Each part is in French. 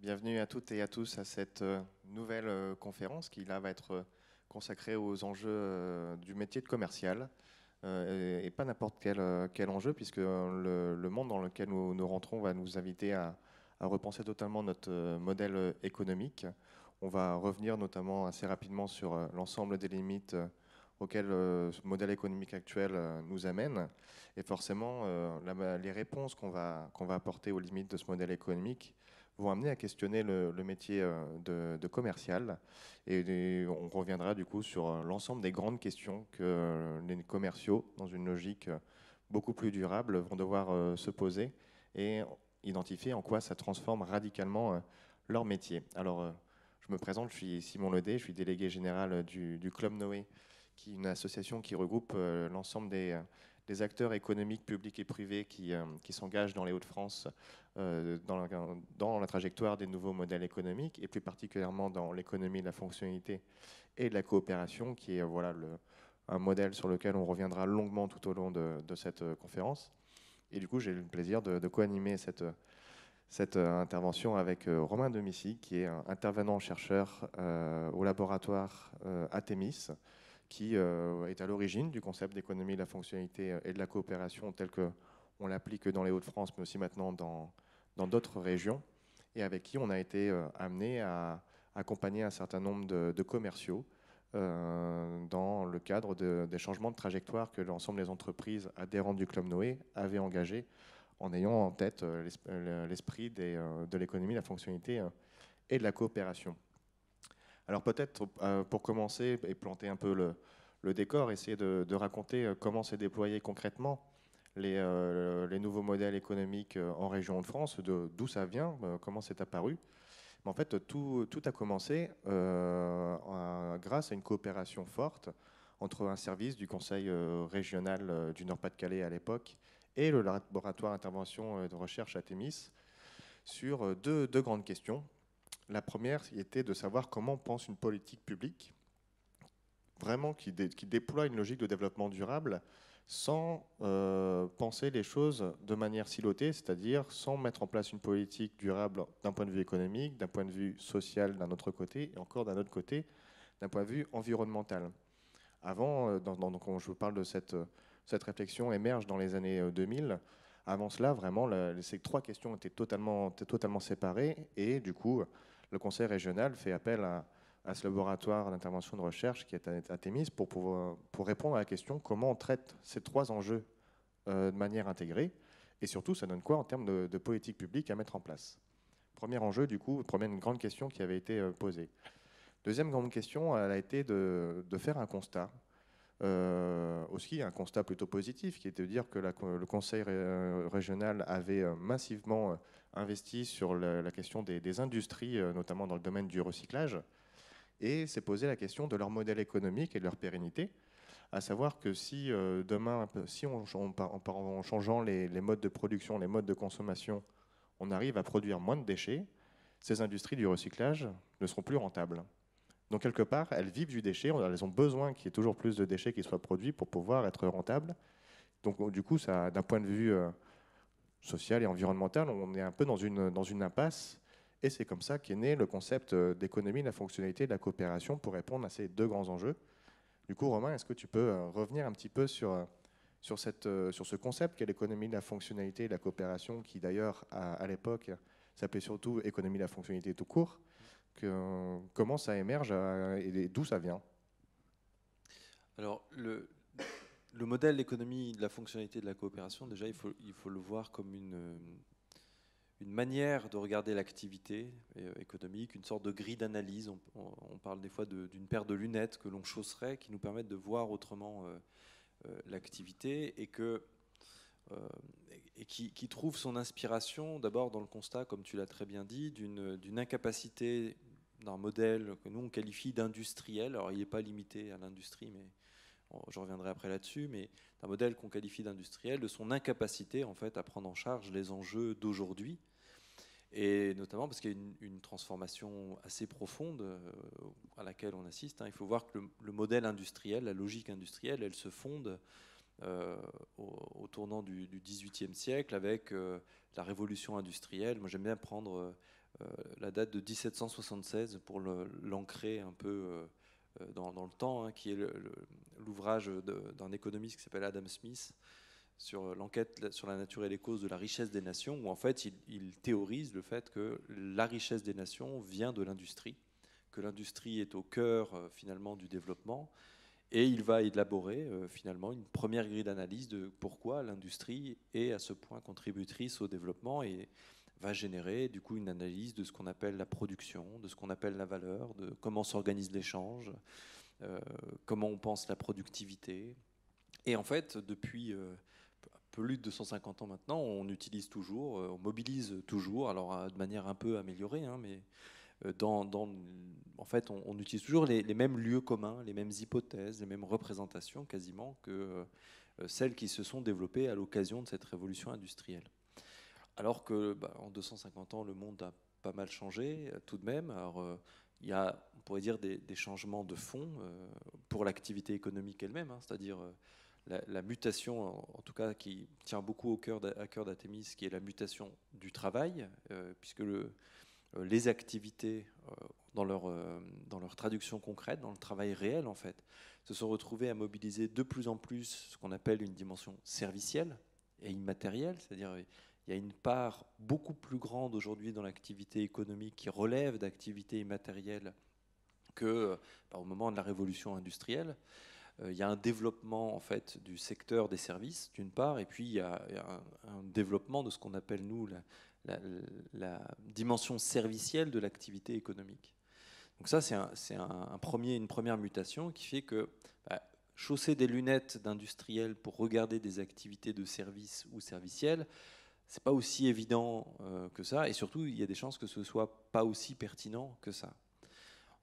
Bienvenue à toutes et à tous à cette nouvelle conférence qui là va être consacrée aux enjeux du métier de commercial et pas n'importe quel enjeu puisque le monde dans lequel nous rentrons va nous inviter à repenser totalement notre modèle économique. On va revenir notamment assez rapidement sur l'ensemble des limites auxquelles ce modèle économique actuel nous amène. Et forcément, les réponses qu'on va apporter aux limites de ce modèle économique vont amener à questionner le métier de commercial. Et on reviendra du coup sur l'ensemble des grandes questions que les commerciaux, dans une logique beaucoup plus durable, vont devoir se poser et identifier en quoi ça transforme radicalement leur métier. Alors, je me présente, je suis Simon Ledet, je suis délégué général du Club Noé, qui est une association qui regroupe l'ensemble des acteurs économiques, publics et privés qui s'engagent dans les Hauts-de-France dans la trajectoire des nouveaux modèles économiques, et plus particulièrement dans l'économie de la fonctionnalité et de la coopération, qui est un modèle sur lequel on reviendra longuement tout au long de cette conférence. Et du coup, j'ai eu le plaisir de co-animer cette intervention avec Romain Domicy, qui est un intervenant chercheur au laboratoire Artemis, qui est à l'origine du concept d'économie de la fonctionnalité et de la coopération tel qu'on l'applique dans les Hauts-de-France, mais aussi maintenant dans d'autres régions, et avec qui on a été amené à accompagner un certain nombre de commerciaux dans le cadre des changements de trajectoire que l'ensemble des entreprises adhérentes du Club Noé avaient engagés en ayant en tête l'esprit de l'économie, la fonctionnalité et de la coopération. Alors peut-être pour commencer et planter un peu le décor, essayer de raconter comment s'est déployé concrètement les nouveaux modèles économiques en région de France, d'où ça vient, comment c'est apparu. Mais en fait, tout a commencé grâce à une coopération forte entre un service du Conseil régional du Nord-Pas-de-Calais à l'époque et le laboratoire d'intervention et de recherche à Thémis sur deux grandes questions. La première était de savoir comment pense une politique publique vraiment qui déploie une logique de développement durable sans penser les choses de manière silotée, c'est-à-dire sans mettre en place une politique durable d'un point de vue économique, d'un point de vue social d'un autre côté, et encore d'un autre côté, d'un point de vue environnemental. Avant, quand je vous parle de cette réflexion émerge dans les années 2000. Avant cela, vraiment, ces trois questions étaient totalement séparées, et du coup, le Conseil régional fait appel à ce laboratoire d'intervention de recherche qui est à Thémis pour répondre à la question comment on traite ces trois enjeux de manière intégrée, et surtout, ça donne quoi en termes de politique publique à mettre en place. Premier enjeu, du coup, première grande question qui avait été posée. Deuxième grande question, elle a été de faire un constat. Aussi un constat plutôt positif, qui était de dire que le Conseil régional avait massivement investi sur la question des industries, notamment dans le domaine du recyclage, et s'est posé la question de leur modèle économique et de leur pérennité, à savoir que si demain, si en changeant les modes de production, les modes de consommation, on arrive à produire moins de déchets, ces industries du recyclage ne seront plus rentables. Donc quelque part, elles vivent du déchet, elles ont besoin qu'il y ait toujours plus de déchets qui soient produits pour pouvoir être rentables. Donc du coup, d'un point de vue social et environnemental, on est un peu dans une impasse. Et c'est comme ça qu'est né le concept d'économie, de la fonctionnalité, de la coopération pour répondre à ces deux grands enjeux. Du coup, Romain, est-ce que tu peux revenir un petit peu sur ce concept qu'est l'économie de la fonctionnalité et de la coopération, qui d'ailleurs, à l'époque, s'appelait surtout économie de la fonctionnalité tout court, comment ça émerge et d'où ça vient? Alors, le modèle d'économie de la fonctionnalité de la coopération, déjà, il faut le voir comme une manière de regarder l'activité économique, une sorte de grille d'analyse. On parle des fois d'une paire de lunettes que l'on chausserait qui nous permettent de voir autrement l'activité euh, et qui trouve son inspiration d'abord dans le constat, comme tu l'as très bien dit, d'une incapacité d'un modèle que nous on qualifie d'industriel. Alors il n'est pas limité à l'industrie, mais je reviendrai après là-dessus, mais d'un modèle qu'on qualifie d'industriel, de son incapacité en fait à prendre en charge les enjeux d'aujourd'hui, et notamment parce qu'il y a une transformation assez profonde à laquelle on assiste. Il faut voir que le modèle industriel, la logique industrielle, elle se fonde au tournant du XVIIIe siècle avec la révolution industrielle. Moi j'aime bien prendre la date de 1776 pour l'ancrer un peu dans le temps, hein, qui est l'ouvrage d'un économiste qui s'appelle Adam Smith sur l'enquête sur la nature et les causes de la richesse des nations, où en fait il théorise le fait que la richesse des nations vient de l'industrie, que l'industrie est au cœur finalement du développement, et il va élaborer finalement une première grille d'analyse de pourquoi l'industrie est à ce point contributrice au développement et va générer du coup une analyse de ce qu'on appelle la production, de ce qu'on appelle la valeur, de comment s'organise l'échange, comment on pense la productivité. Et en fait, depuis plus de 250 ans maintenant, on utilise toujours, on mobilise toujours, alors de manière un peu améliorée, hein, mais en fait, on utilise toujours les mêmes lieux communs, les mêmes hypothèses, les mêmes représentations quasiment que celles qui se sont développées à l'occasion de cette révolution industrielle. Alors que en 250 ans, le monde a pas mal changé tout de même. Alors, il y a, on pourrait dire, des changements de fond pour l'activité économique elle-même, hein, c'est-à-dire la mutation, en tout cas, qui tient beaucoup à cœur d'Artémis, qui est la mutation du travail, puisque les activités dans leur traduction concrète, dans le travail réel en fait, se sont retrouvées à mobiliser de plus en plus ce qu'on appelle une dimension servicielle et immatérielle, c'est-à-dire il y a une part beaucoup plus grande aujourd'hui dans l'activité économique qui relève d'activités immatérielles que au moment de la révolution industrielle. Il y a un développement en fait du secteur des services d'une part, et puis il y a un développement de ce qu'on appelle nous la dimension servicielle de l'activité économique. Donc ça, c'est une première mutation qui fait que chausser des lunettes d'industriel pour regarder des activités de service ou servicielles, c'est pas aussi évident que ça, et surtout, il y a des chances que ce soit pas aussi pertinent que ça.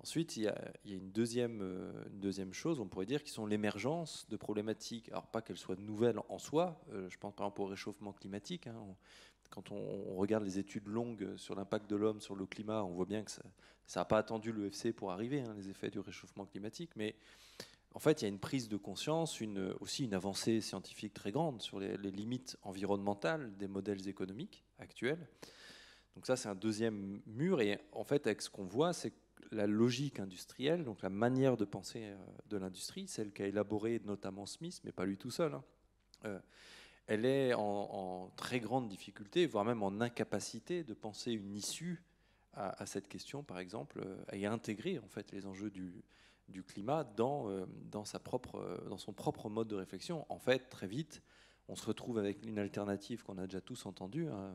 Ensuite, il y a une deuxième chose, on pourrait dire, qui sont l'émergence de problématiques, alors pas qu'elles soient nouvelles en soi, je pense par exemple au réchauffement climatique, hein, quand on regarde les études longues sur l'impact de l'homme sur le climat, on voit bien que ça n'a pas attendu l'EFC pour arriver, hein, les effets du réchauffement climatique, mais en fait, il y a une prise de conscience, aussi une avancée scientifique très grande sur les limites environnementales des modèles économiques actuels. Donc ça, c'est un deuxième mur, et en fait, avec ce qu'on voit, c'est que la logique industrielle, donc la manière de penser de l'industrie, celle qu'a élaborée notamment Smith, mais pas lui tout seul, hein, elle est en très grande difficulté, voire même en incapacité de penser une issue à cette question, par exemple, et à intégrer en fait les enjeux du climat dans son propre mode de réflexion. En fait, très vite, on se retrouve avec une alternative qu'on a déjà tous entendue, hein,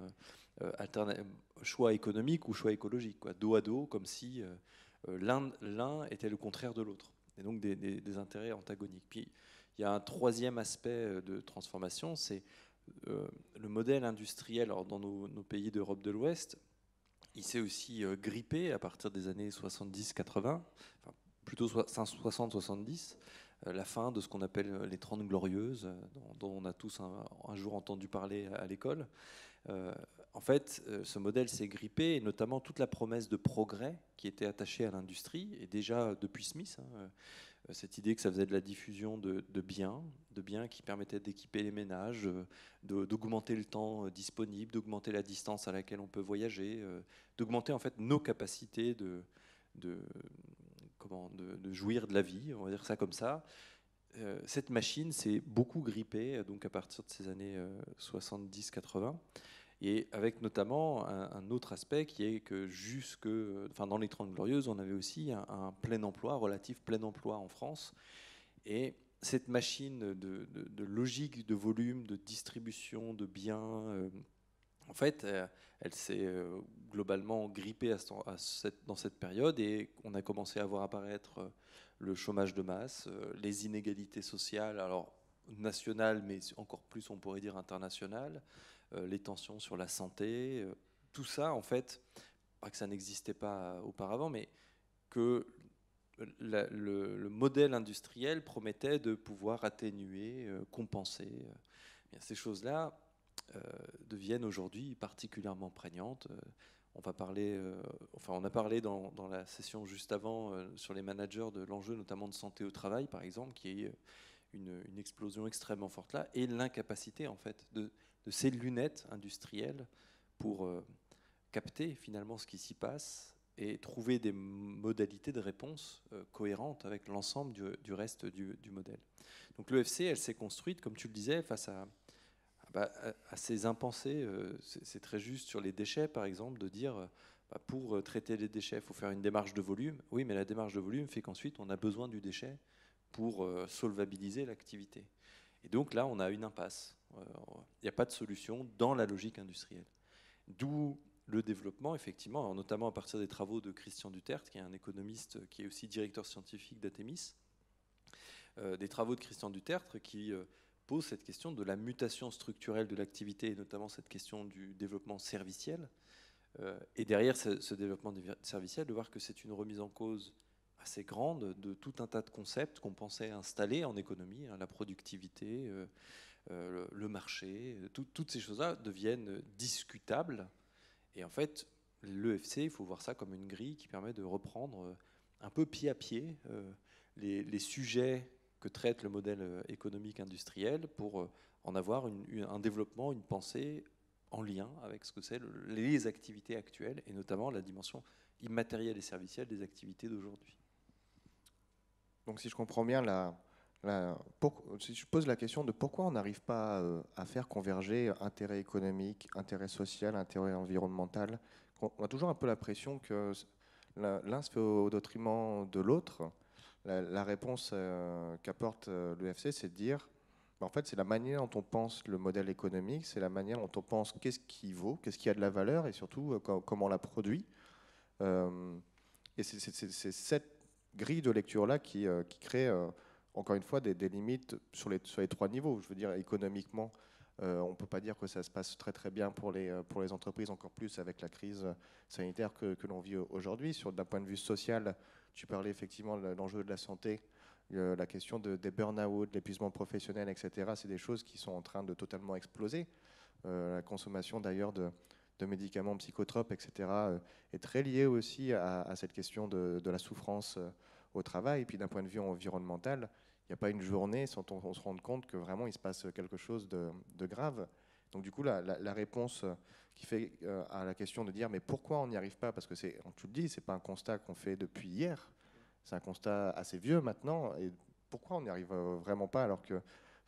choix économique ou choix écologique, quoi, dos à dos, comme si l'un était le contraire de l'autre, et donc des intérêts antagoniques. Puis, il y a un troisième aspect de transformation, c'est le modèle industriel. Alors, dans nos pays d'Europe de l'Ouest, il s'est aussi grippé à partir des années 70-80, enfin, plutôt 60-70, la fin de ce qu'on appelle les 30 glorieuses, dont on a tous un jour entendu parler à l'école. En fait, ce modèle s'est grippé, et notamment toute la promesse de progrès qui était attachée à l'industrie, et déjà depuis Smith, hein, cette idée que ça faisait de la diffusion de biens qui permettaient d'équiper les ménages, d'augmenter le temps disponible, d'augmenter la distance à laquelle on peut voyager, d'augmenter en fait nos capacités de jouir de la vie, on va dire ça comme ça. Cette machine s'est beaucoup grippée donc à partir de ces années 70-80. Et avec notamment un autre aspect qui est que dans les 30 Glorieuses, on avait aussi un plein emploi, relatif plein emploi en France. Et cette machine de logique, de volume, de distribution de biens, en fait, elle s'est globalement grippée dans cette période, et on a commencé à voir apparaître le chômage de masse, les inégalités sociales, alors nationales, mais encore plus, on pourrait dire, internationales, les tensions sur la santé, tout ça, en fait, pas que ça n'existait pas auparavant, mais que le modèle industriel promettait de pouvoir atténuer, compenser. Ces choses-là deviennent aujourd'hui particulièrement prégnantes. On a parlé dans la session juste avant sur les managers de l'enjeu notamment de santé au travail, par exemple, qui est une explosion extrêmement forte là, et l'incapacité en fait de ces lunettes industrielles pour capter finalement ce qui s'y passe et trouver des modalités de réponse cohérentes avec l'ensemble du reste du modèle. Donc l'EFC, elle s'est construite, comme tu le disais, face à ces impensés. C'est très juste sur les déchets, par exemple, de dire pour traiter les déchets, il faut faire une démarche de volume. Oui, mais la démarche de volume fait qu'ensuite, on a besoin du déchet pour solvabiliser l'activité. Et donc là, on a une impasse. Il n'y a pas de solution dans la logique industrielle. D'où le développement, effectivement, notamment à partir des travaux de Christian Duterte, qui est un économiste qui est aussi directeur scientifique d'Atemis, des travaux de Christian Duterte qui pose cette question de la mutation structurelle de l'activité, et notamment cette question du développement serviciel. Et derrière ce développement serviciel, de voir que c'est une remise en cause assez grande de tout un tas de concepts qu'on pensait installer en économie, la productivité, le marché, toutes ces choses-là deviennent discutables. Et en fait, l'EFC, il faut voir ça comme une grille qui permet de reprendre un peu pied à pied les sujets que traite le modèle économique industriel pour en avoir un développement, une pensée en lien avec ce que c'est les activités actuelles et notamment la dimension immatérielle et servicielle des activités d'aujourd'hui. Donc si je comprends bien, si je pose la question de pourquoi on n'arrive pas à faire converger intérêt économique, intérêt social, intérêt environnemental, on a toujours un peu l'impression que l'un se fait au détriment de l'autre. La réponse qu'apporte l'EFC, c'est de dire, en fait, c'est la manière dont on pense le modèle économique, c'est la manière dont on pense qu'est-ce qui vaut, qu'est-ce qui a de la valeur et surtout comment on la produit. Et c'est cette grille de lecture-là qui crée, encore une fois, des limites sur les 3 niveaux. Je veux dire, économiquement, on ne peut pas dire que ça se passe très très bien pour les entreprises, encore plus avec la crise sanitaire que l'on vit aujourd'hui. D'un point de vue social, tu parlais effectivement de l'enjeu de la santé, la question des burn-out, l'épuisement professionnel, etc. C'est des choses qui sont en train de totalement exploser. La consommation d'ailleurs de médicaments psychotropes, etc., est très liée aussi à cette question de la souffrance au travail. Et puis d'un point de vue environnemental, il n'y a pas une journée sans qu'on se rende compte que vraiment il se passe quelque chose de grave. Donc du coup, la réponse qui fait à la question de dire mais pourquoi on n'y arrive pas, parce que tu le dis, c'est pas un constat qu'on fait depuis hier, c'est un constat assez vieux maintenant, et pourquoi on n'y arrive vraiment pas alors que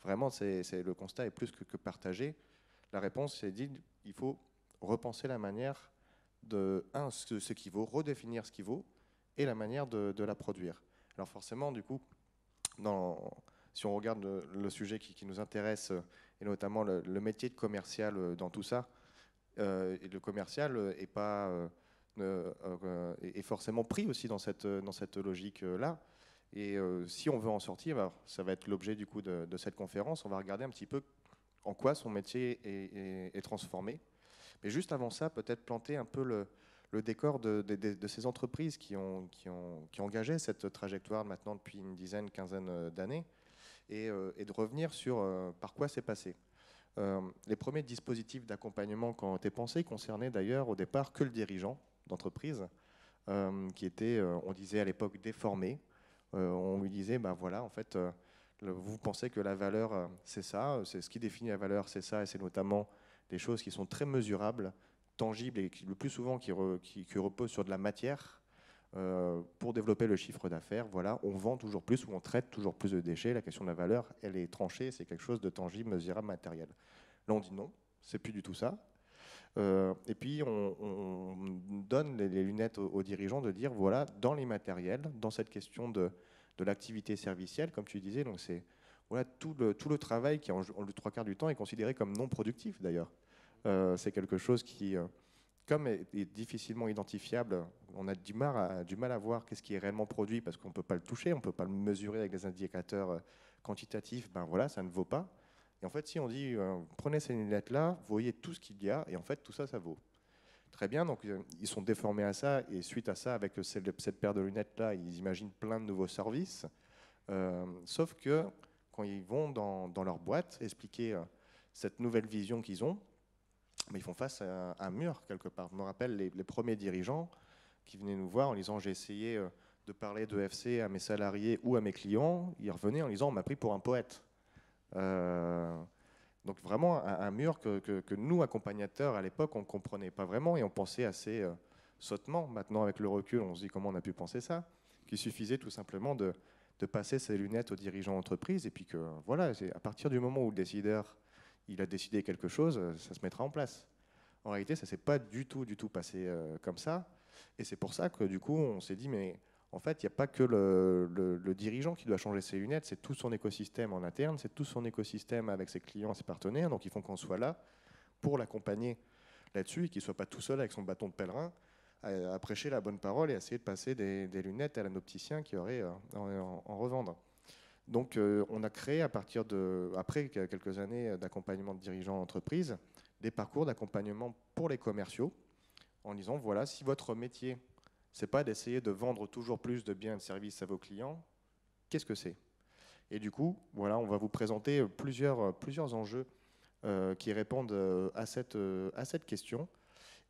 vraiment le constat est plus que partagé. La réponse c'est dit, il faut repenser la manière de, ce qui vaut, redéfinir ce qui vaut, et la manière de la produire. Alors forcément, du coup, si on regarde le sujet qui nous intéresse, et notamment le métier de commercial dans tout ça, et le commercial est forcément pris aussi dans cette logique-là. Et si on veut en sortir, alors, ça va être l'objet du coup de cette conférence. On va regarder un petit peu en quoi son métier est transformé. Mais juste avant ça, peut-être planter un peu le décor de ces entreprises qui ont engagé cette trajectoire maintenant depuis une dizaine, quinzaine d'années, et de revenir sur par quoi c'est passé. Les premiers dispositifs d'accompagnement qui ont été pensés concernaient d'ailleurs au départ que le dirigeant d'entreprise, qui était, on disait à l'époque, déformé. On lui disait, ben voilà, en fait, vous pensez que la valeur, c'est ça, c'est ce qui définit la valeur, c'est ça, et c'est notamment des choses qui sont très mesurables, tangibles, et le plus souvent qui reposent sur de la matière. Pour développer le chiffre d'affaires, voilà, on vend toujours plus ou on traite toujours plus de déchets. La question de la valeur, elle est tranchée, c'est quelque chose de tangible, mesurable, matériel. Là, on dit non, c'est plus du tout ça. Et puis, on donne les lunettes aux dirigeants de dire, voilà, dans l'immatériel, dans cette question de l'activité servicielle, comme tu disais, donc c'est voilà, tout le travail qui, en le 3/4 du temps, est considéré comme non productif, d'ailleurs. C'est quelque chose qui, comme est difficilement identifiable, on a du mal à voir qu'est-ce qui est réellement produit parce qu'on ne peut pas le toucher, on ne peut pas le mesurer avec des indicateurs quantitatifs, ben voilà, ça ne vaut pas. Et en fait, si on dit, prenez ces lunettes-là, vous voyez tout ce qu'il y a, et en fait, tout ça, ça vaut. Très bien, donc ils sont déformés à ça, et suite à ça, avec cette paire de lunettes-là, ils imaginent plein de nouveaux services, sauf que quand ils vont dans leur boîte expliquer cette nouvelle vision qu'ils ont, mais ils font face à un mur quelque part. Je me rappelle les premiers dirigeants qui venaient nous voir en disant j'ai essayé de parler de FC à mes salariés ou à mes clients. Ils revenaient en disant on m'a pris pour un poète. Donc vraiment un mur que nous, accompagnateurs, à l'époque, on ne comprenait pas vraiment et on pensait assez sottement. Maintenant, avec le recul, on se dit comment on a pu penser ça, qu'il suffisait tout simplement de passer ses lunettes aux dirigeants d'entreprise et puis que voilà, à partir du moment où le décideur il a décidé quelque chose, ça se mettra en place. En réalité, ça ne s'est pas du tout passé comme ça. Et c'est pour ça que du coup, on s'est dit, mais en fait, il n'y a pas que le dirigeant qui doit changer ses lunettes, c'est tout son écosystème en interne, c'est tout son écosystème avec ses clients, ses partenaires. Donc, il faut qu'on soit là pour l'accompagner là-dessus et qu'il ne soit pas tout seul avec son bâton de pèlerin à prêcher la bonne parole et à essayer de passer des lunettes à un opticien qui aurait en revendre. Donc, on a créé après quelques années d'accompagnement de dirigeants d'entreprise, des parcours d'accompagnement pour les commerciaux en disant, voilà, si votre métier, c'est pas d'essayer de vendre toujours plus de biens et de services à vos clients, qu'est-ce que c'est? Et du coup, voilà, on va vous présenter plusieurs enjeux qui répondent à cette question.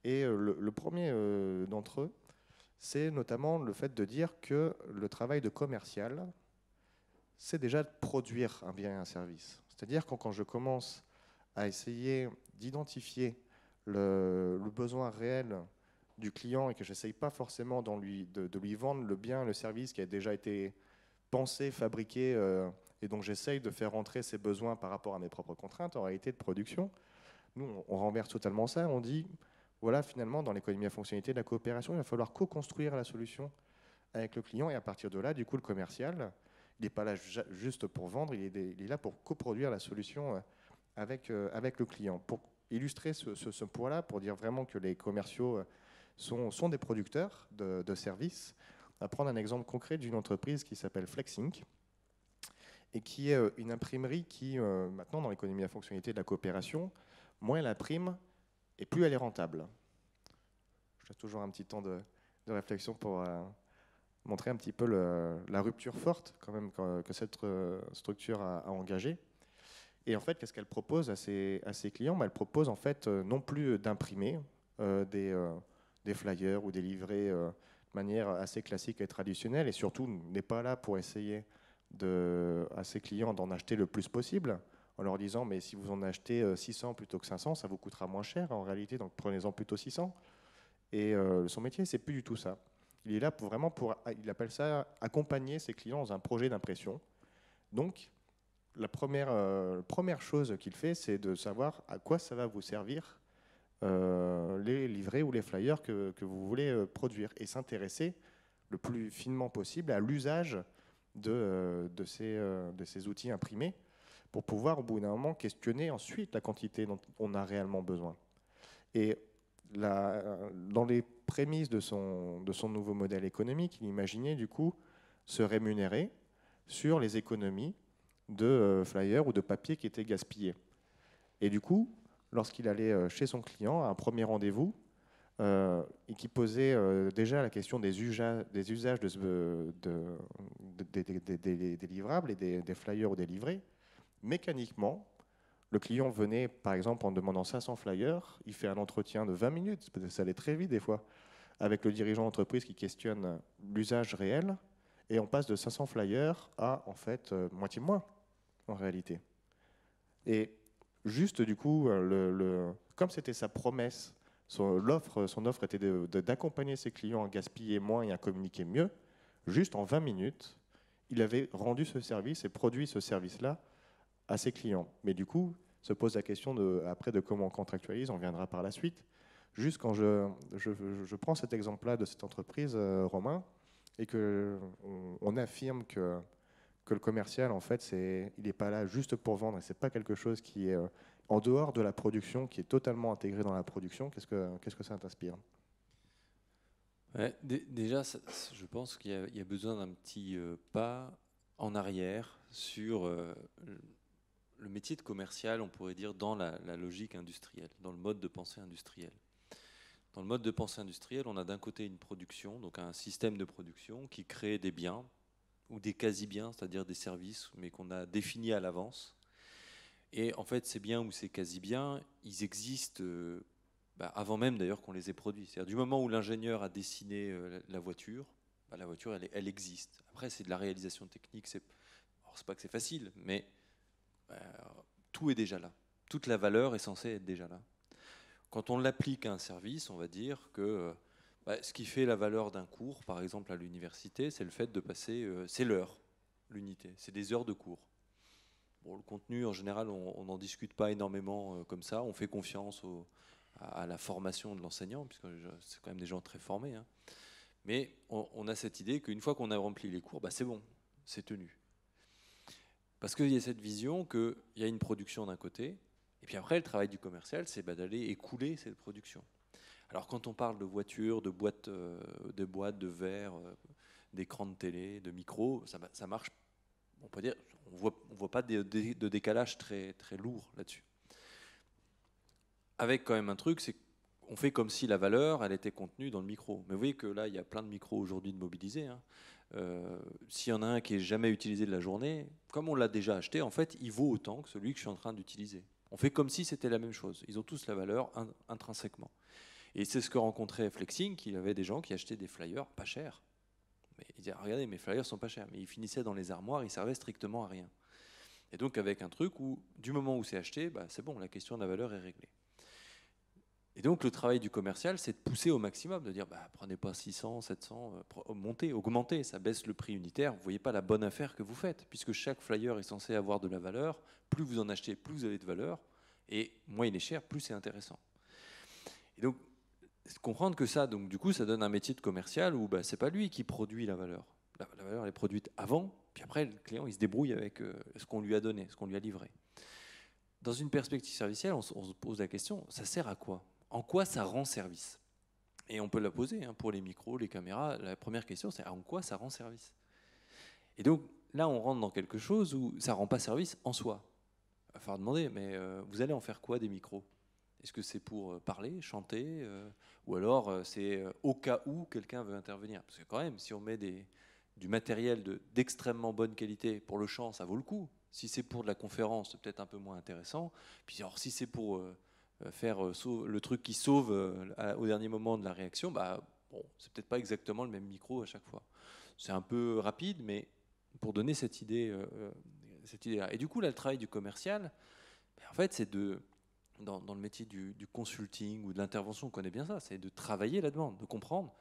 Et le premier d'entre eux, c'est notamment le fait de dire que le travail de commercial, c'est déjà de produire un bien et un service. C'est-à-dire quand je commence à essayer d'identifier le besoin réel du client et que je n'essaye pas forcément de lui vendre le bien, le service qui a déjà été pensé, fabriqué, et donc j'essaye de faire rentrer ses besoins par rapport à mes propres contraintes en réalité de production. Nous, on renverse totalement ça, on dit, voilà, finalement, dans l'économie à fonctionnalité de la coopération, il va falloir co-construire la solution avec le client, et à partir de là, du coup, le commercial, il n'est pas là juste pour vendre, il est là pour coproduire la solution avec le client. Pour illustrer ce point-là, pour dire vraiment que les commerciaux sont des producteurs de services, on va prendre un exemple concret d'une entreprise qui s'appelle FlexInc et qui est une imprimerie qui, maintenant, dans l'économie à fonctionnalité de la coopération, moins elle imprime et plus elle est rentable. Je laisse toujours un petit temps de réflexion pour montrer un petit peu la rupture forte quand même que cette structure a engagée. Et en fait, qu'est-ce qu'elle propose à ses clients? Elle propose en fait non plus d'imprimer des flyers ou des livrets de manière assez classique et traditionnelle, et surtout n'est pas là pour essayer à ses clients d'en acheter le plus possible, en leur disant mais si vous en achetez 600 plutôt que 500, ça vous coûtera moins cher en réalité, donc prenez-en plutôt 600. Et son métier, c'est plus du tout ça. Il est là il appelle ça accompagner ses clients dans un projet d'impression. Donc, la première chose qu'il fait, c'est de savoir à quoi ça va vous servir les livrets ou les flyers que vous voulez produire et s'intéresser le plus finement possible à l'usage de ces outils imprimés pour pouvoir au bout d'un moment questionner ensuite la quantité dont on a réellement besoin. Et dans les prémices de son nouveau modèle économique, il imaginait du coup se rémunérer sur les économies de flyers ou de papier qui étaient gaspillés. Et du coup, lorsqu'il allait chez son client à un premier rendez-vous, et qui posait déjà la question des usages des livrables et des flyers ou des livrets, mécaniquement, le client venait, par exemple, en demandant 500 flyers, il fait un entretien de 20 minutes, ça allait très vite des fois, avec le dirigeant d'entreprise qui questionne l'usage réel, et on passe de 500 flyers à, en fait, moitié moins, en réalité. Et juste, du coup, comme c'était sa promesse, son offre était d'accompagner ses clients à gaspiller moins et à communiquer mieux, juste en 20 minutes, il avait rendu ce service et produit ce service-là à ses clients. Mais du coup, se pose la question après de comment on contractualise, on viendra par la suite. Juste quand je prends cet exemple-là de cette entreprise, Romain, et qu'on affirme que le commercial, en fait, il n'est pas là juste pour vendre, et ce n'est pas quelque chose qui est en dehors de la production, qui est totalement intégré dans la production. Qu'est-ce que ça t'inspire? Ouais, déjà, je pense qu'il y a besoin d'un petit pas en arrière sur le métier de commercial, on pourrait dire, dans la logique industrielle, dans le mode de pensée industriel. Dans le mode de pensée industriel, on a d'un côté une production, donc un système de production qui crée des biens ou des quasi-biens, c'est-à-dire des services, mais qu'on a définis à l'avance. Et en fait, ces biens ou ces quasi-biens, ils existent avant même d'ailleurs qu'on les ait produits. C'est-à-dire du moment où l'ingénieur a dessiné la voiture, la voiture, elle existe. Après, c'est de la réalisation technique. C'est pas que c'est facile, mais tout est déjà là. toute la valeur est censée être déjà là. Quand on l'applique à un service, on va dire que ce qui fait la valeur d'un cours, par exemple à l'université, c'est le fait de passer, c'est l'heure, l'unité, c'est des heures de cours. Bon, le contenu, en général, on n'en discute pas énormément comme ça, on fait confiance à la formation de l'enseignant, puisque c'est quand même des gens très formés, hein. Mais on a cette idée qu'une fois qu'on a rempli les cours, c'est bon, c'est tenu. Parce qu'il y a cette vision qu'il y a une production d'un côté, et puis après, le travail du commercial, c'est d'aller écouler cette production. Alors quand on parle de voitures, de boîtes, de verre, d'écrans de télé, de micros, ça marche, on peut dire, on voit pas de décalage très, très lourd là-dessus. Avec quand même un truc, c'est qu'on fait comme si la valeur, elle était contenue dans le micro. Mais vous voyez que là, il y a plein de micros aujourd'hui de mobilisés, hein. S'il y en a un qui est jamais utilisé de la journée, comme on l'a déjà acheté, en fait, il vaut autant que celui que je suis en train d'utiliser. On fait comme si c'était la même chose. Ils ont tous la valeur intrinsèquement. Et c'est ce que rencontrait Flexing, qu'il avait des gens qui achetaient des flyers pas chers. Mais ils disaient, regardez, mes flyers sont pas chers. Mais ils finissaient dans les armoires, ils servaient strictement à rien. Et donc avec un truc où, du moment où c'est acheté, c'est bon, la question de la valeur est réglée. Et donc le travail du commercial, c'est de pousser au maximum, de dire prenez pas 600, 700, montez, augmentez, ça baisse le prix unitaire, vous ne voyez pas la bonne affaire que vous faites, puisque chaque flyer est censé avoir de la valeur, plus vous en achetez, plus vous avez de valeur, et moins il est cher, plus c'est intéressant. Et donc comprendre que ça, donc du coup, ça donne un métier de commercial où c'est pas lui qui produit la valeur. La valeur elle est produite avant, puis après le client il se débrouille avec ce qu'on lui a donné, ce qu'on lui a livré. Dans une perspective servicielle, on se pose la question, ça sert à quoi ? En quoi ça rend service ? Et on peut la poser pour les micros, les caméras. La première question, c'est en quoi ça rend service ? Et donc là, on rentre dans quelque chose où ça ne rend pas service en soi. Il va falloir demander, mais vous allez en faire quoi des micros ? Est-ce que c'est pour parler, chanter ou alors c'est au cas où quelqu'un veut intervenir ? Parce que quand même, si on met du matériel d'extrêmement bonne qualité pour le chant, ça vaut le coup. Si c'est pour de la conférence, c'est peut-être un peu moins intéressant. Puis alors, si c'est pour faire le truc qui sauve au dernier moment de la réaction, c'est peut-être pas exactement le même micro à chaque fois. C'est un peu rapide, mais pour donner cette idée-là. Et du coup, là, le travail du commercial, en fait, c'est dans le métier du consulting ou de l'intervention, on connaît bien ça, c'est de travailler la demande, de comprendre,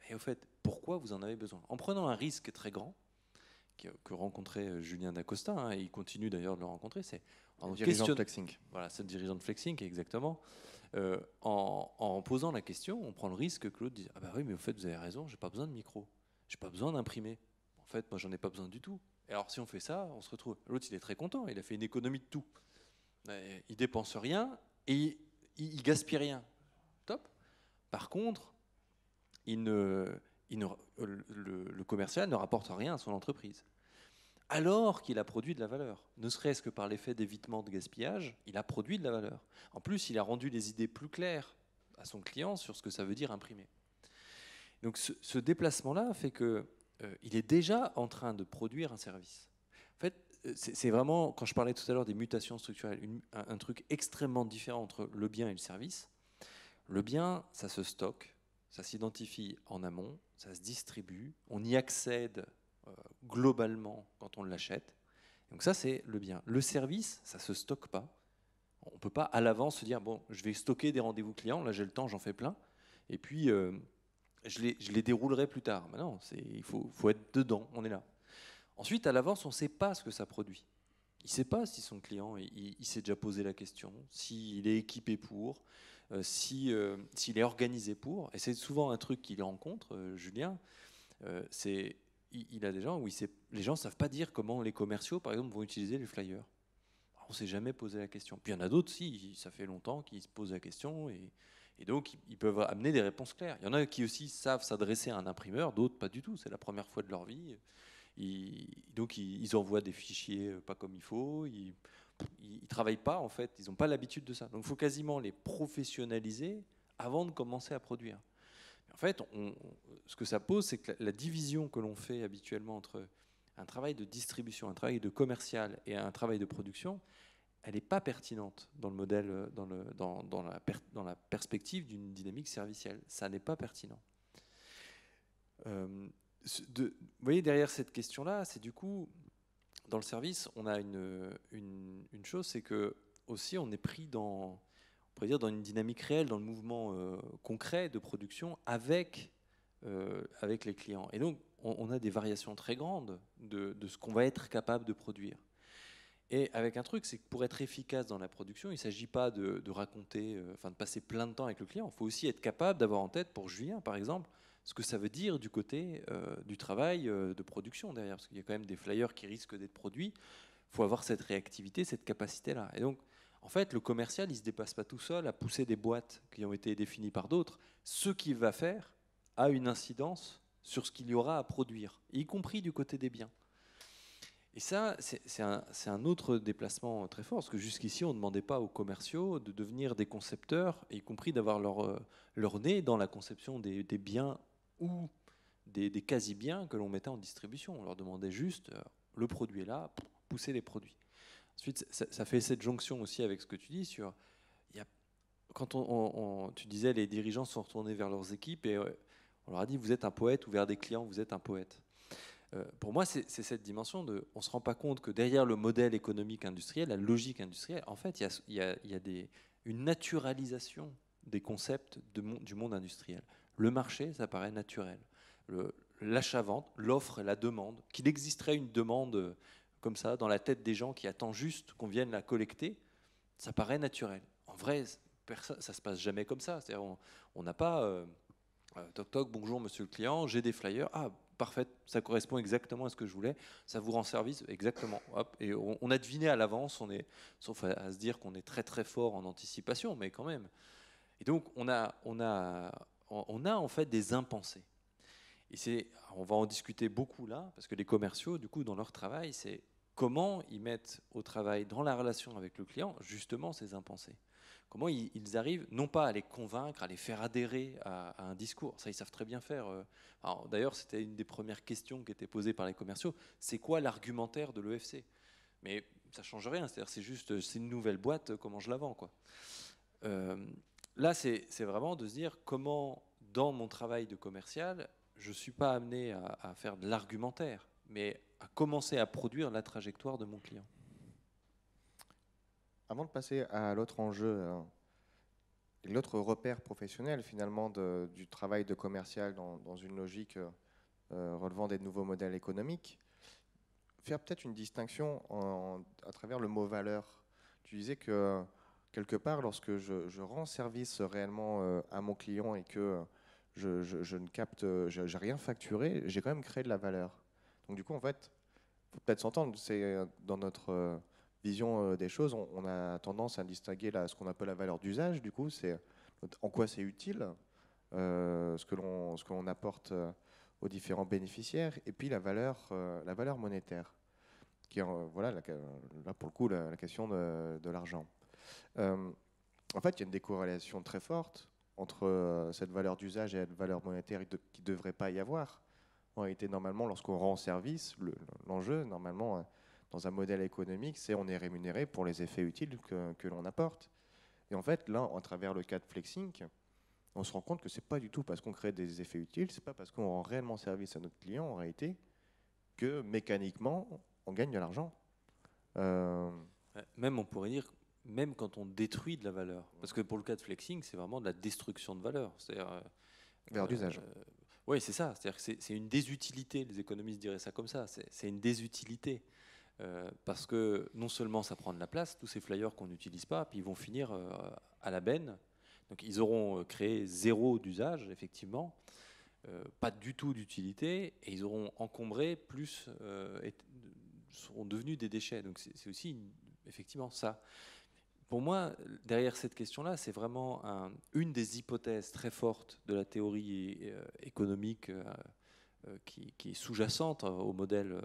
et au fait, pourquoi vous en avez besoin. En prenant un risque très grand, que rencontrait Julien Dacosta, hein, et il continue d'ailleurs de le rencontrer, c'est le dirigeant de Flexing. Voilà, c'est le dirigeant de Flexing, exactement. En posant la question, on prend le risque que l'autre dise oui, mais au fait, vous avez raison, j'ai pas besoin de micro, j'ai pas besoin d'imprimer. En fait, moi, j'en ai pas besoin du tout. Et alors, si on fait ça, on se retrouve. L'autre, il est très content, il a fait une économie de tout. Il dépense rien et il gaspille rien. Top. Par contre, le commercial ne rapporte rien à son entreprise. Alors qu'il a produit de la valeur. Ne serait-ce que par l'effet d'évitement de gaspillage, il a produit de la valeur. En plus, il a rendu les idées plus claires à son client sur ce que ça veut dire imprimer. Donc ce déplacement-là fait qu'il est déjà en train de produire un service. En fait, c'est vraiment, quand je parlais tout à l'heure des mutations structurelles, un truc extrêmement différent entre le bien et le service. Le bien, ça se stocke, ça s'identifie en amont, ça se distribue, on y accède globalement quand on l'achète. Donc ça, c'est le bien. Le service, ça ne se stocke pas. On ne peut pas à l'avance se dire, bon, je vais stocker des rendez-vous clients, là j'ai le temps, j'en fais plein, et puis je les déroulerai plus tard. Mais non, il faut être dedans, on est là. Ensuite, à l'avance, on ne sait pas ce que ça produit. Il ne sait pas si son client, il s'est déjà posé la question, s'il est équipé pour, s'il est organisé pour. Et c'est souvent un truc qu'il rencontre, Julien, il a des gens où les gens ne savent pas dire comment les commerciaux, par exemple, vont utiliser les flyers. On ne s'est jamais posé la question. Puis il y en a d'autres, ça fait longtemps qu'ils se posent la question et donc ils peuvent amener des réponses claires. Il y en a qui aussi savent s'adresser à un imprimeur, d'autres pas du tout. C'est la première fois de leur vie. Donc ils envoient des fichiers pas comme il faut. Ils travaillent pas en fait. Ils n'ont pas l'habitude de ça. Donc il faut quasiment les professionnaliser avant de commencer à produire. En fait, ce que ça pose, c'est que la division que l'on fait habituellement entre un travail de distribution, un travail de commercial et un travail de production, elle n'est pas pertinente dans le modèle, dans la perspective d'une dynamique servicielle. Ça n'est pas pertinent. Vous voyez, derrière cette question-là, c'est du coup, dans le service, on a une chose, c'est que aussi, on est pris dans, on pourrait dire, dans une dynamique réelle, dans le mouvement concret de production avec les clients. Et donc, on a des variations très grandes de ce qu'on va être capable de produire. Et avec un truc, c'est que pour être efficace dans la production, il ne s'agit pas de raconter, enfin de passer plein de temps avec le client. Il faut aussi être capable d'avoir en tête, pour Julien par exemple, ce que ça veut dire du côté du travail de production derrière. Parce qu'il y a quand même des flyers qui risquent d'être produits. Il faut avoir cette réactivité, cette capacité-là. Et donc, en fait, le commercial, il ne se dépasse pas tout seul à pousser des boîtes qui ont été définies par d'autres. Ce qu'il va faire a une incidence sur ce qu'il y aura à produire, y compris du côté des biens. Et ça, c'est un autre déplacement très fort, parce que jusqu'ici, on ne demandait pas aux commerciaux de devenir des concepteurs, y compris d'avoir leur nez dans la conception des biens ou des quasi-biens que l'on mettait en distribution. On leur demandait juste, le produit est là, pousser les produits. Ensuite, ça fait cette jonction aussi avec ce que tu dis sur... Quand tu disais les dirigeants sont retournés vers leurs équipes et on leur a dit, vous êtes un poète, ou vers des clients, vous êtes un poète. Pour moi, c'est cette dimension de, on ne se rend pas compte que derrière le modèle économique industriel, la logique industrielle, en fait, il y a une naturalisation des concepts du monde industriel. Le marché, ça paraît naturel. L'achat-vente, l'offre et la demande, qu'il existerait une demande comme ça dans la tête des gens qui attend juste qu'on vienne la collecter, ça paraît naturel. En vrai, ça ne se passe jamais comme ça. C'est-à-dire, on n'a pas toc toc, bonjour monsieur le client, j'ai des flyers. Ah, parfait, ça correspond exactement à ce que je voulais, ça vous rend service, exactement. Hop, et on a deviné à l'avance, sauf à se dire qu'on est très très fort en anticipation, mais quand même. Et donc on a en fait des impensés. Et on va en discuter beaucoup là, parce que les commerciaux, du coup, dans leur travail, c'est comment ils mettent au travail, dans la relation avec le client, justement ces impensés. Comment ils arrivent, non pas à les convaincre, à les faire adhérer à un discours. Ça, ils savent très bien faire. D'ailleurs, c'était une des premières questions qui était posée par les commerciaux. C'est quoi l'argumentaire de l'EFC? Mais ça ne change rien. C'est-à-dire, c'est une nouvelle boîte, comment je la vends, quoi. Là, c'est vraiment de se dire comment, dans mon travail de commercial, je ne suis pas amené à faire de l'argumentaire, mais à commencer à produire la trajectoire de mon client. Avant de passer à l'autre enjeu, l'autre repère professionnel finalement du travail de commercial dans une logique relevant des nouveaux modèles économiques, faire peut-être une distinction à travers le mot valeur. Tu disais que quelque part, lorsque je rends service réellement à mon client et que je ne capte, j'ai rien facturé, j'ai quand même créé de la valeur. Donc du coup, en fait, faut peut-être s'entendre, c'est dans notre vision des choses, on a tendance à distinguer ce qu'on appelle la valeur d'usage. Du coup, c'est en quoi c'est utile, ce que l'on apporte aux différents bénéficiaires, et puis la valeur monétaire, qui est voilà, là pour le coup la question de l'argent. En fait, il y a une décorrélation très forte entre cette valeur d'usage et la valeur monétaire qui ne devrait pas y avoir. En réalité, normalement, lorsqu'on rend service, l'enjeu, normalement, dans un modèle économique, c'est on est rémunéré pour les effets utiles que l'on apporte. Et en fait, là, à travers le cas de FlexSync, on se rend compte que ce n'est pas du tout parce qu'on crée des effets utiles, ce n'est pas parce qu'on rend réellement service à notre client, en réalité, que mécaniquement, on gagne de l'argent. Même, on pourrait dire, même quand on détruit de la valeur. Parce que pour le cas de flexing, c'est vraiment de la destruction de valeur. C'est-à-dire, valeur d'usage. Oui, c'est ça. C'est-à-dire que c'est une désutilité. Les économistes diraient ça comme ça. C'est une désutilité. Parce que non seulement ça prend de la place, tous ces flyers qu'on n'utilise pas, puis ils vont finir à la benne. Donc ils auront créé zéro d'usage, effectivement, pas du tout d'utilité, et ils auront encombré plus, seront devenus des déchets. Donc c'est aussi effectivement ça. Pour moi, derrière cette question-là, c'est vraiment une des hypothèses très fortes de la théorie économique qui est sous-jacente au modèle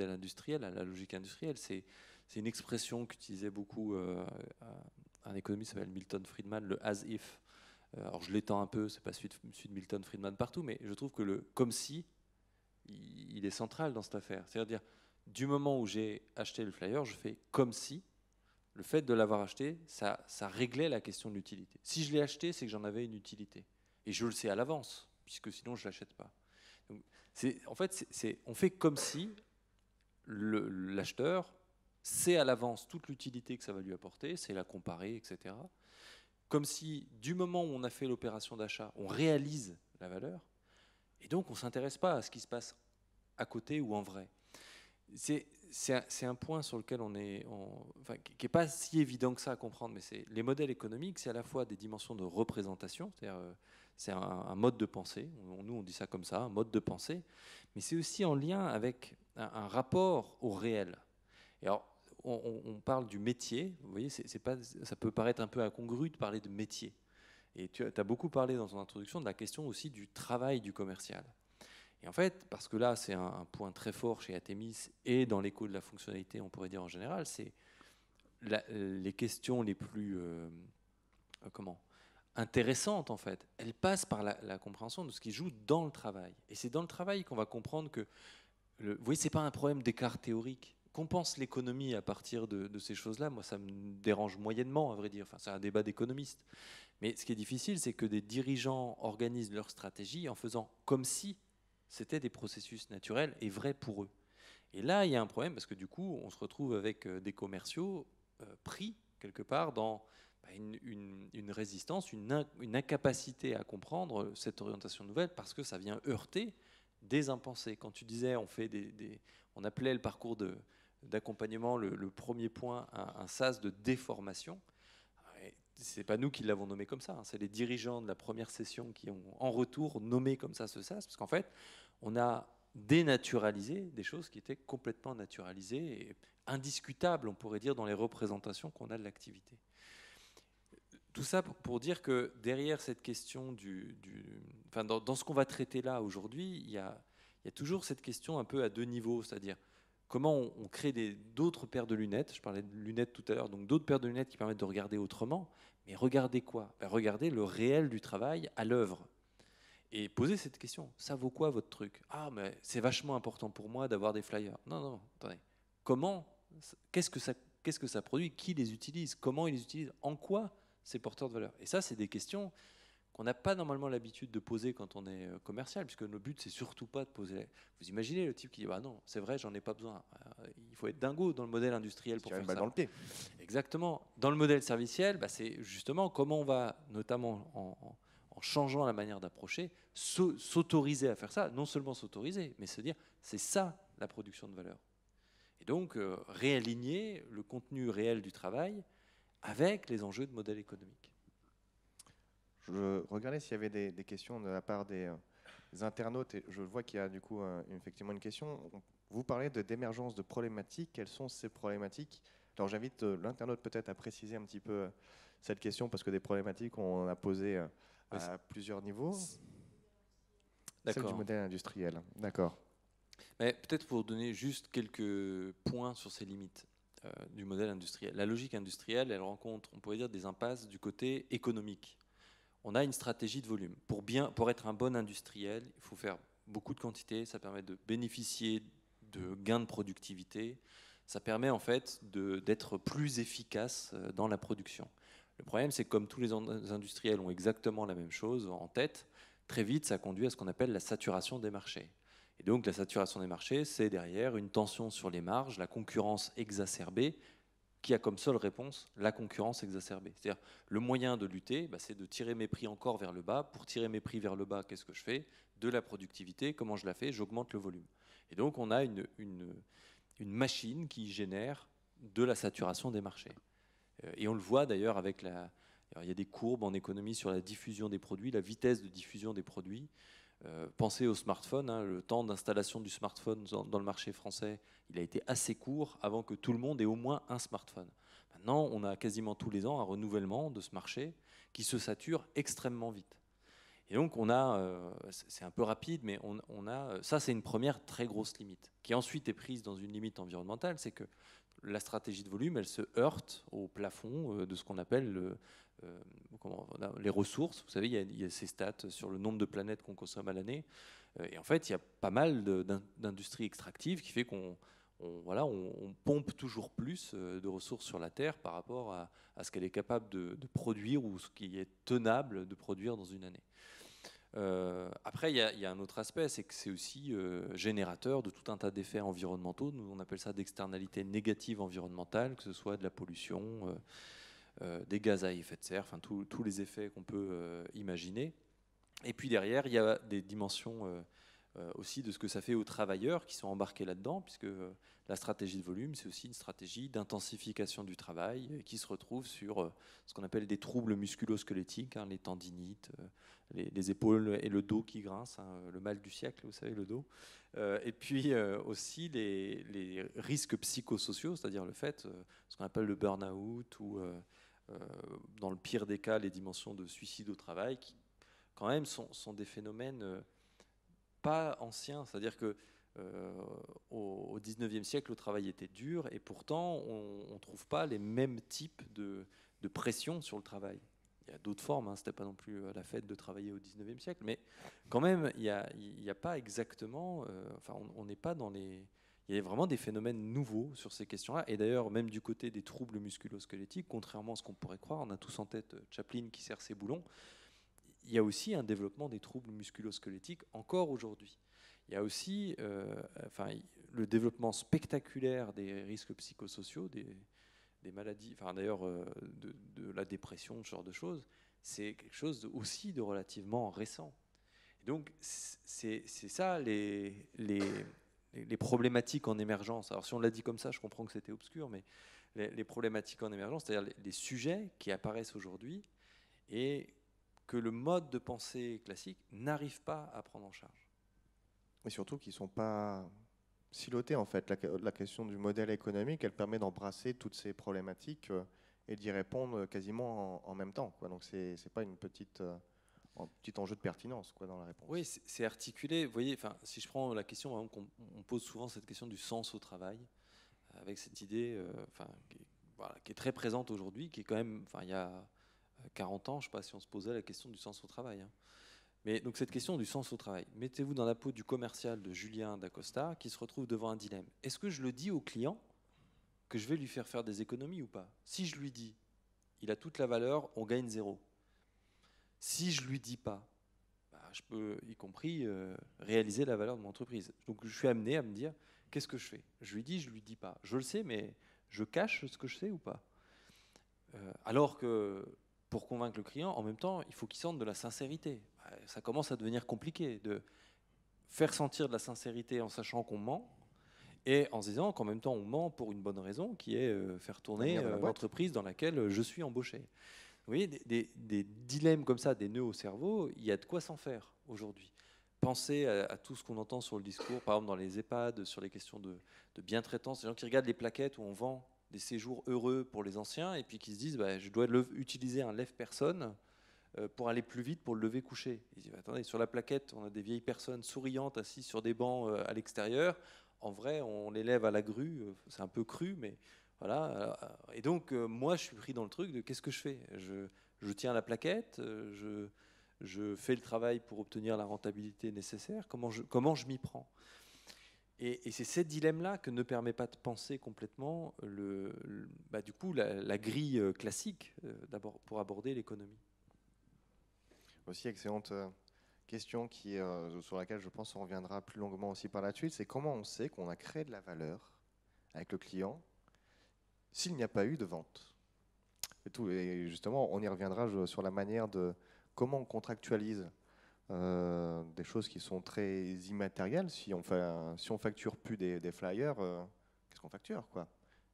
industriel, à la logique industrielle. C'est une expression qu'utilisait beaucoup un économiste qui s'appelle Milton Friedman, le as-if. Alors je l'étends un peu, c'est pas celui de Milton Friedman partout, mais je trouve que le comme si, il est central dans cette affaire. C'est-à-dire, du moment où j'ai acheté le flyer, je fais comme si le fait de l'avoir acheté, ça réglait la question de l'utilité. Si je l'ai acheté, c'est que j'en avais une utilité. Et je le sais à l'avance, puisque sinon je ne l'achète pas. Donc, en fait, on fait comme si l'acheteur sait à l'avance toute l'utilité que ça va lui apporter, sait la comparer, etc. Comme si, du moment où on a fait l'opération d'achat, on réalise la valeur, et donc on ne s'intéresse pas à ce qui se passe à côté ou en vrai. C'est un point sur lequel enfin, qui n'est pas si évident que ça à comprendre, mais c'est les modèles économiques, c'est à la fois des dimensions de représentation, c'est-à-dire c'est un mode de pensée, nous on dit ça comme ça, un mode de pensée, mais c'est aussi en lien avec un rapport au réel. Et alors, on parle du métier, vous voyez, c'est pas, ça peut paraître un peu incongru de parler de métier. Et tu as beaucoup parlé dans ton introduction de la question aussi du travail du commercial. Et en fait, parce que là, c'est un point très fort chez Athemis et dans l'écho de la fonctionnalité, on pourrait dire en général, c'est les questions les plus comment intéressantes, en fait. Elles passent par la compréhension de ce qui joue dans le travail. Et c'est dans le travail qu'on va comprendre que, vous voyez, c'est pas un problème d'écart théorique. Qu'on pense l'économie à partir de ces choses-là, moi, ça me dérange moyennement, à vrai dire. Enfin, c'est un débat d'économistes. Mais ce qui est difficile, c'est que des dirigeants organisent leur stratégie en faisant comme si c'était des processus naturels et vrais pour eux. Et là, il y a un problème parce que du coup, on se retrouve avec des commerciaux pris quelque part dans une résistance, une incapacité à comprendre cette orientation nouvelle parce que ça vient heurter des impensés. Quand tu disais, on appelait le parcours d'accompagnement le premier point un sas de déformation. C'est pas nous qui l'avons nommé comme ça, hein, c'est les dirigeants de la première session qui ont en retour nommé comme ça ce sas, parce qu'en fait, on a dénaturalisé des choses qui étaient complètement naturalisées et indiscutables, on pourrait dire, dans les représentations qu'on a de l'activité. Tout ça pour dire que derrière cette question enfin, dans ce qu'on va traiter là aujourd'hui, il y a toujours cette question un peu à deux niveaux, c'est-à-dire comment on crée d'autres paires de lunettes. Je parlais de lunettes tout à l'heure, donc d'autres paires de lunettes qui permettent de regarder autrement. Mais regardez quoi? Regardez le réel du travail à l'œuvre. Et poser cette question, ça vaut quoi votre truc? Ah, mais c'est vachement important pour moi d'avoir des flyers. Non, non, attendez. Comment? Qu'est-ce que ça produit? Qui les utilise? Comment ils les utilisent? En quoi c'est porteur de valeur? Et ça, c'est des questions qu'on n'a pas normalement l'habitude de poser quand on est commercial, puisque notre but, c'est surtout pas de poser. Vous imaginez le type qui dit bah non, c'est vrai, j'en ai pas besoin. Il faut être dingo dans le modèle industriel pour faire ça. Dans le pied. Exactement. Dans le modèle serviciel, bah, c'est justement comment on va, notamment en changeant la manière d'approcher, s'autoriser à faire ça. Non seulement s'autoriser, mais se dire c'est ça la production de valeur. Et donc réaligner le contenu réel du travail avec les enjeux de modèle économique. Je regardais s'il y avait des questions de la part des internautes et je vois qu'il y a du coup effectivement une question. Vous parlez d'émergence de problématiques. Quelles sont ces problématiques? Alors j'invite l'internaute peut-être à préciser un petit peu cette question parce que des problématiques on en a posé à plusieurs niveaux. Celle du modèle industriel. D'accord. Mais peut-être pour donner juste quelques points sur ces limites du modèle industriel. La logique industrielle, elle rencontre, on pourrait dire, des impasses du côté économique. On a une stratégie de volume. Pour être un bon industriel, il faut faire beaucoup de quantité, ça permet de bénéficier de gains de productivité, ça permet en fait d'être plus efficace dans la production. Le problème, c'est que comme tous les industriels ont exactement la même chose en tête, très vite, ça conduit à ce qu'on appelle la saturation des marchés. Et donc la saturation des marchés, c'est derrière une tension sur les marges, la concurrence exacerbée, qui a comme seule réponse la concurrence exacerbée. C'est-à-dire le moyen de lutter, c'est de tirer mes prix encore vers le bas. Pour tirer mes prix vers le bas, qu'est-ce que je fais? De la productivité. Comment je la fais? J'augmente le volume. Et donc on a une machine qui génère de la saturation des marchés. Et on le voit d'ailleurs avec il y a des courbes en économie sur la diffusion des produits, la vitesse de diffusion des produits. Pensez au smartphone, hein, le temps d'installation du smartphone dans le marché français, il a été assez court avant que tout le monde ait au moins un smartphone. Maintenant, on a quasiment tous les ans un renouvellement de ce marché qui se sature extrêmement vite. Et donc, on a, c'est un peu rapide, mais ça, c'est une première très grosse limite, qui ensuite est prise dans une limite environnementale, c'est que la stratégie de volume, elle se heurte au plafond de ce qu'on appelle les ressources. Vous savez, il y a ces stats sur le nombre de planètes qu'on consomme à l'année. Et en fait, il y a pas mal d'industries extractives qui fait qu'on pompe toujours plus de ressources sur la Terre par rapport à ce qu'elle est capable de produire ou ce qui est tenable de produire dans une année. Après, il y a un autre aspect, c'est que c'est aussi générateur de tout un tas d'effets environnementaux. Nous, on appelle ça d'externalités négatives environnementales, que ce soit de la pollution, des gaz à effet de serre, enfin tous les effets qu'on peut imaginer. Et puis derrière, il y a des dimensions aussi de ce que ça fait aux travailleurs qui sont embarqués là-dedans, puisque la stratégie de volume, c'est aussi une stratégie d'intensification du travail qui se retrouve sur ce qu'on appelle des troubles musculo-squelettiques, hein, les tendinites, les épaules et le dos qui grincent, hein, le mal du siècle, vous savez, le dos. Et puis aussi les risques psychosociaux, c'est-à-dire le fait, ce qu'on appelle le burn-out ou dans le pire des cas, les dimensions de suicide au travail, qui quand même sont des phénomènes pas anciens. C'est-à-dire que au 19e siècle, le travail était dur et pourtant, on ne trouve pas les mêmes types de pression sur le travail. Il y a d'autres formes, hein, ce n'était pas non plus la fête de travailler au 19e siècle, mais quand même, il n'y a pas exactement, enfin, on n'est pas dans les... Il y a vraiment des phénomènes nouveaux sur ces questions-là. Et d'ailleurs, même du côté des troubles musculo-squelettiques, contrairement à ce qu'on pourrait croire, on a tous en tête Chaplin qui serre ses boulons, il y a aussi un développement des troubles musculo-squelettiques encore aujourd'hui. Il y a aussi le développement spectaculaire des risques psychosociaux, des maladies, enfin d'ailleurs de la dépression, ce genre de choses. C'est quelque chose aussi de relativement récent. Et donc c'est ça les problématiques en émergence. Alors si on l'a dit comme ça, je comprends que c'était obscur, mais les problématiques en émergence, c'est-à-dire les sujets qui apparaissent aujourd'hui et que le mode de pensée classique n'arrive pas à prendre en charge. Et surtout qu'ils ne sont pas silotés, en fait. La question du modèle économique, elle permet d'embrasser toutes ces problématiques et d'y répondre quasiment en même temps, quoi. Donc, ce n'est pas un petit enjeu de pertinence, quoi, dans la réponse. Oui, c'est articulé. Vous voyez, si je prends la question, on pose souvent cette question du sens au travail, avec cette idée qui est très présente aujourd'hui, qui est quand même, il y a 40 ans, je ne sais pas si on se posait la question du sens au travail. Hein. Mais donc cette question du sens au travail, mettez-vous dans la peau du commercial de Julien Dacosta qui se retrouve devant un dilemme. Est-ce que je le dis au client que je vais lui faire des économies ou pas? Si je lui dis, il a toute la valeur, on gagne 0. Si je lui dis pas, je peux, y compris, réaliser la valeur de mon entreprise. Donc je suis amené à me dire, qu'est-ce que je fais? Je lui dis, je lui dis pas. Je le sais, mais je cache ce que je sais ou pas? Alors que pour convaincre le client, en même temps, il faut qu'il sente de la sincérité. Ça commence à devenir compliqué de faire sentir de la sincérité en sachant qu'on ment et en se disant qu'en même temps on ment pour une bonne raison qui est faire tourner l'entreprise dans laquelle je suis embauché. Vous voyez, des dilemmes comme ça, des nœuds au cerveau, il y a de quoi s'en faire aujourd'hui. Pensez à tout ce qu'on entend sur le discours, par exemple dans les EHPAD, sur les questions de bien-traitance, les gens qui regardent les plaquettes où on vend des séjours heureux pour les anciens et puis qui se disent je dois utiliser un lève-personne pour aller plus vite pour le lever couché. Ils disent attendez, sur la plaquette, on a des vieilles personnes souriantes assises sur des bancs à l'extérieur. En vrai, on les lève à la grue, c'est un peu cru, mais voilà. Et donc, moi, je suis pris dans le truc de qu'est-ce que je fais? Je tiens la plaquette, je fais le travail pour obtenir la rentabilité nécessaire. Comment je m'y prends? Et c'est ce dilemme-là que ne permet pas de penser complètement du coup, la grille classique d'abord pour aborder l'économie. Aussi, excellente question sur laquelle je pense on reviendra plus longuement aussi par la suite, c'est comment on sait qu'on a créé de la valeur avec le client s'il n'y a pas eu de vente. Et justement, on y reviendra sur la manière de comment on contractualise des choses qui sont très immatérielles. Si on facture plus des flyers, qu'est-ce qu'on facture, quoi?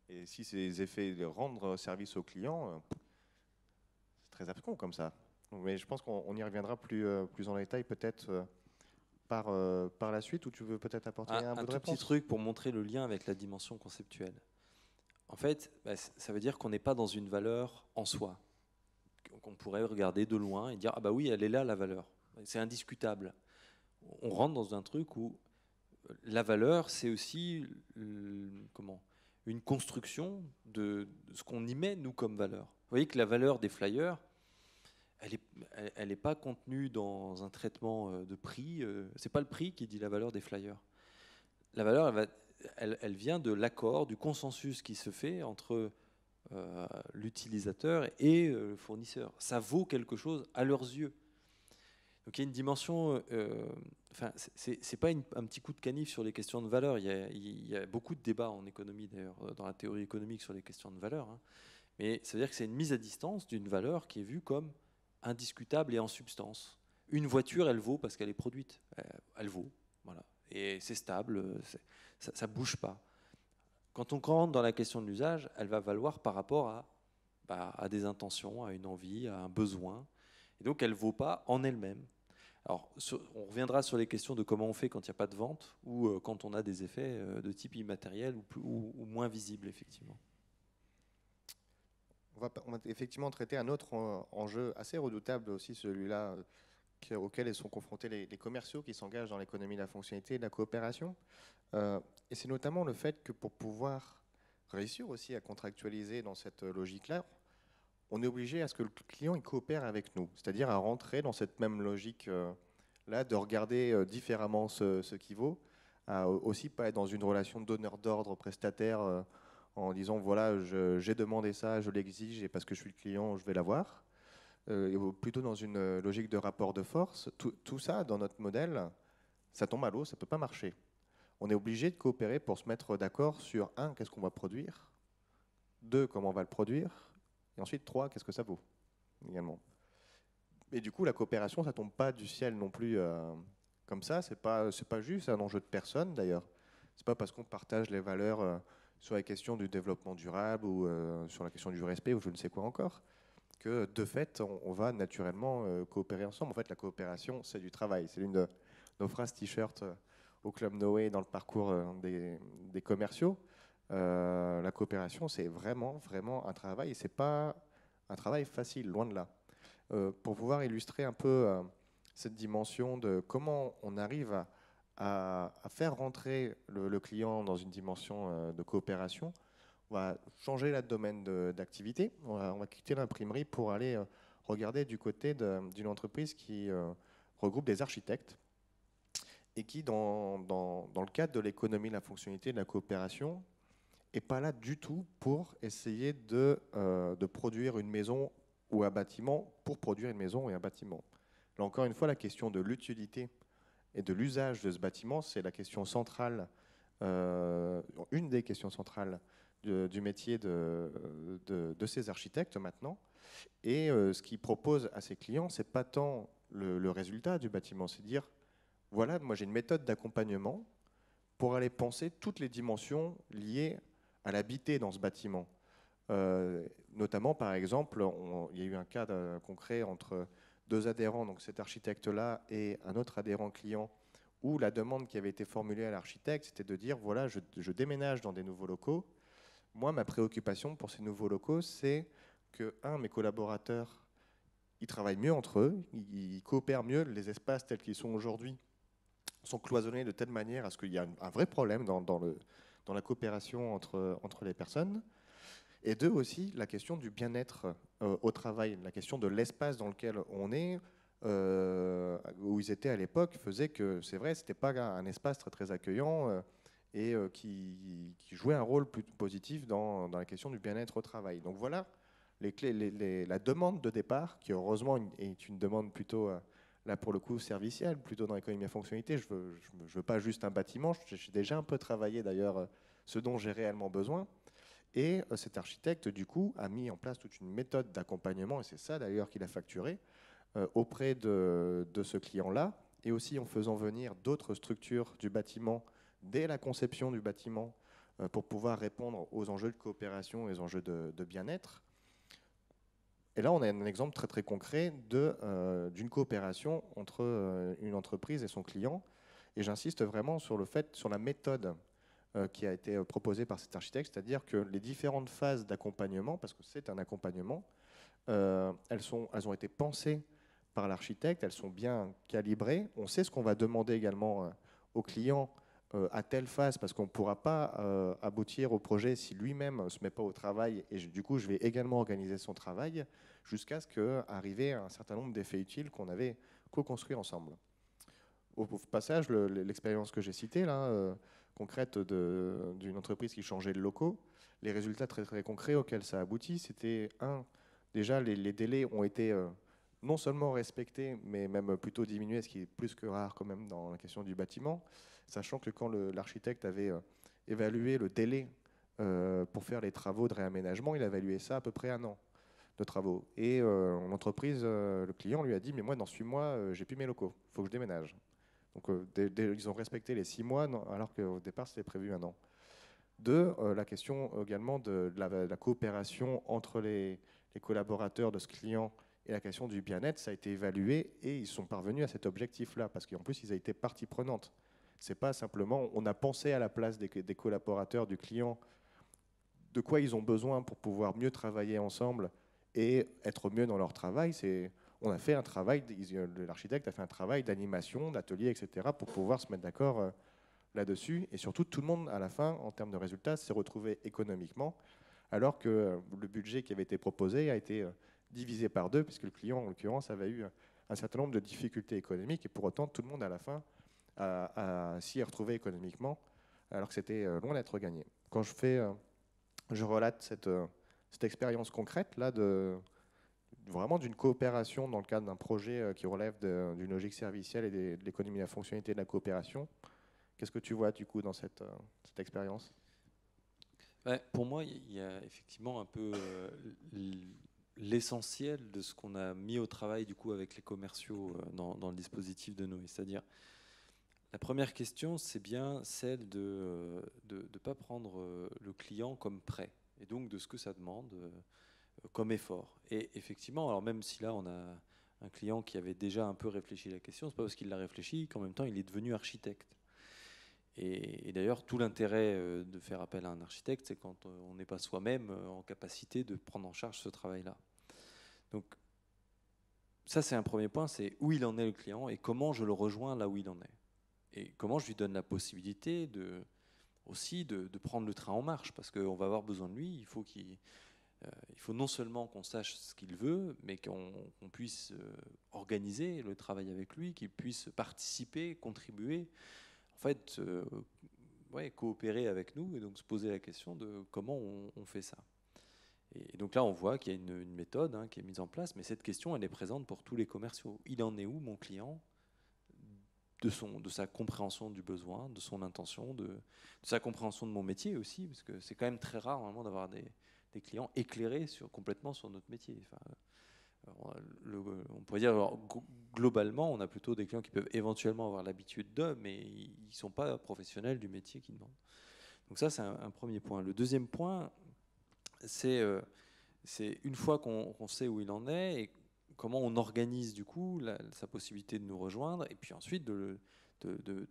Et si ces effets de rendre service au client, c'est très abscon comme ça. Mais je pense qu'on y reviendra plus en détail peut-être par la suite, où tu veux peut-être apporter un bout de réponse. Un petit truc pour montrer le lien avec la dimension conceptuelle. En fait, ça veut dire qu'on n'est pas dans une valeur en soi, qu'on pourrait regarder de loin et dire ah bah oui, elle est là la valeur. C'est indiscutable. On rentre dans un truc où la valeur, c'est aussi une construction de ce qu'on y met, nous, comme valeur. Vous voyez que la valeur des flyers, elle n'est pas contenue dans un traitement de prix. Ce n'est pas le prix qui dit la valeur des flyers. La valeur, elle vient de l'accord, du consensus qui se fait entre l'utilisateur et le fournisseur. Ça vaut quelque chose à leurs yeux. Donc il y a une dimension, enfin c'est pas un petit coup de canif sur les questions de valeur. Il y a beaucoup de débats en économie d'ailleurs, dans la théorie économique sur les questions de valeur. Hein. Mais ça veut dire que c'est une mise à distance d'une valeur qui est vue comme indiscutable et en substance. Une voiture, elle vaut parce qu'elle est produite. Elle vaut, voilà. Et c'est stable, ça bouge pas. Quand on rentre dans la question de l'usage, elle va valoir par rapport à des intentions, à une envie, à un besoin. Et donc elle ne vaut pas en elle-même. Alors, on reviendra sur les questions de comment on fait quand il n'y a pas de vente ou quand on a des effets de type immatériel ou moins visibles, effectivement. On va effectivement traiter un autre enjeu assez redoutable aussi, celui-là auquel sont confrontés les commerciaux qui s'engagent dans l'économie de la fonctionnalité et de la coopération. Et c'est notamment le fait que pour pouvoir réussir aussi à contractualiser dans cette logique-là, on est obligé à ce que le client il coopère avec nous, c'est-à-dire à rentrer dans cette même logique-là de regarder différemment ce qui vaut, à aussi pas être dans une relation de donneur d'ordre prestataire en disant voilà, j'ai demandé ça, je l'exige et parce que je suis le client, je vais l'avoir. Plutôt dans une logique de rapport de force. Tout ça, dans notre modèle, ça tombe à l'eau, ça ne peut pas marcher. On est obligé de coopérer pour se mettre d'accord sur, un, qu'est-ce qu'on va produire, deux, comment on va le produire, et ensuite, trois, qu'est-ce que ça vaut, également. Et du coup, la coopération, ça ne tombe pas du ciel non plus comme ça. C'est pas juste un enjeu de personne, d'ailleurs. C'est pas parce qu'on partage les valeurs sur la question du développement durable ou sur la question du respect ou je ne sais quoi encore, que de fait, on va naturellement coopérer ensemble. En fait, la coopération, c'est du travail. C'est l'une de nos phrases t-shirt au Club Noé dans le parcours des commerciaux. La coopération, c'est vraiment, vraiment un travail et c'est pas un travail facile, loin de là. Pour pouvoir illustrer un peu cette dimension de comment on arrive à faire rentrer le client dans une dimension de coopération, on va changer le domaine d'activité. On va quitter l'imprimerie pour aller regarder du côté d'une entreprise qui regroupe des architectes et qui, dans le cadre de l'économie de la fonctionnalité de la coopération, n'est pas là du tout pour essayer de produire une maison ou un bâtiment pour produire une maison et un bâtiment. Là encore une fois, la question de l'utilité et de l'usage de ce bâtiment, c'est la question centrale, une des questions centrales du métier de ces architectes maintenant. Et ce qu'ils proposent à ces clients, c'est pas tant le résultat du bâtiment, c'est dire, voilà, moi j'ai une méthode d'accompagnement pour aller penser toutes les dimensions liées à l'habiter dans ce bâtiment. Notamment, par exemple, il y a eu un cas concret entre deux adhérents, donc cet architecte-là et un autre adhérent client, où la demande qui avait été formulée à l'architecte, c'était de dire, voilà, je déménage dans des nouveaux locaux. Moi, ma préoccupation pour ces nouveaux locaux, c'est que, mes collaborateurs, ils travaillent mieux entre eux, ils coopèrent mieux, les espaces tels qu'ils sont aujourd'hui sont cloisonnés de telle manière à ce qu'il y a un vrai problème dans la coopération entre les personnes. Et deux aussi, la question du bien-être au travail, la question de l'espace dans lequel on est, où ils étaient à l'époque, faisait que, c'est vrai, c'était pas un espace très, très accueillant et qui jouait un rôle plus positif dans la question du bien-être au travail. Donc voilà les clés, la demande de départ, qui heureusement est une demande plutôt, là pour le coup, servicielle, plutôt dans l'économie à fonctionnalité. Je veux pas juste un bâtiment, j'ai déjà un peu travaillé d'ailleurs ce dont j'ai réellement besoin. Et cet architecte, du coup, a mis en place toute une méthode d'accompagnement, et c'est ça d'ailleurs qu'il a facturé, auprès de ce client-là, et aussi en faisant venir d'autres structures du bâtiment dès la conception du bâtiment pour pouvoir répondre aux enjeux de coopération et aux enjeux de bien-être. Et là, on a un exemple très très concret d'une coopération entre une entreprise et son client. Et j'insiste vraiment sur le fait, sur la méthode qui a été proposée par cet architecte, c'est-à-dire que les différentes phases d'accompagnement, parce que c'est un accompagnement, elles ont été pensées par l'architecte, elles sont bien calibrées. On sait ce qu'on va demander également au client à telle phase, parce qu'on ne pourra pas aboutir au projet si lui-même ne se met pas au travail, et du coup je vais également organiser son travail, jusqu'à ce qu'arrive un certain nombre d'effets utiles qu'on avait co-construits ensemble. Au passage, l'expérience que j'ai citée, là, concrète d'une entreprise qui changeait de locaux, les résultats très, très concrets auxquels ça aboutit, c'était déjà les délais ont été non seulement respecté, mais même plutôt diminué, ce qui est plus que rare quand même dans la question du bâtiment, sachant que quand l'architecte avait évalué le délai pour faire les travaux de réaménagement, il a évalué ça à peu près 1 an de travaux. Et l'entreprise, le client lui a dit, mais moi dans 8 mois, j'ai plus mes locaux, il faut que je déménage. Donc ils ont respecté les 6 mois, alors qu'au départ c'était prévu 1 an. La question également de la coopération entre les collaborateurs de ce client et la question du bien-être, ça a été évalué et ils sont parvenus à cet objectif-là, parce qu'en plus, ils ont été partie prenante. C'est pas simplement, on a pensé à la place des collaborateurs, du client, de quoi ils ont besoin pour pouvoir mieux travailler ensemble et être mieux dans leur travail. On a fait un travail, l'architecte a fait un travail d'animation, d'atelier, etc., pour pouvoir se mettre d'accord là-dessus. Et surtout, tout le monde, à la fin, en termes de résultats, s'est retrouvé économiquement, alors que le budget qui avait été proposé a été divisé par 2, puisque le client, en l'occurrence, avait eu un certain nombre de difficultés économiques, et pour autant, tout le monde, à la fin, s'y est retrouvé économiquement, alors que c'était loin d'être gagné. Quand je relate cette expérience concrète, là, vraiment d'une coopération dans le cadre d'un projet qui relève d'une logique servicielle et de l'économie de la fonctionnalité de la coopération, qu'est-ce que tu vois du coup dans cette expérience? Ouais, pour moi, il y a effectivement un peu l'essentiel de ce qu'on a mis au travail du coup avec les commerciaux dans le dispositif de Noé. C'est-à-dire, la première question, c'est bien celle de ne pas prendre le client comme prêt, et donc de ce que ça demande comme effort. Et effectivement, alors même si là on a un client qui avait déjà un peu réfléchi à la question, c'est pas parce qu'il l'a réfléchi qu'en même temps il est devenu architecte. Et d'ailleurs, tout l'intérêt de faire appel à un architecte, c'est quand on n'est pas soi-même en capacité de prendre en charge ce travail-là. Donc ça, c'est un premier point, c'est où il en est le client et comment je le rejoins là où il en est. Et comment je lui donne la possibilité aussi de prendre le train en marche, parce qu'on va avoir besoin de lui, il faut non seulement qu'on sache ce qu'il veut, mais qu'on puisse organiser le travail avec lui, qu'il puisse participer, contribuer, en fait, ouais, coopérer avec nous et donc se poser la question de comment on fait ça. Et donc là, on voit qu'il y a une méthode qui est mise en place, mais cette question, elle est présente pour tous les commerciaux. Il en est où, mon client, de sa compréhension du besoin, de son intention, de sa compréhension de mon métier aussi, parce que c'est quand même très rare vraiment d'avoir des clients éclairés complètement sur notre métier. Enfin, on pourrait dire, alors, globalement, on a plutôt des clients qui peuvent éventuellement avoir l'habitude d'eux, mais ils ne sont pas professionnels du métier qu'ils demandent. Donc ça, c'est un premier point. Le deuxième point, c'est une fois qu'on sait où il en est et comment on organise du coup sa possibilité de nous rejoindre, et puis ensuite de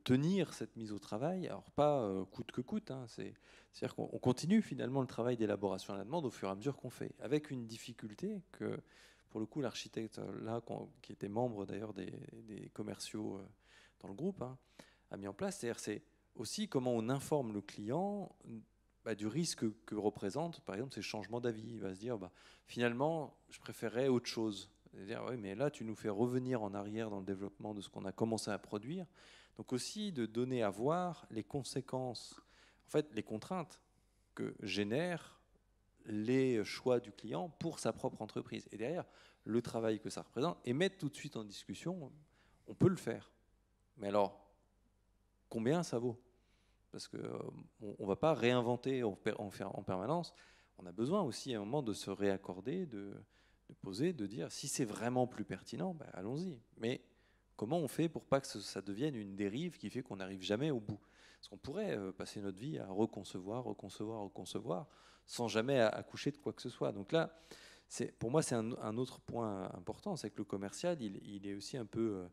tenir cette mise au travail, alors pas coûte que coûte, c'est-à-dire qu'on continue finalement le travail d'élaboration à la demande au fur et à mesure qu'on fait, avec une difficulté que, pour le coup, l'architecte, là, qui était membre d'ailleurs des commerciaux dans le groupe, a mis en place, c'est-à-dire c'est aussi comment on informe le client du risque que représente, par exemple, ces changements d'avis. Il va se dire, finalement, je préférerais autre chose. C'est-à-dire, oui, mais là, tu nous fais revenir en arrière dans le développement de ce qu'on a commencé à produire. Donc aussi de donner à voir les conséquences, en fait, les contraintes que génèrent les choix du client pour sa propre entreprise. Et derrière, le travail que ça représente, et mettre tout de suite en discussion, on peut le faire. Mais alors, combien ça vaut? Parce qu'on ne va pas réinventer en permanence. On a besoin aussi à un moment de se réaccorder, de poser, de dire si c'est vraiment plus pertinent, allons-y. Mais comment on fait pour pas que ça devienne une dérive qui fait qu'on n'arrive jamais au bout? Parce qu'on pourrait passer notre vie à reconcevoir, sans jamais accoucher de quoi que ce soit. Donc là, pour moi, c'est un autre point important, c'est que le commercial, il est aussi un peu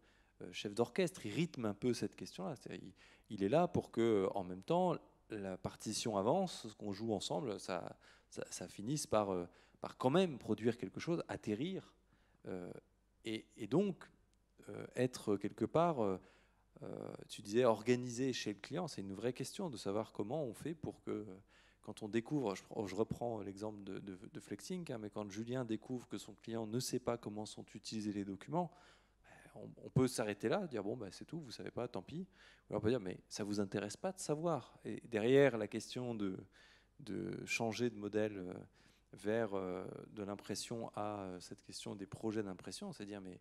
chef d'orchestre, il rythme un peu cette question-là. Il est là pour que, en même temps, la partition avance, ce qu'on joue ensemble, ça finisse par quand même produire quelque chose, atterrir, et donc être quelque part, tu disais, organisé chez le client. C'est une vraie question de savoir comment on fait pour que, quand on découvre, je reprends l'exemple de Flexing, mais quand Julien découvre que son client ne sait pas comment sont utilisés les documents, on peut s'arrêter là, dire bon, c'est tout, vous savez pas, tant pis. Ou alors on peut dire mais ça vous intéresse pas de savoir. Et derrière la question de changer de modèle vers de l'impression à cette question des projets d'impression, c'est dire, mais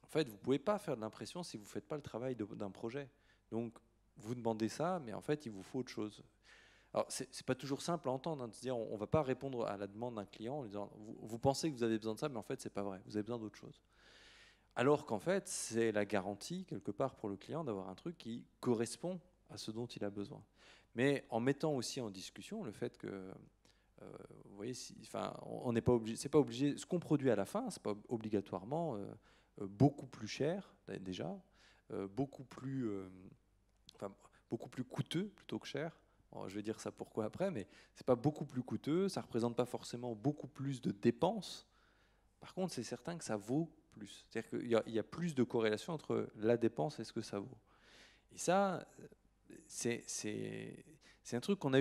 en fait, vous ne pouvez pas faire de l'impression si vous ne faites pas le travail d'un projet. Donc, vous demandez ça, mais en fait, il vous faut autre chose. Alors, c'est pas toujours simple à entendre, hein, de se dire, on ne va pas répondre à la demande d'un client en lui disant, vous pensez que vous avez besoin de ça, mais en fait, c'est pas vrai, vous avez besoin d'autre chose. Alors qu'en fait, c'est la garantie, quelque part, pour le client d'avoir un truc qui correspond à ce dont il a besoin. Mais en mettant aussi en discussion le fait que, vous voyez, on n'est pas obligé, c'est pas obligé, ce qu'on produit à la fin, c'est pas obligatoirement beaucoup plus cher déjà, beaucoup plus, beaucoup plus coûteux plutôt que cher. Alors, je vais dire ça pourquoi après, mais c'est pas beaucoup plus coûteux, ça représente pas forcément beaucoup plus de dépenses. Par contre, c'est certain que ça vaut plus. C'est-à-dire qu'il y a plus de corrélation entre la dépense et ce que ça vaut. Et ça, c'est un truc on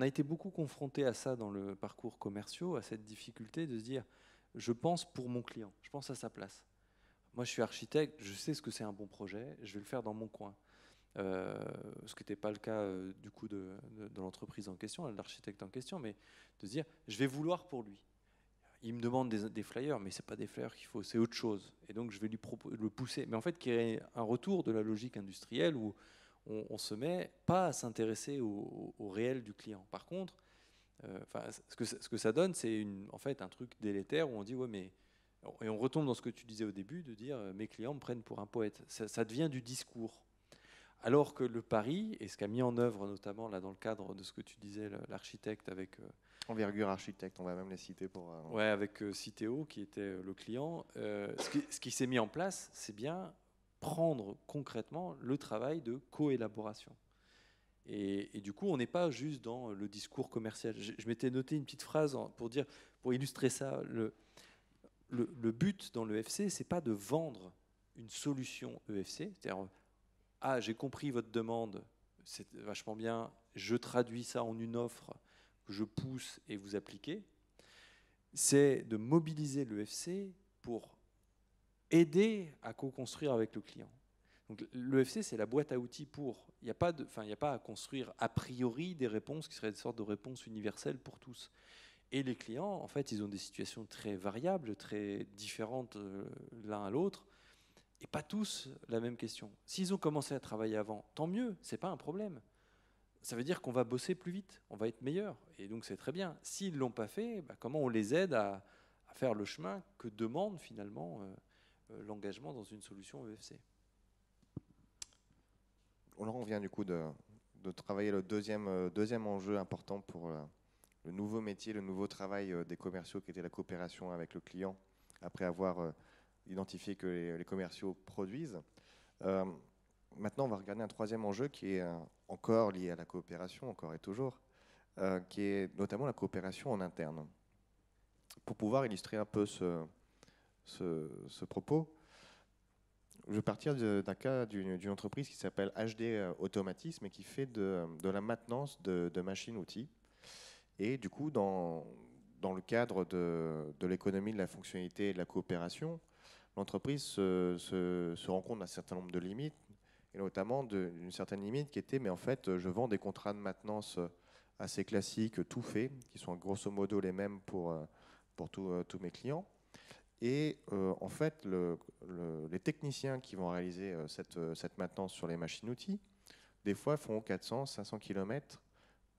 a été beaucoup confronté à ça dans le parcours commercial, à cette difficulté de se dire, je pense pour mon client, je pense à sa place. Moi, je suis architecte, je sais ce que c'est un bon projet, je vais le faire dans mon coin. Ce qui n'était pas le cas du coup de l'entreprise en question, de l'architecte en question, mais de se dire, je vais vouloir pour lui. Il me demande des flyers, mais c'est pas des flyers qu'il faut, c'est autre chose. Et donc je vais le pousser. Mais en fait, qu'il y ait un retour de la logique industrielle où on se met pas à s'intéresser au réel du client. Par contre, ce que ça donne, c'est en fait un truc délétère où on dit ouais mais et on retombe dans ce que tu disais au début de dire mes clients me prennent pour un poète. Ça devient du discours. Alors que le pari, et ce qu'a mis en œuvre notamment là dans le cadre de ce que tu disais, l'architecte avec Envergure architecte, on va même les citer pour... ouais, avec Citeo qui était le client, ce qui s'est mis en place, c'est bien prendre concrètement le travail de coélaboration. Et du coup, on n'est pas juste dans le discours commercial. Je m'étais noté une petite phrase pour illustrer ça. Le but dans l'EFC, c'est pas de vendre une solution EFC, c'est-à-dire ah, j'ai compris votre demande, c'est vachement bien, je traduis ça en une offre que je pousse et vous appliquez. C'est de mobiliser l'EFC pour aider à co-construire avec le client. Donc l'EFC, c'est la boîte à outils pour. Il n'y a pas à construire a priori des réponses qui seraient des sortes de réponses universelles pour tous. Et les clients, en fait, ils ont des situations très variables, très différentes l'un à l'autre, et pas tous la même question. S'ils ont commencé à travailler avant, tant mieux, c'est pas un problème. Ça veut dire qu'on va bosser plus vite, on va être meilleur, et donc c'est très bien. S'ils ne l'ont pas fait, comment on les aide à faire le chemin que demande finalement l'engagement dans une solution EFC. Là, on vient du coup de travailler le deuxième enjeu important pour le nouveau métier, le nouveau travail des commerciaux qui était la coopération avec le client, après avoir identifié que les commerciaux produisent. Maintenant, on va regarder un troisième enjeu qui est encore lié à la coopération, encore et toujours, qui est notamment la coopération en interne. Pour pouvoir illustrer un peu ce propos, je vais partir d'un cas d'une entreprise qui s'appelle HD Automatisme et qui fait de la maintenance de machines-outils. Et du coup, dans le cadre de l'économie de la fonctionnalité et de la coopération, l'entreprise se rend compte d'un certain nombre de limites, et notamment d'une certaine limite qui était, mais en fait, je vends des contrats de maintenance assez classiques, tout faits, qui sont grosso modo les mêmes pour tous mes clients. Et en fait, les techniciens qui vont réaliser cette maintenance sur les machines-outils, des fois font 400, 500 km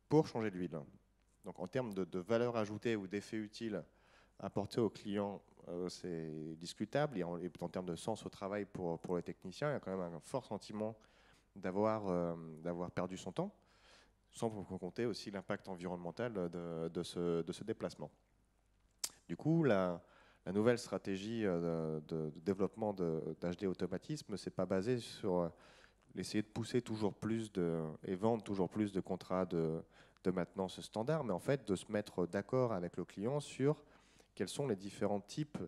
pour changer d'huile. Donc en termes de valeur ajoutée ou d'effet utile apporté aux clients, c'est discutable. Et en termes de sens au travail pour les techniciens, il y a quand même un fort sentiment d'avoir perdu son temps, sans compter aussi l'impact environnemental de ce déplacement. Du coup, la nouvelle stratégie de développement d'HD Automatisme ne s'est pas basée sur essayer de pousser toujours plus et vendre toujours plus de contrats de maintenance standard, mais en fait de se mettre d'accord avec le client sur quels sont les différents types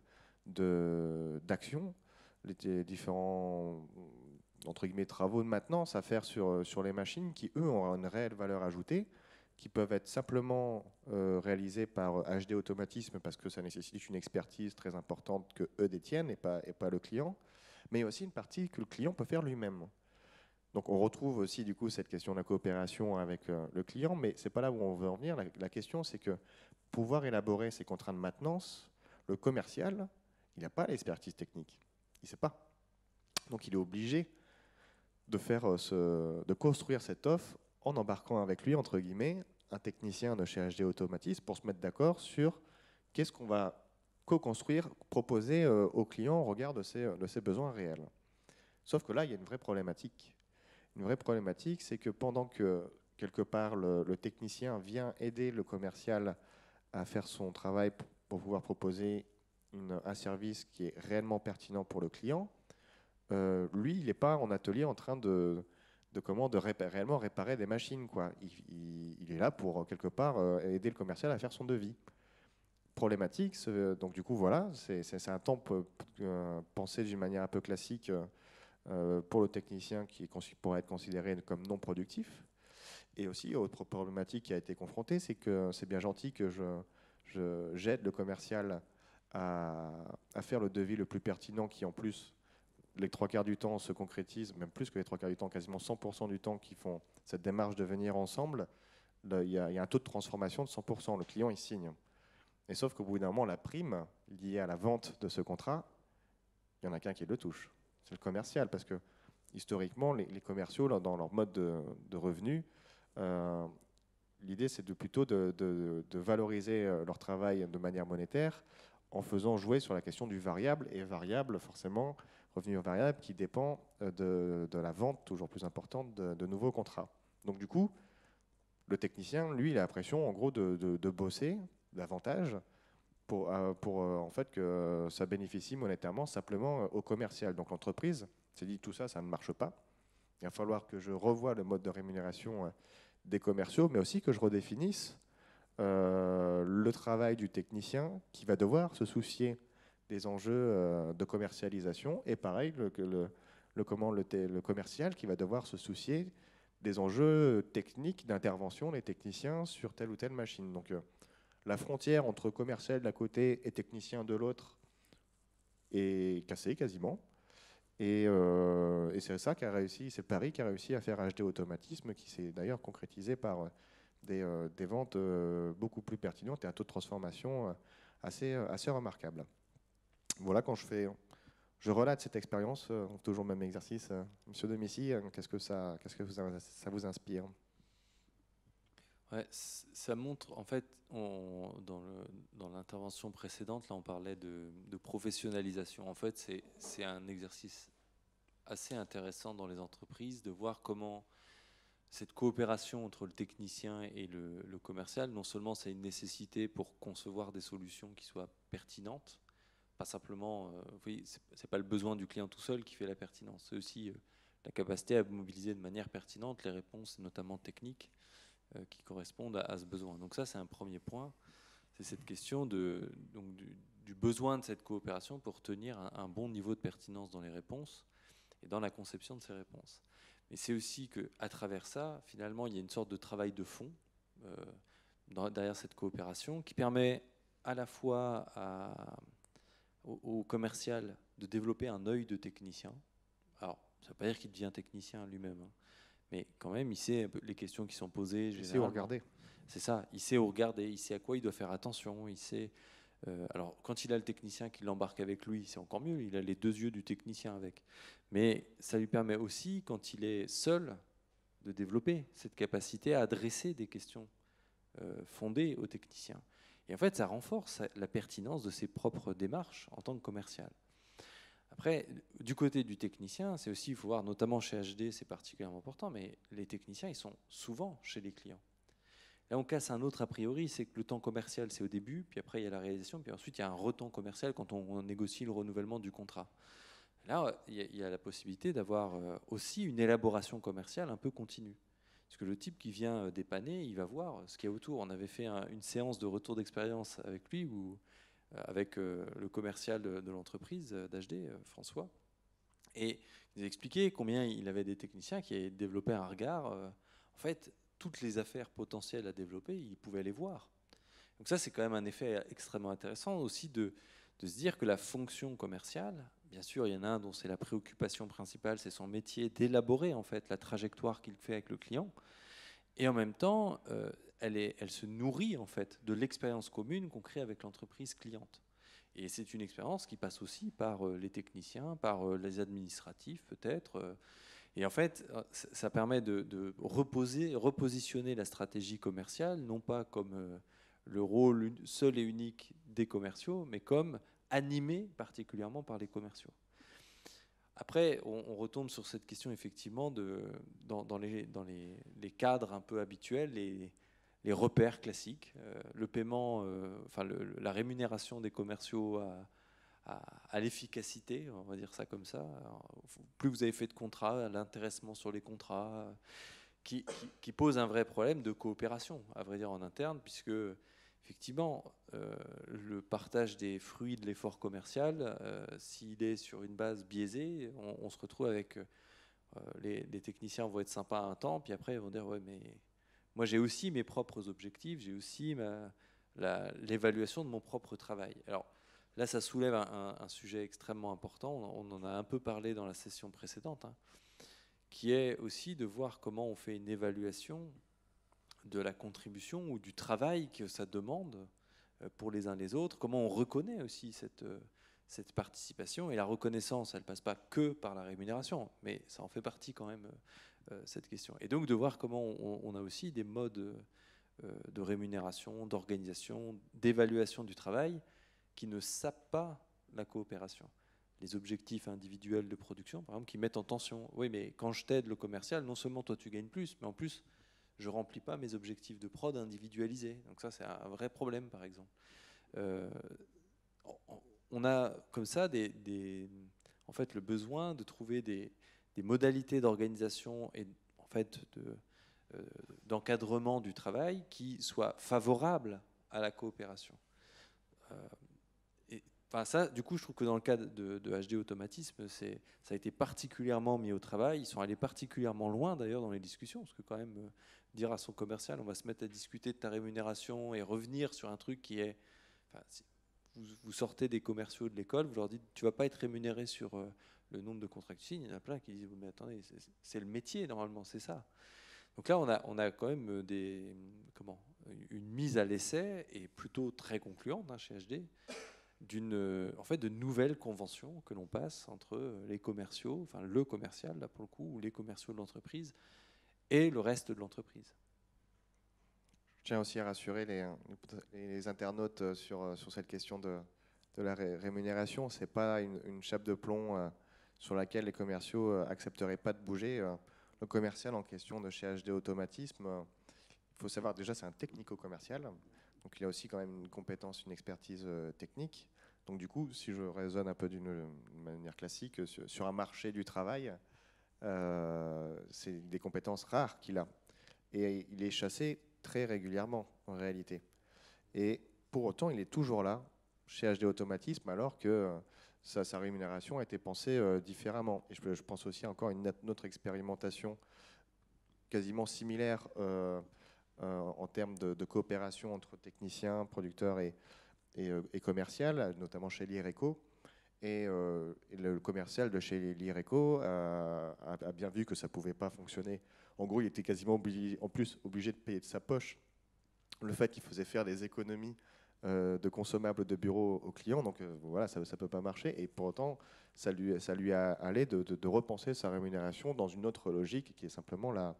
d'actions, les différents entre guillemets, travaux de maintenance à faire sur les machines qui, eux, ont une réelle valeur ajoutée, qui peuvent être simplement réalisés par HD Automatisme parce que ça nécessite une expertise très importante que eux détiennent et pas le client, mais aussi une partie que le client peut faire lui-même. Donc on retrouve aussi du coup cette question de la coopération avec le client, mais c'est pas là où on veut en venir. La question, c'est que pouvoir élaborer ces contrats de maintenance, le commercial, il n'a pas l'expertise technique. Il ne sait pas. Donc il est obligé de de construire cette offre en embarquant avec lui, entre guillemets, un technicien de chez HD Automatisme pour se mettre d'accord sur qu'est-ce qu'on va co-construire, proposer au client au regard de ses besoins réels. Sauf que là, il y a une vraie problématique. Une vraie problématique, c'est que pendant que, quelque part, le technicien vient aider le commercial à faire son travail pour pouvoir proposer un service qui est réellement pertinent pour le client, lui, il n'est pas en atelier en train réellement réparer des machines, quoi. Il est là pour, quelque part, aider le commercial à faire son devis. Problématique, donc du coup, voilà, c'est un temps pensé d'une manière un peu classique pour le technicien qui pourrait être considéré comme non productif. Et aussi, autre problématique qui a été confrontée, c'est que c'est bien gentil que j'aide le commercial à faire le devis le plus pertinent qui, en plus, les 3 quarts du temps se concrétise, même plus que les 3 quarts du temps, quasiment 100% du temps qui font cette démarche de venir ensemble, il y a un taux de transformation de 100%. Le client, il signe. Et sauf qu'au bout d'un moment, la prime liée à la vente de ce contrat, il n'y en a qu'un qui le touche. C'est le commercial, parce que historiquement, les commerciaux, dans leur mode de revenus, l'idée, c'est plutôt de valoriser leur travail de manière monétaire en faisant jouer sur la question du variable, et variable, forcément, revenu variable qui dépend de la vente toujours plus importante de nouveaux contrats. Donc du coup, le technicien, lui, il a l'impression, en gros, de bosser davantage pour en fait que ça bénéficie monétairement simplement au commercial. Donc l'entreprise s'est dit tout ça, ça ne marche pas. Il va falloir que je revoie le mode de rémunération des commerciaux, mais aussi que je redéfinisse le travail du technicien qui va devoir se soucier des enjeux de commercialisation, et pareil, le commercial qui va devoir se soucier des enjeux techniques d'intervention des techniciens sur telle ou telle machine. Donc la frontière entre commercial d'un côté et technicien de l'autre est cassée quasiment. Et c'est ça qu'a réussi, c'est Paris qui a réussi à faire HD Automatisme, qui s'est d'ailleurs concrétisé par des ventes beaucoup plus pertinentes et un taux de transformation assez remarquable. Voilà, quand je relate cette expérience, toujours le même exercice. Monsieur Demissy, qu'est-ce que ça vous inspire? Ouais, ça montre, en fait, dans l'intervention précédente, là on parlait de professionnalisation. En fait, c'est un exercice assez intéressant dans les entreprises de voir comment cette coopération entre le technicien et le commercial, non seulement c'est une nécessité pour concevoir des solutions qui soient pertinentes, pas simplement, vous voyez, c'est pas le besoin du client tout seul qui fait la pertinence, c'est aussi la capacité à mobiliser de manière pertinente les réponses, notamment techniques, qui correspondent à ce besoin. Donc ça, c'est un premier point. C'est cette question donc du besoin de cette coopération pour tenir un bon niveau de pertinence dans les réponses et dans la conception de ces réponses. Mais c'est aussi qu'à travers ça, finalement, il y a une sorte de travail de fond derrière cette coopération qui permet à la fois au commercial de développer un œil de technicien. Alors, ça ne veut pas dire qu'il devient technicien lui-même, hein, mais quand même, il sait un peu les questions qui sont posées. Il sait où regarder. C'est ça, il sait où regarder, il sait à quoi il doit faire attention, il sait... alors, quand il a le technicien qui l'embarque avec lui, c'est encore mieux, il a les deux yeux du technicien avec. Mais ça lui permet aussi, quand il est seul, de développer cette capacité à adresser des questions fondées aux techniciens. Et en fait, ça renforce la pertinence de ses propres démarches en tant que commercial. Après, du côté du technicien, c'est aussi, il faut voir, notamment chez HD, c'est particulièrement important, mais les techniciens, ils sont souvent chez les clients. Là, on casse un autre a priori, c'est que le temps commercial, c'est au début, puis après, il y a la réalisation, puis ensuite, il y a un retemps commercial quand on négocie le renouvellement du contrat. Là, il y a la possibilité d'avoir aussi une élaboration commerciale un peu continue. Parce que le type qui vient dépanner, il va voir ce qu'il y a autour. On avait fait une séance de retour d'expérience avec lui, ou avec le commercial de l'entreprise d'HD, François. Et il nous a expliqué combien il avait des techniciens qui avaient développé un regard. En fait, toutes les affaires potentielles à développer, il pouvait les voir. Donc ça, c'est quand même un effet extrêmement intéressant aussi de se dire que la fonction commerciale, bien sûr, il y en a un dont c'est la préoccupation principale, c'est son métier, d'élaborer en fait la trajectoire qu'il fait avec le client. Et en même temps, elle se nourrit en fait de l'expérience commune qu'on crée avec l'entreprise cliente. Et c'est une expérience qui passe aussi par les techniciens, par les administratifs peut-être. Et en fait, ça permet de repositionner la stratégie commerciale, non pas comme le rôle seul et unique des commerciaux, mais comme animé particulièrement par les commerciaux. Après, on retombe sur cette question effectivement dans les cadres un peu habituels, les repères classiques, le paiement, la rémunération des commerciaux à l'efficacité, on va dire ça comme ça. Alors, plus vous avez fait de contrats, l'intéressement sur les contrats, qui pose un vrai problème de coopération, à vrai dire en interne, puisque effectivement, le partage des fruits de l'effort commercial, s'il est sur une base biaisée, on se retrouve avec les techniciens vont être sympas à un temps, puis après ils vont dire ouais mais moi j'ai aussi mes propres objectifs, j'ai aussi l'évaluation de mon propre travail. Alors là, ça soulève un sujet extrêmement important. On en a un peu parlé dans la session précédente, hein, qui est aussi de voir comment on fait une évaluation de la contribution ou du travail que ça demande pour les uns les autres, comment on reconnaît aussi cette participation. Et la reconnaissance, elle ne passe pas que par la rémunération, mais ça en fait partie quand même, cette question. Et donc de voir comment on a aussi des modes de rémunération, d'organisation, d'évaluation du travail qui ne sapent pas la coopération. Les objectifs individuels de production, par exemple, qui mettent en tension. Oui, mais quand je t'aide le commercial, non seulement toi tu gagnes plus, mais en plus, je ne remplis pas mes objectifs de prod individualisés. Donc ça, c'est un vrai problème, par exemple. On a comme ça en fait, le besoin de trouver des modalités d'organisation et en fait, d'encadrement du travail qui soient favorables à la coopération. Enfin, ça, du coup, je trouve que dans le cas de HD Automatisme, ça a été particulièrement mis au travail. Ils sont allés particulièrement loin, d'ailleurs, dans les discussions, parce que quand même, dire à son commercial, on va se mettre à discuter de ta rémunération et revenir sur un truc qui est... Enfin, vous sortez des commerciaux de l'école, vous leur dites, tu vas pas être rémunéré sur le nombre de contrats que tu signes. Il y en a plein qui disent, mais attendez, c'est le métier, normalement, c'est ça. Donc là, on a quand même une mise à l'essai, et plutôt très concluante, hein, chez HD, de nouvelles conventions que l'on passe entre les commerciaux, enfin le commercial là pour le coup, ou les commerciaux de l'entreprise et le reste de l'entreprise. Je tiens aussi à rassurer les internautes sur cette question de la rémunération. Ce n'est pas une chape de plomb sur laquelle les commerciaux accepteraient pas de bouger. Le commercial en question de chez HD Automatisme, il faut savoir déjà c'est un technico-commercial, donc il a aussi quand même une compétence, une expertise technique. Donc du coup, si je raisonne un peu d'une manière classique, sur un marché du travail, c'est des compétences rares qu'il a. Et il est chassé très régulièrement, en réalité. Et pour autant, il est toujours là, chez HD Automatisme, alors que sa rémunération a été pensée différemment. Et je pense aussi encore à une autre expérimentation quasiment similaire en termes de coopération entre techniciens, producteurs et commercial, notamment chez l'IRECO. Et le commercial de chez l'IRECO a bien vu que ça ne pouvait pas fonctionner. En gros, il était quasiment obligé de payer de sa poche le fait qu'il faisait faire des économies de consommables de bureau aux clients. Donc voilà, ça ne peut pas marcher. Et pour autant, ça lui a allé de repenser sa rémunération dans une autre logique qui est simplement la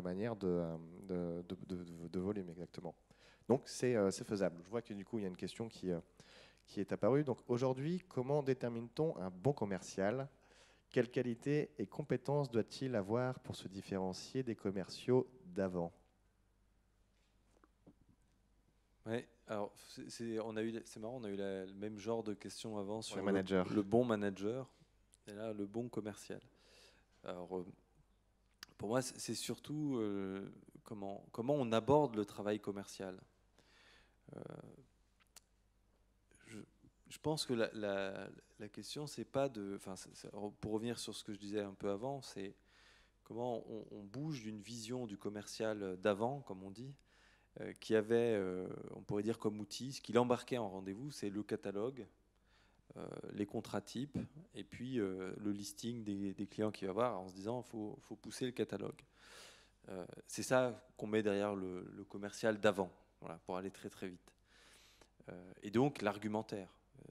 manière de volume exactement. Donc c'est faisable. Je vois que du coup, il y a une question qui est apparue. Donc aujourd'hui, comment détermine-t-on un bon commercial ? Quelles qualités et compétences doit-il avoir pour se différencier des commerciaux d'avant ? Ouais, alors c'est marrant, on a eu le même genre de questions avant sur manager. Le bon manager et là le bon commercial. Alors pour moi, c'est surtout comment on aborde le travail commercial. Je pense que la question, c'est pas de... Enfin, pour revenir sur ce que je disais un peu avant, c'est comment on bouge d'une vision du commercial d'avant, comme on dit, qui avait, on pourrait dire comme outil, ce qu'il embarquait en rendez-vous, c'est le catalogue, les contrats types et puis le listing des clients qu'il va avoir en se disant faut pousser le catalogue. C'est ça qu'on met derrière le commercial d'avant, voilà, pour aller très très vite. Et donc l'argumentaire.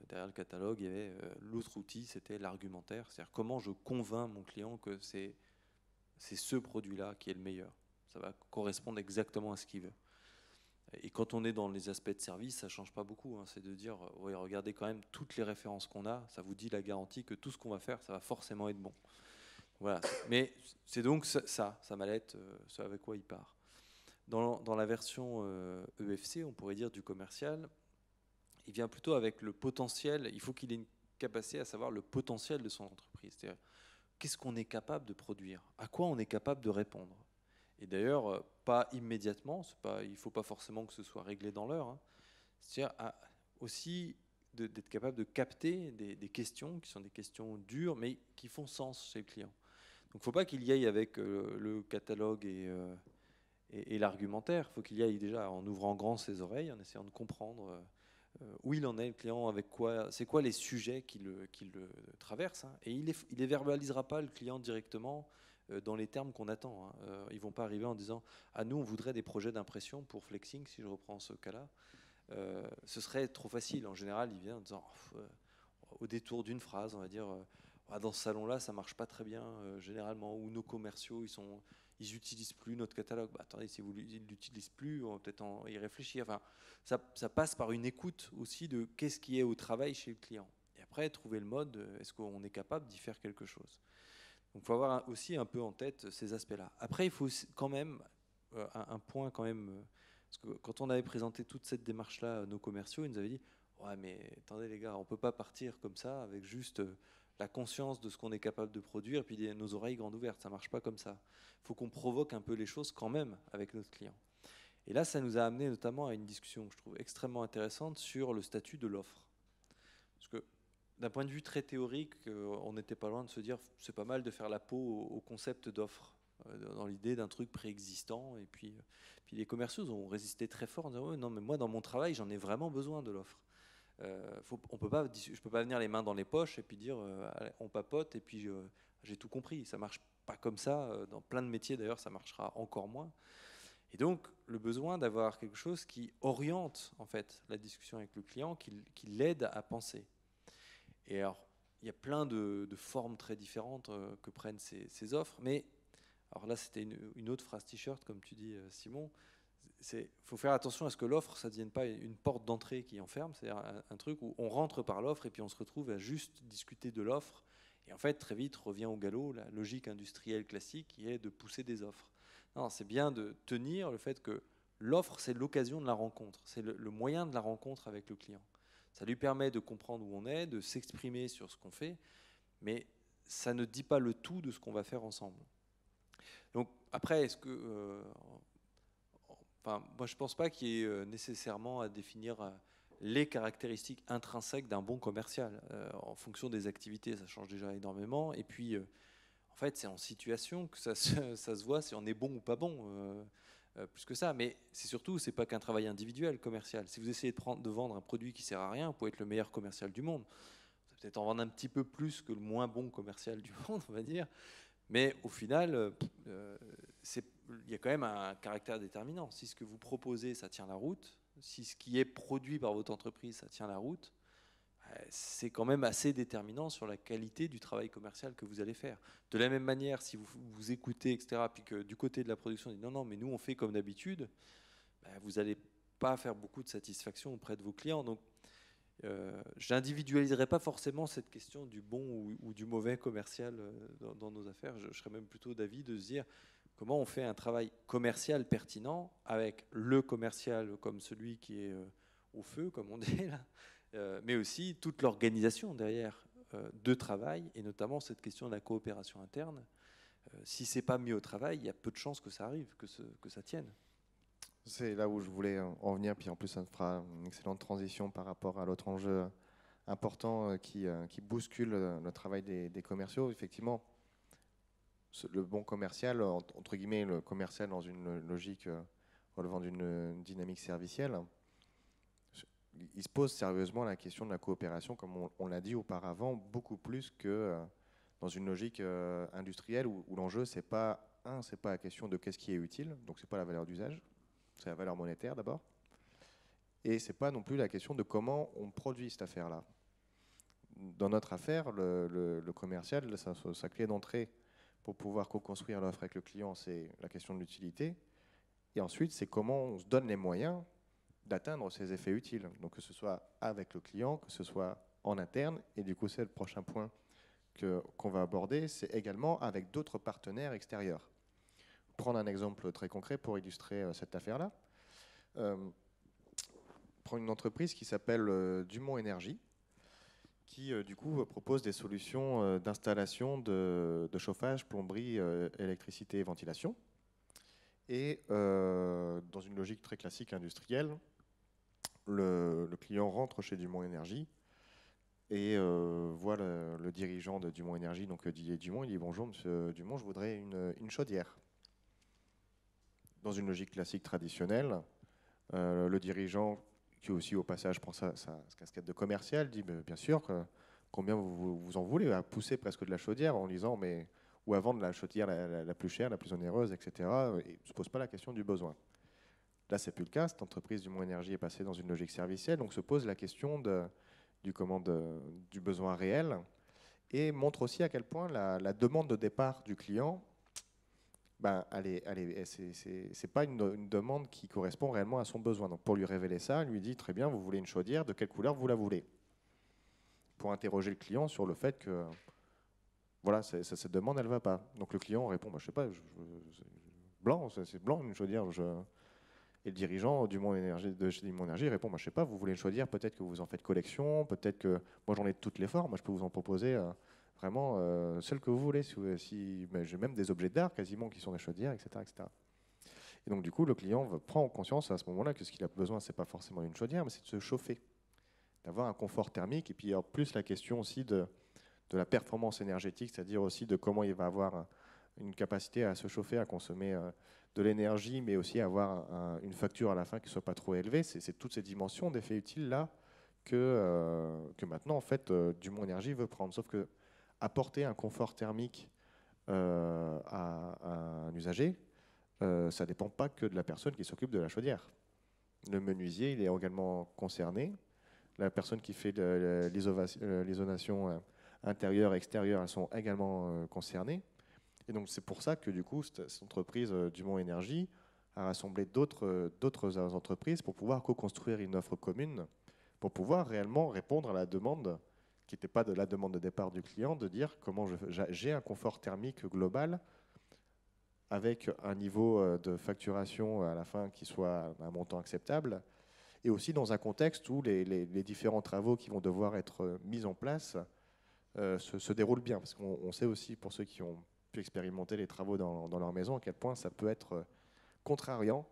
Derrière le catalogue, il y avait l'autre outil, c'était l'argumentaire, c'est-à-dire comment je convainc mon client que c'est ce produit-là qui est le meilleur. Ça va correspondre exactement à ce qu'il veut. Et quand on est dans les aspects de service, ça ne change pas beaucoup. Hein. C'est de dire, oui, regardez quand même toutes les références qu'on a, ça vous dit la garantie que tout ce qu'on va faire, ça va forcément être bon. Voilà. Mais c'est donc ça mallette, ce avec quoi il part. Dans la version EFC, on pourrait dire du commercial, il vient plutôt avec le potentiel, il faut qu'il ait une capacité à savoir le potentiel de son entreprise. C'est-à-dire, qu'est-ce qu'on est capable de produire? À quoi on est capable de répondre? Et d'ailleurs, pas immédiatement, il ne faut pas forcément que ce soit réglé dans l'heure. Hein. C'est-à-dire aussi d'être capable de capter des questions qui sont des questions dures, mais qui font sens chez le client. Donc il ne faut pas qu'il y aille avec le catalogue et l'argumentaire. Il faut qu'il y aille déjà en ouvrant grand ses oreilles, en essayant de comprendre où il en est, le client, avec quoi, c'est quoi les sujets qui le traversent. Hein. Et il ne verbalisera pas le client directement dans les termes qu'on attend. Hein. Ils ne vont pas arriver en disant « Ah, nous, on voudrait des projets d'impression pour Flexing, si je reprends ce cas-là. » Ce serait trop facile. En général, il vient en disant au détour d'une phrase, on va dire ah, dans ce salon-là, ça ne marche pas très bien, généralement, ou nos commerciaux, ils n'utilisent plus notre catalogue. Bah, attendez, si vous ne l'utilisez plus, on va peut-être y réfléchir. Enfin, ça passe par une écoute aussi de qu'est-ce qui est au travail chez le client. Et après, trouver le mode, est-ce qu'on est capable d'y faire quelque chose? Donc il faut avoir aussi un peu en tête ces aspects-là. Après, il faut quand même, un point quand même, parce que quand on avait présenté toute cette démarche-là à nos commerciaux, ils nous avaient dit « Ouais, mais attendez les gars, on ne peut pas partir comme ça avec juste la conscience de ce qu'on est capable de produire et puis nos oreilles grandes ouvertes, ça ne marche pas comme ça. Il faut qu'on provoque un peu les choses quand même avec notre client. » Et là, ça nous a amené notamment à une discussion que je trouve extrêmement intéressante sur le statut de l'offre. Parce que d'un point de vue très théorique, on n'était pas loin de se dire c'est pas mal de faire la peau au concept d'offre, dans l'idée d'un truc préexistant. Et puis les commerciaux ont résisté très fort en disant ouais, non, mais moi, dans mon travail, j'en ai vraiment besoin de l'offre. Je ne peux pas venir les mains dans les poches et puis dire allez, on papote et puis j'ai tout compris. Ça ne marche pas comme ça. Dans plein de métiers, d'ailleurs, ça marchera encore moins. Et donc, le besoin d'avoir quelque chose qui oriente en fait la discussion avec le client, qui l'aide à penser. Et alors, il y a plein de formes très différentes que prennent ces offres. Mais, alors là, c'était une autre phrase t-shirt, comme tu dis, Simon. Il faut faire attention à ce que l'offre, ça ne devienne pas une porte d'entrée qui enferme. C'est-à-dire un truc où on rentre par l'offre et puis on se retrouve à juste discuter de l'offre. Et en fait, très vite, revient au galop la logique industrielle classique qui est de pousser des offres. Non, c'est bien de tenir le fait que l'offre, c'est l'occasion de la rencontre. C'est le moyen de la rencontre avec le client. Ça lui permet de comprendre où on est, de s'exprimer sur ce qu'on fait, mais ça ne dit pas le tout de ce qu'on va faire ensemble. Donc après, est-ce que... enfin, moi, je ne pense pas qu'il y ait nécessairement à définir les caractéristiques intrinsèques d'un bon commercial. En fonction des activités, ça change déjà énormément. Et puis, en fait, c'est en situation que ça se voit si on est bon ou pas bon. Plus que ça, mais c'est surtout, c'est pas qu'un travail individuel commercial. Si vous essayez de vendre un produit qui sert à rien, vous pouvez être le meilleur commercial du monde. Vous allez peut-être en vendre un petit peu plus que le moins bon commercial du monde, on va dire. Mais au final, il y a quand même un caractère déterminant. Si ce que vous proposez, ça tient la route, si ce qui est produit par votre entreprise, ça tient la route, c'est quand même assez déterminant sur la qualité du travail commercial que vous allez faire. De la même manière, si vous écoutez, etc., puis que du côté de la production, on dit non, non, mais nous, on fait comme d'habitude, vous n'allez pas faire beaucoup de satisfaction auprès de vos clients. Donc, je n'individualiserai pas forcément cette question du bon ou du mauvais commercial dans nos affaires. Je serais même plutôt d'avis de se dire comment on fait un travail commercial pertinent avec le commercial comme celui qui est au feu, comme on dit là, mais aussi toute l'organisation derrière de travail, et notamment cette question de la coopération interne. Si ce n'est pas mis au travail, il y a peu de chances que ça arrive, que ça tienne. C'est là où je voulais en venir, puis en plus ça me fera une excellente transition par rapport à l'autre enjeu important qui bouscule le travail des commerciaux. Effectivement, le bon commercial, entre guillemets, le commercial dans une logique relevant d'une dynamique servicielle, il se pose sérieusement la question de la coopération, comme on l'a dit auparavant, beaucoup plus que dans une logique industrielle où l'enjeu, c'est pas la question de qu'est-ce qui est utile, donc c'est pas la valeur d'usage, c'est la valeur monétaire d'abord, et c'est pas non plus la question de comment on produit cette affaire-là. Dans notre affaire, le commercial, sa clé d'entrée pour pouvoir co-construire l'offre avec le client, c'est la question de l'utilité, et ensuite, c'est comment on se donne les moyens d'atteindre ces effets utiles. Donc que ce soit avec le client, que ce soit en interne, et du coup c'est le prochain point qu'on va aborder, c'est également avec d'autres partenaires extérieurs. Prendre un exemple très concret pour illustrer cette affaire-là. Prendre une entreprise qui s'appelle Dumont Énergie, qui du coup propose des solutions d'installation de chauffage, plomberie, électricité et ventilation. Et dans une logique très classique industrielle, le client rentre chez Dumont Énergie et voit le dirigeant de Dumont Énergie, donc Didier Dumont. Il dit: bonjour monsieur Dumont, je voudrais une chaudière. Dans une logique classique traditionnelle, le dirigeant, qui aussi au passage prend sa casquette de commercial, dit: bien sûr, combien vous en voulez, à pousser presque de la chaudière en disant mais ou à vendre la chaudière la plus chère, la plus onéreuse, etc. Et ne se pose pas la question du besoin. Là, c'est plus le cas. Cette entreprise Dumont Énergie est passée dans une logique servicielle, donc se pose la question du besoin réel et montre aussi à quel point la demande de départ du client, ben, c'est pas une demande qui correspond réellement à son besoin. Donc pour lui révéler ça, il lui dit: très bien, vous voulez une chaudière, de quelle couleur vous la voulez? Pour interroger le client sur le fait que voilà, cette demande, elle ne va pas. Donc le client répond: je sais pas, blanc, c'est blanc une chaudière. Et le dirigeant de chez Dumont Énergie répond: je sais pas, vous voulez une chaudière, peut-être que vous en faites collection, peut-être que moi j'en ai de toutes les formes, moi je peux vous en proposer vraiment celle que vous voulez. J'ai même des objets d'art quasiment qui sont des chaudières, etc., etc. Et donc du coup, le client prend conscience à ce moment-là que ce qu'il a besoin, c'est pas forcément une chaudière, mais c'est de se chauffer, d'avoir un confort thermique. Et puis en plus la question aussi de la performance énergétique, c'est-à-dire aussi de comment il va avoir une capacité à se chauffer, à consommer de l'énergie, mais aussi avoir une facture à la fin qui ne soit pas trop élevée. C'est toutes ces dimensions d'effets utiles là que maintenant en fait Dumont Énergie veut prendre. Sauf que apporter un confort thermique à un usager, ça ne dépend pas que de la personne qui s'occupe de la chaudière. Le menuisier, il est également concerné. La personne qui fait l'isolation intérieure et extérieure, elles sont également concernées. Et donc c'est pour ça que du coup cette entreprise Dumont Énergie a rassemblé d'autres entreprises pour pouvoir co-construire une offre commune, pour pouvoir réellement répondre à la demande qui n'était pas de la demande de départ du client, de dire comment j'ai un confort thermique global avec un niveau de facturation à la fin qui soit un montant acceptable, et aussi dans un contexte où les différents travaux qui vont devoir être mis en place se déroulent bien. Parce qu'on sait aussi, pour ceux qui ont pu expérimenter les travaux dans leur maison, à quel point ça peut être contrariant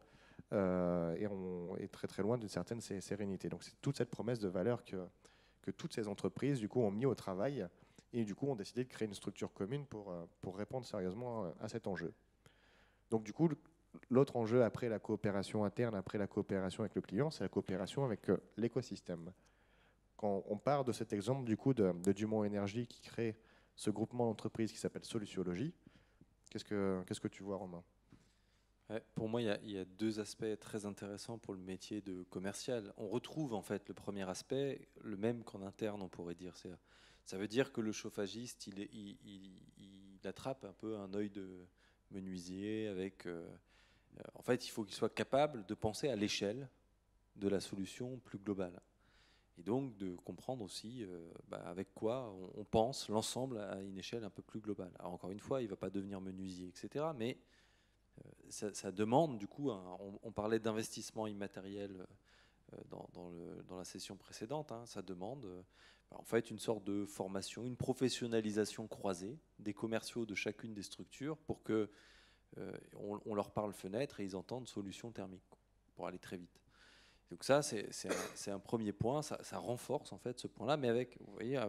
et on est très très loin d'une certaine sérénité. Donc c'est toute cette promesse de valeur que toutes ces entreprises du coup ont mis au travail et du coup ont décidé de créer une structure commune pour répondre sérieusement à cet enjeu. Donc du coup, l'autre enjeu après la coopération interne, après la coopération avec le client, c'est la coopération avec l'écosystème. Quand on part de cet exemple du coup de Dumont Énergie qui crée ce groupement d'entreprises qui s'appelle Solutiologie, qu'est-ce que tu vois, Romain? Ouais, pour moi, il y a deux aspects très intéressants pour le métier de commercial. On retrouve en fait le premier aspect, le même qu'en interne, on pourrait dire. Ça veut dire que le chauffagiste, il attrape un peu un œil de menuisier avec... en fait, il faut qu'il soit capable de penser à l'échelle de la solution plus globale. Et donc de comprendre aussi avec quoi on pense l'ensemble à une échelle un peu plus globale. Alors encore une fois, il ne va pas devenir menuisier, etc. Mais ça demande du coup, on parlait d'investissement immatériel dans la session précédente, hein, ça demande en fait une sorte de formation, une professionnalisation croisée des commerciaux de chacune des structures pour que on leur parle fenêtre et ils entendent solution thermique pour aller très vite. Donc ça, c'est un premier point, ça renforce en fait ce point-là, mais avec, vous voyez,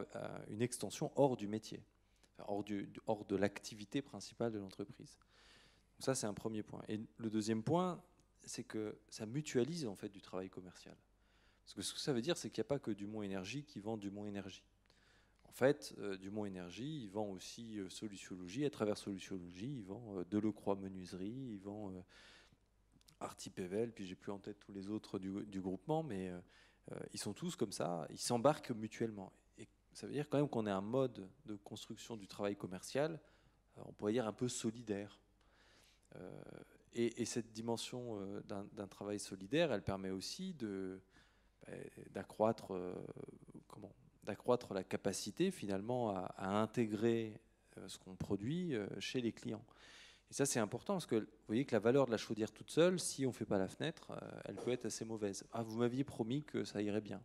une extension hors du métier, hors de l'activité principale de l'entreprise. Donc ça, c'est un premier point. Et le deuxième point, c'est que ça mutualise en fait du travail commercial. Parce que ce que ça veut dire, c'est qu'il n'y a pas que Dumont Énergie qui vend Dumont Énergie. En fait, Dumont Énergie, il vend aussi Soluciologie. À travers Soluciologie, il vend Delecroix Menuiserie, il vend Artipével, puis j'ai plus en tête tous les autres du groupement, mais ils sont tous comme ça, ils s'embarquent mutuellement. Et ça veut dire quand même qu'on est un mode de construction du travail commercial, on pourrait dire un peu solidaire. Et cette dimension d'un travail solidaire, elle permet aussi d'accroître d'accroître la capacité finalement à intégrer ce qu'on produit chez les clients. Et ça, c'est important parce que vous voyez que la valeur de la chaudière toute seule, si on ne fait pas la fenêtre, elle peut être assez mauvaise. Ah, vous m'aviez promis que ça irait bien.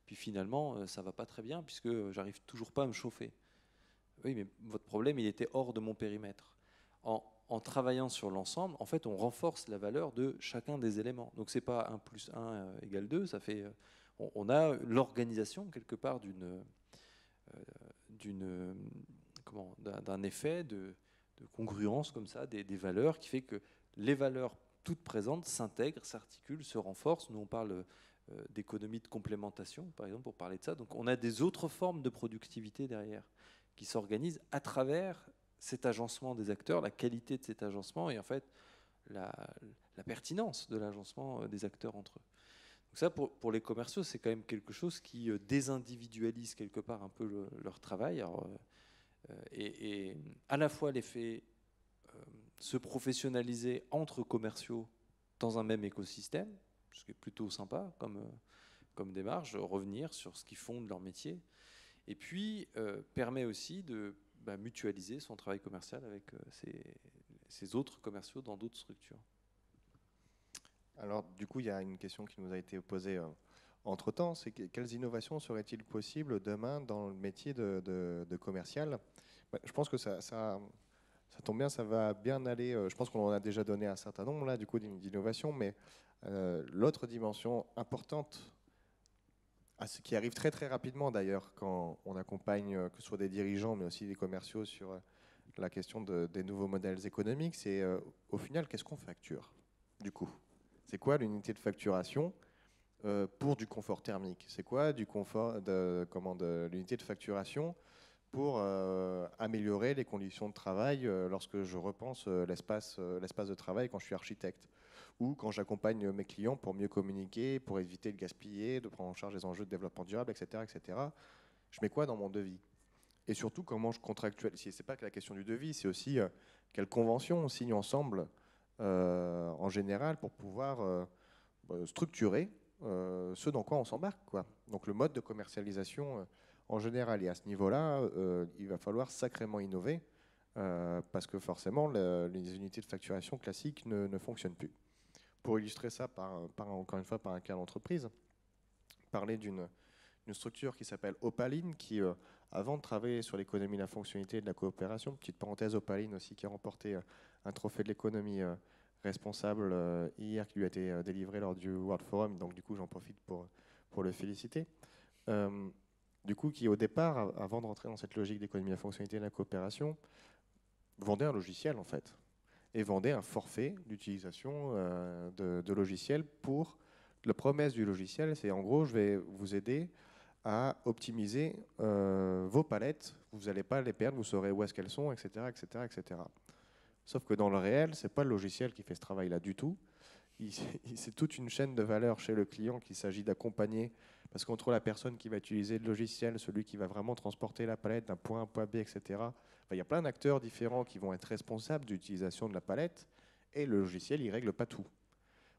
Puis finalement, ça ne va pas très bien puisque j'arrive toujours pas à me chauffer. Oui, mais votre problème, il était hors de mon périmètre. En travaillant sur l'ensemble, en fait, on renforce la valeur de chacun des éléments. Donc, ce n'est pas 1 plus 1 égale 2, ça fait, on a l'organisation quelque part d'un effet de congruence comme ça, des valeurs, qui fait que les valeurs toutes présentes s'intègrent, s'articulent, se renforcent. Nous, on parle d'économie de complémentation, par exemple, pour parler de ça. Donc, on a des autres formes de productivité derrière qui s'organisent à travers cet agencement des acteurs, la qualité de cet agencement et en fait la pertinence de l'agencement des acteurs entre eux. Donc ça, pour les commerciaux, c'est quand même quelque chose qui désindividualise quelque part un peu leur travail. Alors, et à la fois les fait se professionnaliser entre commerciaux dans un même écosystème, ce qui est plutôt sympa comme démarche, revenir sur ce qu'ils font de leur métier, et puis permet aussi de mutualiser son travail commercial avec ses autres commerciaux dans d'autres structures. Alors, du coup, il y a une question qui nous a été posée entre-temps, c'est quelles innovations seraient-il possibles demain dans le métier de commercial? Je pense que ça tombe bien, ça va bien aller. Je pense qu'on en a déjà donné un certain nombre là, du coup, d'innovations, mais l'autre dimension importante, ce qui arrive très très rapidement d'ailleurs quand on accompagne que ce soit des dirigeants, mais aussi des commerciaux sur la question des nouveaux modèles économiques, c'est au final qu'est-ce qu'on facture du coup? C'est quoi l'unité de facturation pour du confort thermique? C'est quoi du confort l'unité de facturation pour améliorer les conditions de travail lorsque je repense l'espace de travail quand je suis architecte ou quand j'accompagne mes clients pour mieux communiquer, pour éviter de gaspiller, de prendre en charge les enjeux de développement durable, etc., etc. Je mets quoi dans mon devis? Et surtout, comment je contractualise? Ce n'est pas que la question du devis, c'est aussi quelles conventions on signe ensemble en général pour pouvoir structurer ce dans quoi on s'embarque, quoi. Donc le mode de commercialisation en général. Et à ce niveau-là, il va falloir sacrément innover parce que forcément, les unités de facturation classiques ne fonctionnent plus. Pour illustrer ça, encore une fois, par un cas d'entreprise, parler d'une structure qui s'appelle Opaline, qui, avant de travailler sur l'économie de la fonctionnalité et de la coopération, petite parenthèse, Opaline aussi, qui a remporté un trophée de l'économie responsable hier, qui lui a été délivré lors du World Forum, donc du coup j'en profite pour le féliciter. Du coup, qui au départ, avant de rentrer dans cette logique d'économie de la fonctionnalité et de la coopération, vendait un logiciel en fait, et vendait un forfait d'utilisation de logiciels pour... La promesse du logiciel, c'est en gros, je vais vous aider à optimiser vos palettes, vous n'allez pas les perdre, vous saurez où est-ce qu'elles sont, etc., etc., etc. Sauf que dans le réel, ce n'est pas le logiciel qui fait ce travail-là du tout. C'est toute une chaîne de valeur chez le client qu'il s'agit d'accompagner, parce qu'entre la personne qui va utiliser le logiciel, celui qui va vraiment transporter la palette d'un point A à un point B, etc., il y a plein d'acteurs différents qui vont être responsables de l'utilisation de la palette, et le logiciel, il ne règle pas tout.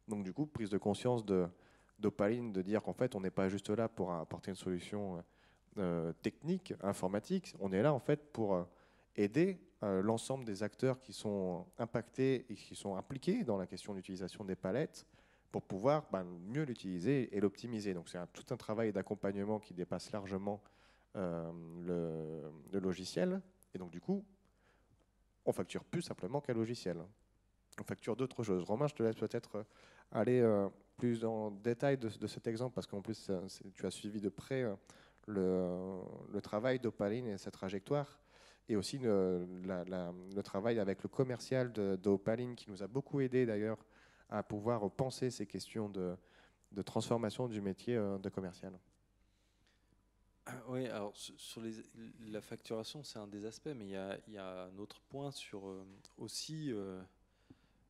Donc du coup, prise de conscience d'Opaline, de dire qu'en fait, on n'est pas juste là pour apporter une solution technique, informatique, on est là en fait pour aider l'ensemble des acteurs qui sont impactés et qui sont impliqués dans la question d'utilisation des palettes pour pouvoir mieux l'utiliser et l'optimiser. Donc c'est tout un travail d'accompagnement qui dépasse largement le logiciel. Et donc du coup, on facture plus simplement qu'un logiciel. On facture d'autres choses. Romain, je te laisse peut-être aller plus en détail de cet exemple, parce qu'en plus, tu as suivi de près le travail d'Opaline et sa trajectoire, et aussi le travail avec le commercial d'Opaline, qui nous a beaucoup aidé d'ailleurs à pouvoir penser ces questions de transformation du métier de commercial. Oui, alors sur la facturation, c'est un des aspects, mais il y a un autre point sur aussi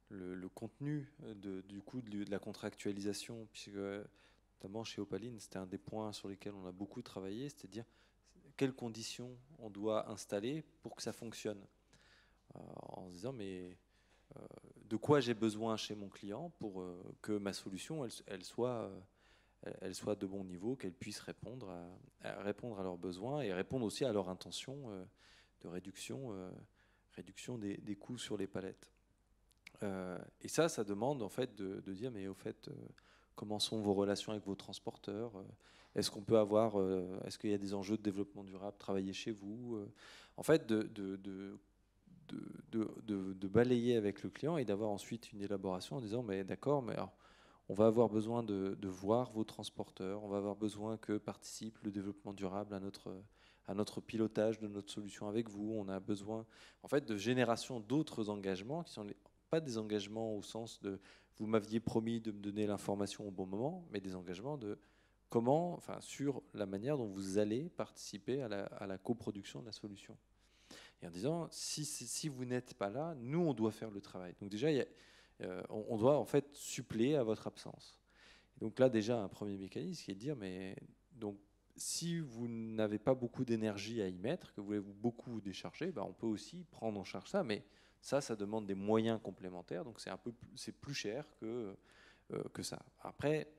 le contenu du coup de la contractualisation, puisque notamment chez Opaline, c'était un des points sur lesquels on a beaucoup travaillé, c'est-à-dire quelles conditions on doit installer pour que ça fonctionne. En se disant, mais de quoi j'ai besoin chez mon client pour que ma solution, elle soit de bon niveau, qu'elle puisse répondre répondre à leurs besoins et répondre aussi à leur intention de réduction des coûts sur les palettes. Et ça demande en fait de dire, mais au fait, comment sont vos relations avec vos transporteurs? Est-ce qu'on peut avoir, est-ce qu'il y a des enjeux de développement durable travailler chez vous? En fait, de balayer avec le client et d'avoir ensuite une élaboration en disant, mais d'accord, mais alors, on va avoir besoin de voir vos transporteurs, on va avoir besoin que participe le développement durable à notre pilotage de notre solution avec vous. On a besoin en fait de génération d'autres engagements qui sont pas des engagements au sens de vous m'aviez promis de me donner l'information au bon moment, mais des engagements de comment, enfin, sur la manière dont vous allez participer à la coproduction de la solution. Et en disant, si vous n'êtes pas là, nous, on doit faire le travail. Donc déjà, on doit en fait suppléer à votre absence. Et donc là, déjà, un premier mécanisme qui est de dire, mais donc, si vous n'avez pas beaucoup d'énergie à y mettre, que vous voulez beaucoup vous décharger, ben, on peut aussi prendre en charge ça, mais ça demande des moyens complémentaires, donc c'est plus cher que ça. Après,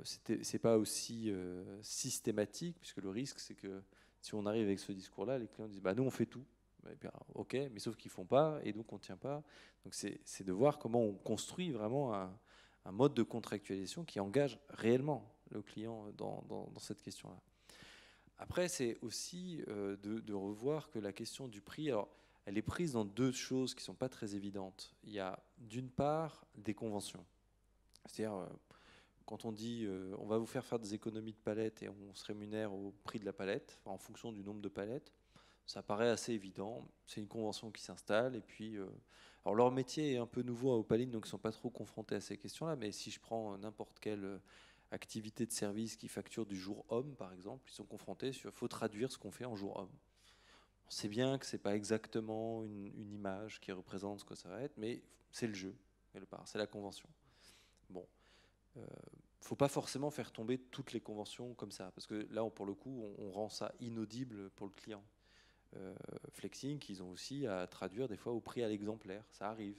c'est pas aussi systématique, puisque le risque, c'est que si on arrive avec ce discours-là, les clients disent, bah, nous, on fait tout. Eh bien, ok, mais sauf qu'ils font pas, et donc on tient pas. Donc c'est de voir comment on construit vraiment un mode de contractualisation qui engage réellement le client dans cette question-là. Après, c'est aussi de revoir que la question du prix, alors, elle est prise dans deux choses qui ne sont pas très évidentes. Il y a d'une part des conventions. C'est-à-dire, quand on dit on va vous faire des économies de palettes et on se rémunère au prix de la palette, en fonction du nombre de palettes, ça paraît assez évident. C'est une convention qui s'installe. Et puis, alors leur métier est un peu nouveau à Opaline, donc ils ne sont pas trop confrontés à ces questions-là. Mais si je prends n'importe quelle activité de service qui facture du jour homme, par exemple, ils sont confrontés sur il faut traduire ce qu'on fait en jour homme. On sait bien que ce n'est pas exactement une image qui représente ce que ça va être, mais c'est le jeu, quelque part, c'est la convention. Bon. Il ne faut pas forcément faire tomber toutes les conventions comme ça, parce que là, pour le coup, on rend ça inaudible pour le client. Flexing, ils ont aussi à traduire des fois au prix à l'exemplaire, ça arrive.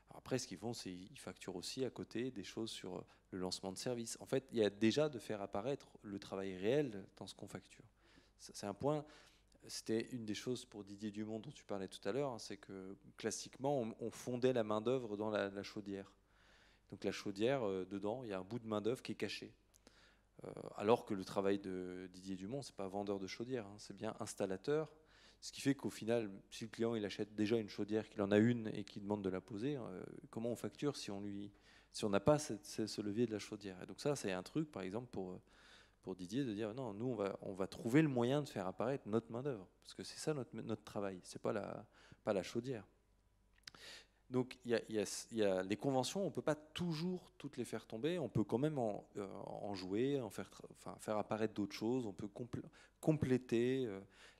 Alors après, ce qu'ils font, c'est qu'ils facturent aussi à côté des choses sur le lancement de service. En fait, il y a déjà de faire apparaître le travail réel dans ce qu'on facture. C'est un point, c'était une des choses pour Didier Dumont dont tu parlais tout à l'heure, hein, c'est que classiquement, on fondait la main-d'œuvre dans la chaudière. Donc la chaudière, dedans, il y a un bout de main-d'œuvre qui est caché. Alors que le travail de Didier Dumont, c'est pas vendeur de chaudière, hein, c'est bien installateur. Ce qui fait qu'au final, si le client il achète déjà une chaudière, qu'il en a une et qu'il demande de la poser, comment on facture si on n'a pas ce levier de la chaudière? Et donc ça, c'est un truc, par exemple, pour Didier, de dire non, nous, on va trouver le moyen de faire apparaître notre main-d'œuvre, parce que c'est ça notre travail, c'est pas la chaudière. Donc il y a les conventions, on ne peut pas toujours toutes les faire tomber, on peut quand même en jouer, faire apparaître d'autres choses, on peut compléter.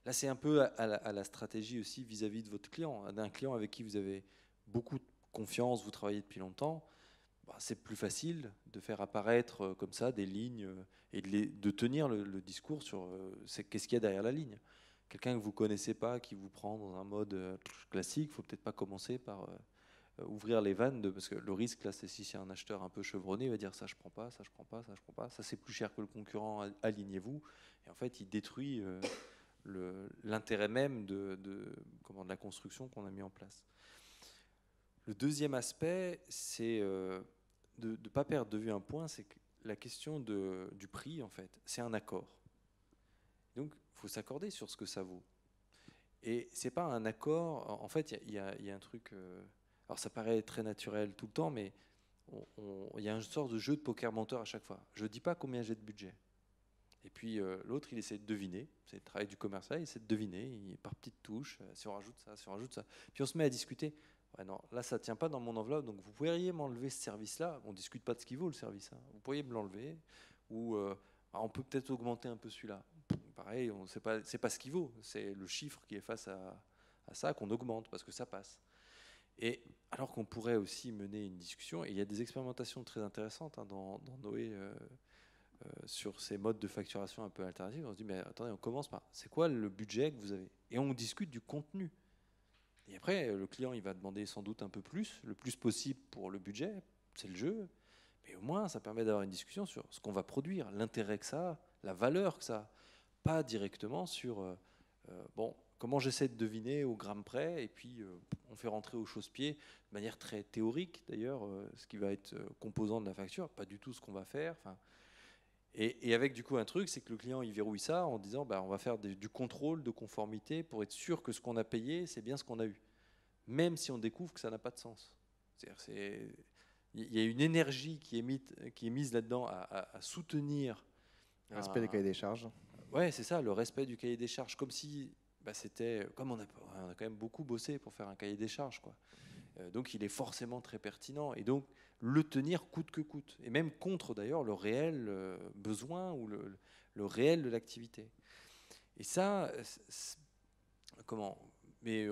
Là, c'est un peu à la stratégie aussi vis-à-vis de votre client, d'un client avec qui vous avez beaucoup de confiance, vous travaillez depuis longtemps. Bah, c'est plus facile de faire apparaître comme ça des lignes et de tenir le discours sur qu'est-ce qu'il y a derrière la ligne. Quelqu'un que vous ne connaissez pas, qui vous prend dans un mode classique, il ne faut peut-être pas commencer par ouvrir les vannes, parce que le risque, là, c'est si c'est un acheteur un peu chevronné, il va dire ça je prends pas, ça je prends pas, ça je prends pas, ça c'est plus cher que le concurrent, alignez-vous. Et en fait, il détruit l'intérêt même de la construction qu'on a mis en place. Le deuxième aspect, c'est de ne pas perdre de vue un point, c'est que la question du prix, en fait, c'est un accord. Donc, il faut s'accorder sur ce que ça vaut. Et c'est pas un accord. En fait, il y a un truc. Alors, ça paraît très naturel tout le temps, mais il y a une sorte de jeu de poker menteur à chaque fois. Je dis pas combien j'ai de budget. Et puis l'autre, il essaie de deviner. C'est le travail du commercial, il essaie de deviner, par petites touches. Si on rajoute ça, si on rajoute ça. Puis on se met à discuter. Ouais, non, là, ça ne tient pas dans mon enveloppe, donc vous pourriez m'enlever ce service-là. On ne discute pas de ce qu'il vaut, le service. Hein. Vous pourriez me l'enlever, ou on peut peut-être augmenter un peu celui-là. Pareil, c'est pas ce qu'il vaut, c'est le chiffre qui est face à ça qu'on augmente, parce que ça passe. Et alors qu'on pourrait aussi mener une discussion, et il y a des expérimentations très intéressantes hein, dans Noé sur ces modes de facturation un peu alternatifs. On se dit, mais attendez, on commence par, c'est quoi le budget que vous avez? Et on discute du contenu. Et après, le client, il va demander sans doute un peu plus, le plus possible pour le budget, c'est le jeu. Mais au moins, ça permet d'avoir une discussion sur ce qu'on va produire, l'intérêt que ça a, la valeur que ça a. Pas directement sur, bon, comment j'essaie de deviner au gramme près, et puis on fait rentrer au chausse-pied, de manière très théorique d'ailleurs, ce qui va être composant de la facture, pas du tout ce qu'on va faire. Enfin, et avec du coup un truc, c'est que le client il verrouille ça en disant bah, on va faire du contrôle de conformité pour être sûr que ce qu'on a payé, c'est bien ce qu'on a eu. Même si on découvre que ça n'a pas de sens. Il y a une énergie qui est mise là-dedans à soutenir. Le respect des cahiers des charges. Ouais, c'est ça, le respect du cahier des charges. Comme si bah, c'était. Comme on a quand même beaucoup bossé pour faire un cahier des charges, quoi. Donc il est forcément très pertinent. Et donc le tenir coûte que coûte. Et même contre d'ailleurs le réel besoin ou le réel de l'activité. Et ça, comment mais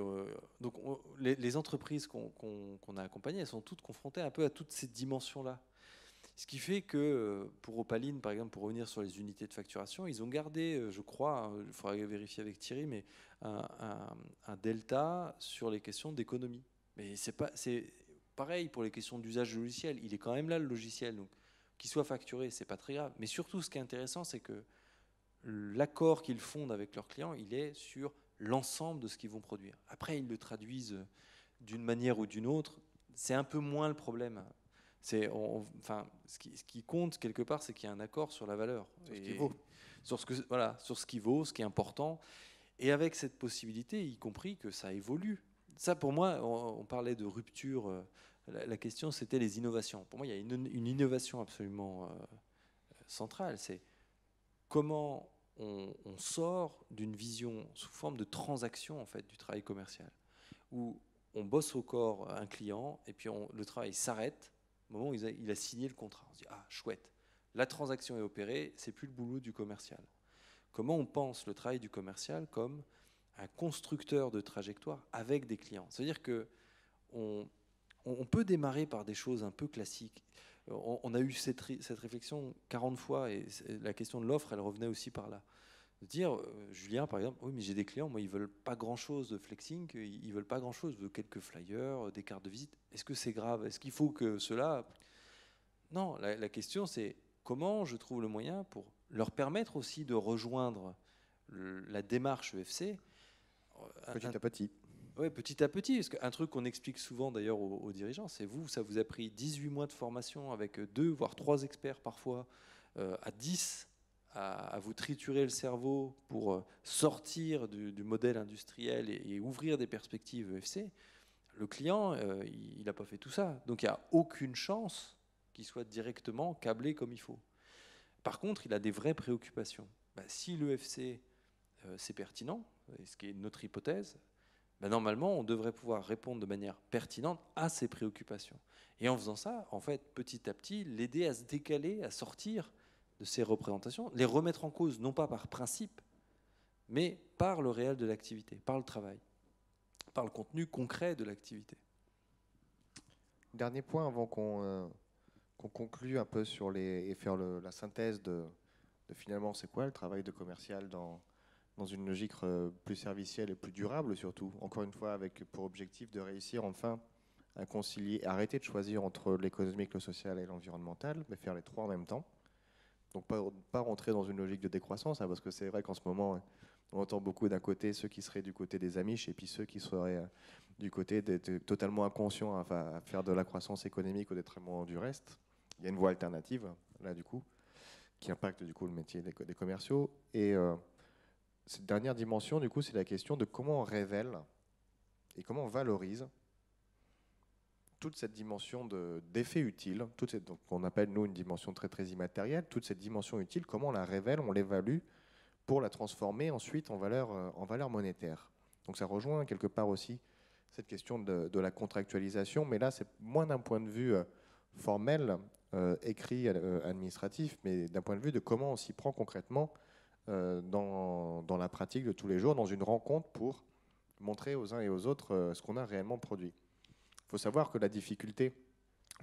donc les entreprises qu'on a accompagnées, elles sont toutes confrontées un peu à toutes ces dimensions-là. Ce qui fait que pour Opaline, par exemple, pour revenir sur les unités de facturation, ils ont gardé, je crois, il faudra vérifier avec Thierry, mais un delta sur les questions d'économie. Mais c'est pareil pour les questions d'usage du logiciel. Il est quand même là le logiciel, donc qu'il soit facturé, c'est pas très grave. Mais surtout, ce qui est intéressant, c'est que l'accord qu'ils fondent avec leurs clients, il est sur l'ensemble de ce qu'ils vont produire. Après, ils le traduisent d'une manière ou d'une autre. C'est un peu moins le problème. Enfin, ce qui compte quelque part, c'est qu'il y a un accord sur la valeur. Sur ce qui vaut. Sur ce qui vaut, ce qui est important. Et avec cette possibilité, y compris que ça évolue. Ça, pour moi, on parlait de rupture. La question, c'était les innovations. Pour moi, il y a une innovation absolument centrale. C'est comment on sort d'une vision sous forme de transaction en fait, du travail commercial, où on bosse au corps un client et puis le travail s'arrête au moment où il a signé le contrat. On se dit ah chouette, la transaction est opérée, c'est plus le boulot du commercial. Comment on pense le travail du commercial comme un constructeur de trajectoire avec des clients. C'est-à-dire que on peut démarrer par des choses un peu classiques. On a eu cette réflexion 40 fois et la question de l'offre, elle revenait aussi par là. De dire, Julien par exemple, oui mais j'ai des clients, moi ils veulent pas grand-chose de flexing, ils veulent pas grand-chose, de quelques flyers, des cartes de visite. Est-ce que c'est grave? Est-ce qu'il faut que cela... Non, la question c'est comment je trouve le moyen pour leur permettre aussi de rejoindre la démarche EFC Petit à petit. Oui, petit à petit, parce qu'un truc qu'on explique souvent d'ailleurs aux dirigeants, c'est ça vous a pris 18 mois de formation avec 2, voire 3 experts parfois, à 10, à vous triturer le cerveau pour sortir du modèle industriel et ouvrir des perspectives EFC. Le client, il n'a pas fait tout ça. Donc il n'y a aucune chance qu'il soit directement câblé comme il faut. Par contre, il a des vraies préoccupations. Bah, si l'EFC, c'est pertinent, ce qui est notre hypothèse, ben normalement, on devrait pouvoir répondre de manière pertinente à ses préoccupations. Et en faisant ça, en fait, petit à petit, l'aider à se décaler, à sortir de ces représentations, les remettre en cause, non pas par principe, mais par le réel de l'activité, par le travail, par le contenu concret de l'activité. Dernier point avant qu'on conclue un peu sur et faire la synthèse de finalement c'est quoi le travail de commercial dans une logique plus servicielle et plus durable surtout, encore une fois avec pour objectif de réussir enfin à concilier, arrêter de choisir entre l'économique, le social et l'environnemental, mais faire les trois en même temps. Donc pas rentrer dans une logique de décroissance, hein, parce que c'est vrai qu'en ce moment, on entend beaucoup d'un côté ceux qui seraient du côté des Amish et puis ceux qui seraient du côté totalement inconscients à faire de la croissance économique au détriment du reste. Il y a une voie alternative, là du coup, qui impacte du coup le métier des commerciaux. Et cette dernière dimension, du coup, c'est la question de comment on révèle et comment on valorise toute cette dimension d'effet utile, donc qu'on appelle nous une dimension très très immatérielle, toute cette dimension utile, comment on la révèle, on l'évalue pour la transformer ensuite en valeur monétaire. Donc ça rejoint quelque part aussi cette question de la contractualisation, mais là, c'est moins d'un point de vue formel, écrit, administratif, mais d'un point de vue de comment on s'y prend concrètement dans la pratique de tous les jours, dans une rencontre pour montrer aux uns et aux autres ce qu'on a réellement produit. Il faut savoir que la difficulté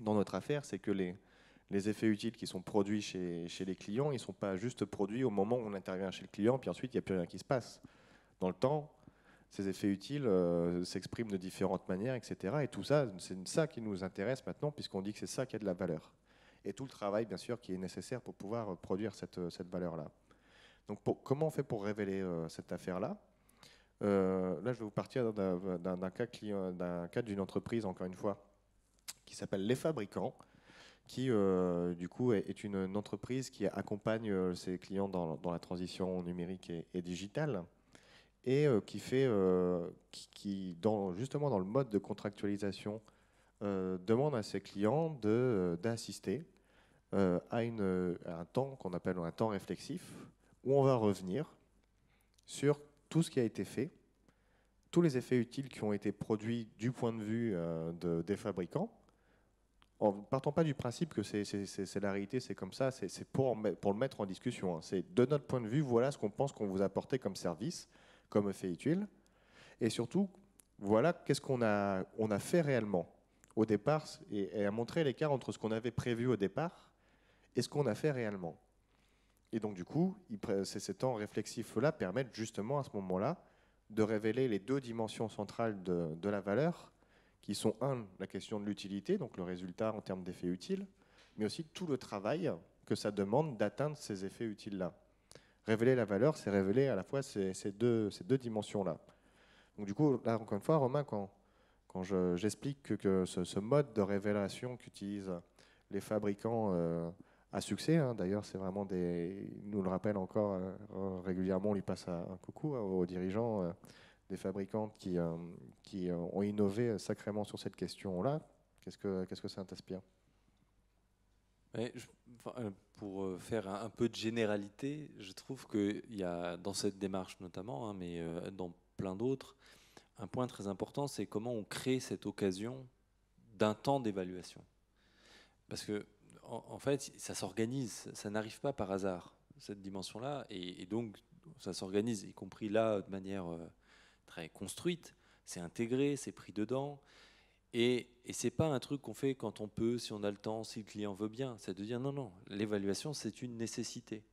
dans notre affaire, c'est que les effets utiles qui sont produits chez les clients, ils ne sont pas juste produits au moment où on intervient chez le client, puis ensuite il n'y a plus rien qui se passe. Dans le temps, ces effets utiles s'expriment de différentes manières, etc. Et tout ça, c'est ça qui nous intéresse maintenant, puisqu'on dit que c'est ça qui a de la valeur. Et tout le travail, bien sûr, qui est nécessaire pour pouvoir produire cette valeur-là. Donc comment on fait pour révéler cette affaire-là? Là, je vais vous partir d'un cas d'une entreprise, encore une fois, qui s'appelle Les Fabricants, qui du coup est une entreprise qui accompagne ses clients dans la transition numérique et digitale, et justement dans le mode de contractualisation, demande à ses clients d'assister à un temps qu'on appelle un temps réflexif, où on va revenir sur tout ce qui a été fait, tous les effets utiles qui ont été produits du point de vue des fabricants, en ne partant pas du principe que c'est la réalité, c'est comme ça, c'est pour le mettre en discussion. Hein. C'est de notre point de vue, voilà ce qu'on pense qu'on vous a apporté comme service, comme effet utile. Et surtout, voilà qu'est-ce qu'on a fait réellement au départ, et à montrer l'écart entre ce qu'on avait prévu au départ et ce qu'on a fait réellement. Et donc du coup, ces temps réflexifs-là permettent justement à ce moment-là de révéler les deux dimensions centrales de la valeur, qui sont la question de l'utilité, donc le résultat en termes d'effets utiles, mais aussi tout le travail que ça demande d'atteindre ces effets utiles-là. Révéler la valeur, c'est révéler à la fois ces deux dimensions-là. Donc du coup, là, encore une fois, Romain, quand j'explique que ce mode de révélation qu'utilisent les fabricants à succès, hein, d'ailleurs, c'est vraiment il nous le rappelle encore régulièrement, on lui passe un coucou aux dirigeants des fabricants qui ont innové sacrément sur cette question-là. Qu'est-ce que ça t'inspire? Ouais, pour faire un peu de généralité, je trouve qu'il y a dans cette démarche notamment, hein, mais dans plein d'autres, un point très important, c'est comment on crée cette occasion d'un temps d'évaluation. Parce que en fait, ça s'organise, ça n'arrive pas par hasard, cette dimension-là, et donc ça s'organise, y compris là de manière très construite, c'est intégré, c'est pris dedans. Et c'est pas un truc qu'on fait quand on peut, si on a le temps, si le client veut bien. C'est de dire non, l'évaluation, c'est une nécessité.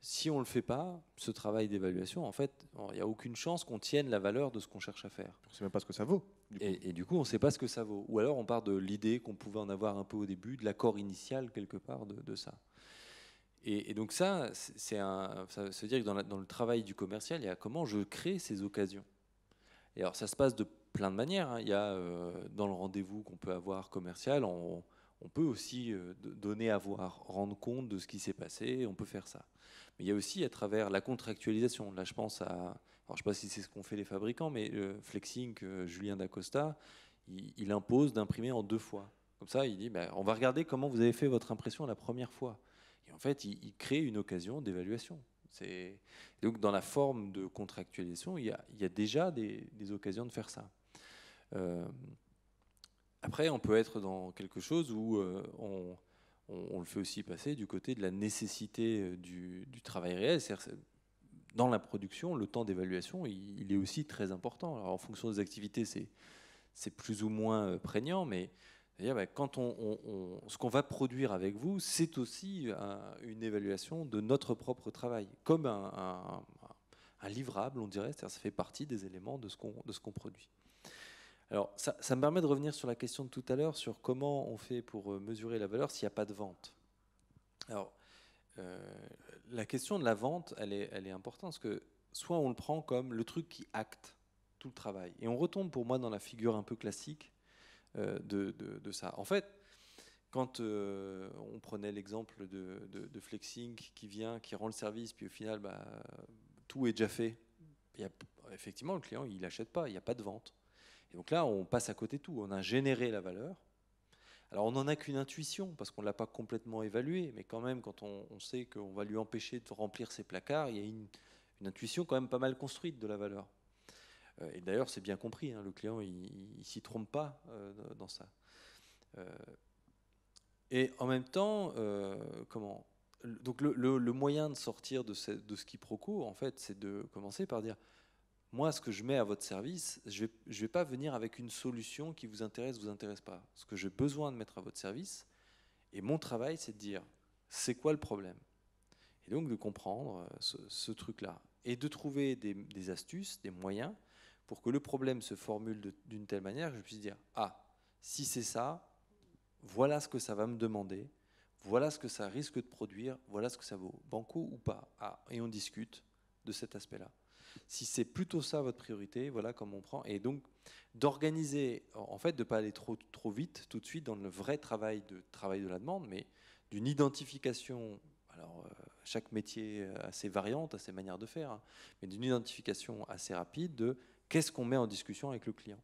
Si on ne le fait pas, ce travail d'évaluation, en fait, il n'y a aucune chance qu'on tienne la valeur de ce qu'on cherche à faire. On ne sait même pas ce que ça vaut. Et du coup, on ne sait pas ce que ça vaut. Ou alors, on part de l'idée qu'on pouvait en avoir un peu au début, de l'accord initial, quelque part, de ça. Et donc ça veut dire que dans le travail du commercial, il y a comment je crée ces occasions. Et alors, ça se passe de plein de manières. Hein. Il y a dans le rendez-vous qu'on peut avoir commercial, on peut aussi donner à voir, rendre compte de ce qui s'est passé, on peut faire ça. Mais il y a aussi à travers la contractualisation. Là, je pense alors je ne sais pas si c'est ce qu'ont fait les fabricants, mais Flexing, Julien Dacosta, il impose d'imprimer en 2 fois. Comme ça, il dit, on va regarder comment vous avez fait votre impression la première fois. Et en fait, il crée une occasion d'évaluation. Donc, dans la forme de contractualisation, il y a déjà des occasions de faire ça. Après, on peut être dans quelque chose où on le fait aussi passer du côté de la nécessité du travail réel. C'est-à-dire, dans la production, le temps d'évaluation, il est aussi très important. Alors, en fonction des activités, c'est plus ou moins prégnant, mais quand ce qu'on va produire avec vous, c'est aussi une évaluation de notre propre travail, comme un livrable, on dirait, c'est-à-dire ça fait partie des éléments de ce qu'on produit. Alors, ça me permet de revenir sur la question de tout à l'heure, sur comment on fait pour mesurer la valeur s'il n'y a pas de vente. Alors, la question de la vente, elle est importante, parce que soit on le prend comme le truc qui acte tout le travail, et on retombe pour moi dans la figure un peu classique de ça. En fait, quand on prenait l'exemple de Flexing qui rend le service, puis au final, tout est déjà fait, effectivement, le client, il n'achète pas, il n'y a pas de vente. Et donc là, on passe à côté de tout. On a généré la valeur. Alors, on n'en a qu'une intuition, parce qu'on ne l'a pas complètement évalué, mais quand même, quand on sait qu'on va lui empêcher de remplir ses placards, il y a une intuition quand même pas mal construite de la valeur. Et d'ailleurs, c'est bien compris, hein, le client, il s'y trompe pas dans ça. Et en même temps, donc le moyen de sortir de ce quiproquo, en fait, c'est de commencer par dire, moi, ce que je mets à votre service, je vais pas venir avec une solution qui vous intéresse pas. Ce que j'ai besoin de mettre à votre service, et mon travail, c'est de dire, c'est quoi le problème? Et donc de comprendre ce truc-là. Et de trouver des astuces, des moyens, pour que le problème se formule d'une telle manière que je puisse dire, ah, si c'est ça, voilà ce que ça va me demander, voilà ce que ça risque de produire, voilà ce que ça vaut, banco ou pas. Ah, et on discute de cet aspect-là. Si c'est plutôt ça votre priorité, voilà comment on prend. Et donc d'organiser, en fait, de ne pas aller trop vite tout de suite dans le vrai travail de la demande, mais d'une identification. Alors, chaque métier a ses variantes, a ses manières de faire, hein, mais d'une identification assez rapide de qu'est-ce qu'on met en discussion avec le client.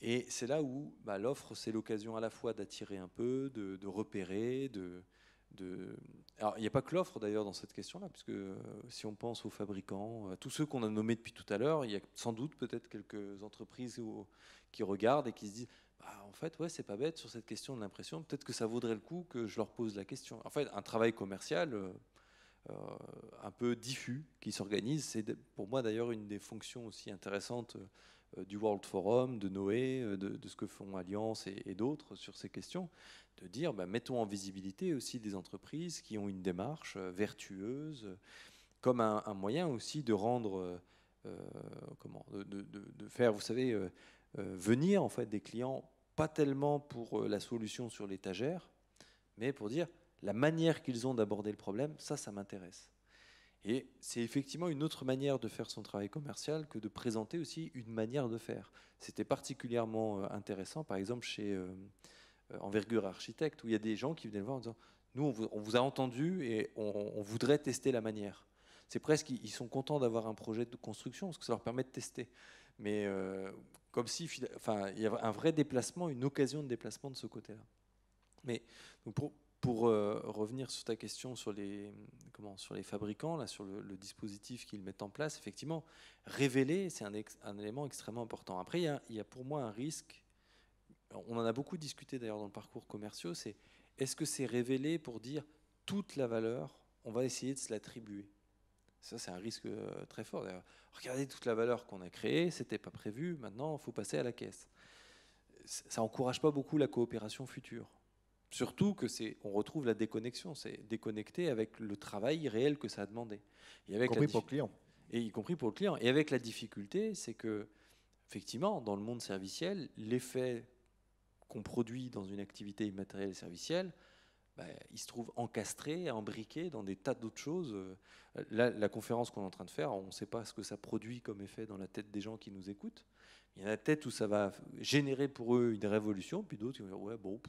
Et c'est là où l'offre, c'est l'occasion à la fois d'attirer un peu, de repérer, Alors, il n'y a pas que l'offre d'ailleurs dans cette question-là, puisque si on pense aux fabricants, tous ceux qu'on a nommés depuis tout à l'heure, il y a sans doute peut-être quelques entreprises qui regardent et qui se disent en fait, ouais, c'est pas bête sur cette question de l'impression, peut-être que ça vaudrait le coup que je leur pose la question. En fait, un travail commercial un peu diffus qui s'organise, c'est pour moi d'ailleurs une des fonctions aussi intéressantes du World Forum, de Noé, de ce que font Alliance et d'autres sur ces questions, de dire mettons en visibilité aussi des entreprises qui ont une démarche vertueuse, comme un moyen aussi de rendre, de faire, vous savez, venir en fait des clients, pas tellement pour la solution sur l'étagère, mais pour dire la manière qu'ils ont d'aborder le problème, ça m'intéresse. Et c'est effectivement une autre manière de faire son travail commercial que de présenter aussi une manière de faire. C'était particulièrement intéressant, par exemple, chez Envergure Architecte, où il y a des gens qui venaient le voir en disant « Nous, on vous a entendu et on voudrait tester la manière. » C'est presque, ils sont contents d'avoir un projet de construction, parce que ça leur permet de tester. Mais comme si, il y a un vrai déplacement, une occasion de déplacement de ce côté-là. Mais donc pour revenir sur ta question sur les fabricants, là, sur le dispositif qu'ils mettent en place, effectivement, révéler, c'est un élément extrêmement important. Après, il y a pour moi un risque, on en a beaucoup discuté d'ailleurs dans le parcours commerciaux, c'est est-ce que c'est révéler pour dire toute la valeur, on va essayer de se l'attribuer. Ça, c'est un risque très fort. D'ailleurs, regardez toute la valeur qu'on a créée, c'était pas prévu, maintenant, il faut passer à la caisse. Ça n'encourage pas beaucoup la coopération future. Surtout que on retrouve la déconnexion, c'est déconnecté avec le travail réel que ça a demandé. Et avec y compris pour le client. Et y compris pour le client. Et avec la difficulté, c'est que, effectivement, dans le monde serviciel, l'effet qu'on produit dans une activité immatérielle et servicielle, il se trouve encastré, embriqué dans des tas d'autres choses. Là, la conférence qu'on est en train de faire, on ne sait pas ce que ça produit comme effet dans la tête des gens qui nous écoutent. Il y en a peut-être où ça va générer pour eux une révolution, puis d'autres qui vont dire ouais bon,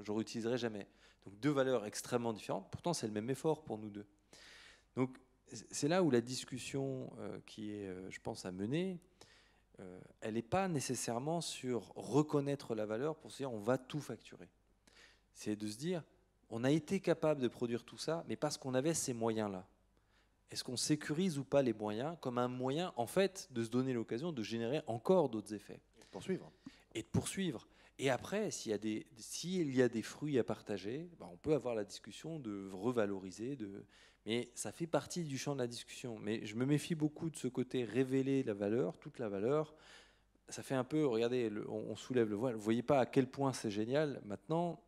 je ne réutiliserai jamais. Donc deux valeurs extrêmement différentes. Pourtant c'est le même effort pour nous deux. Donc c'est là où la discussion qui est, je pense, à mener, elle n'est pas nécessairement sur reconnaître la valeur pour se dire on va tout facturer. C'est de se dire on a été capable de produire tout ça, mais parce qu'on avait ces moyens-là. Est-ce qu'on sécurise ou pas les moyens comme un moyen, en fait, de se donner l'occasion de générer encore d'autres effets? Et de poursuivre. Et après, s'il y a des fruits à partager, on peut avoir la discussion de revaloriser, mais ça fait partie du champ de la discussion. Mais je me méfie beaucoup de ce côté révéler la valeur, toute la valeur. Ça fait un peu, regardez, on soulève le voile. Vous ne voyez pas à quel point c'est génial. Maintenant,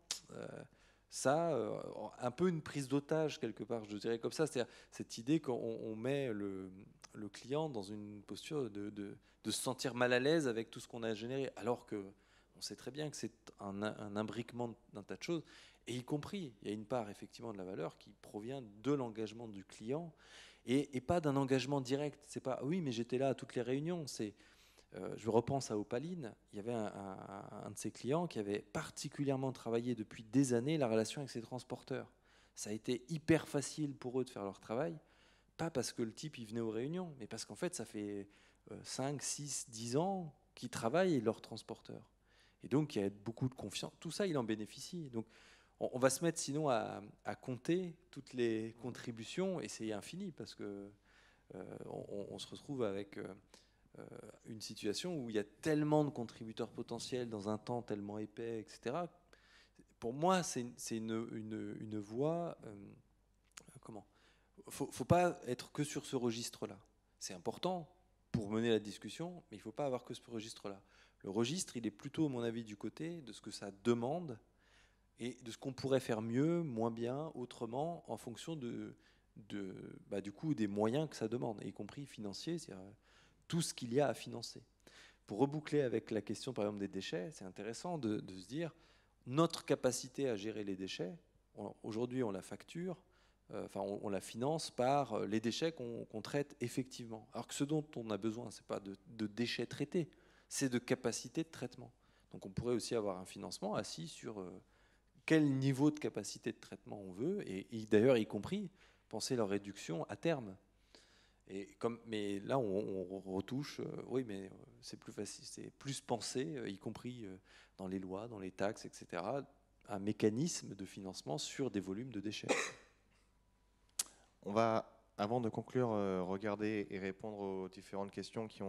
un peu une prise d'otage quelque part, je dirais comme ça, c'est-à-dire cette idée qu'on met le client dans une posture de se sentir mal à l'aise avec tout ce qu'on a généré, alors que on sait très bien que c'est un imbriquement d'un tas de choses, et y compris, il y a une part effectivement de la valeur qui provient de l'engagement du client, et pas d'un engagement direct. C'est pas oui, mais j'étais là à toutes les réunions, je repense à Opaline, il y avait un de ses clients qui avait particulièrement travaillé depuis des années la relation avec ses transporteurs. Ça a été hyper facile pour eux de faire leur travail, pas parce que le type il venait aux réunions, mais parce qu'en fait ça fait 5, 6, 10 ans qu'ils travaillent leurs transporteurs. Et donc il y a beaucoup de confiance. Tout ça, il en bénéficie. Donc on va se mettre sinon à compter toutes les contributions, et c'est infini, parce que on se retrouve avec... une situation où il y a tellement de contributeurs potentiels dans un temps tellement épais, etc. Pour moi, c'est une voie. Comment faut pas être que sur ce registre-là. C'est important pour mener la discussion, mais il ne faut pas avoir que ce registre-là. Le registre, il est plutôt, à mon avis, du côté de ce que ça demande et de ce qu'on pourrait faire mieux, moins bien, autrement, en fonction du coup, des moyens que ça demande, y compris financiers, c'est-à-dire tout ce qu'il y a à financer. Pour reboucler avec la question, par exemple, des déchets, c'est intéressant de se dire, notre capacité à gérer les déchets, aujourd'hui, on la facture, on la finance par les déchets qu'on traite effectivement. Alors que ce dont on a besoin, ce n'est pas de déchets traités, c'est de capacité de traitement. Donc on pourrait aussi avoir un financement assis sur quel niveau de capacité de traitement on veut, et d'ailleurs y compris penser leur réduction à terme. Mais là, on retouche, oui, mais c'est plus facile, c'est plus pensé, y compris dans les lois, dans les taxes, etc., un mécanisme de financement sur des volumes de déchets. On va, avant de conclure, regarder et répondre aux différentes questions qui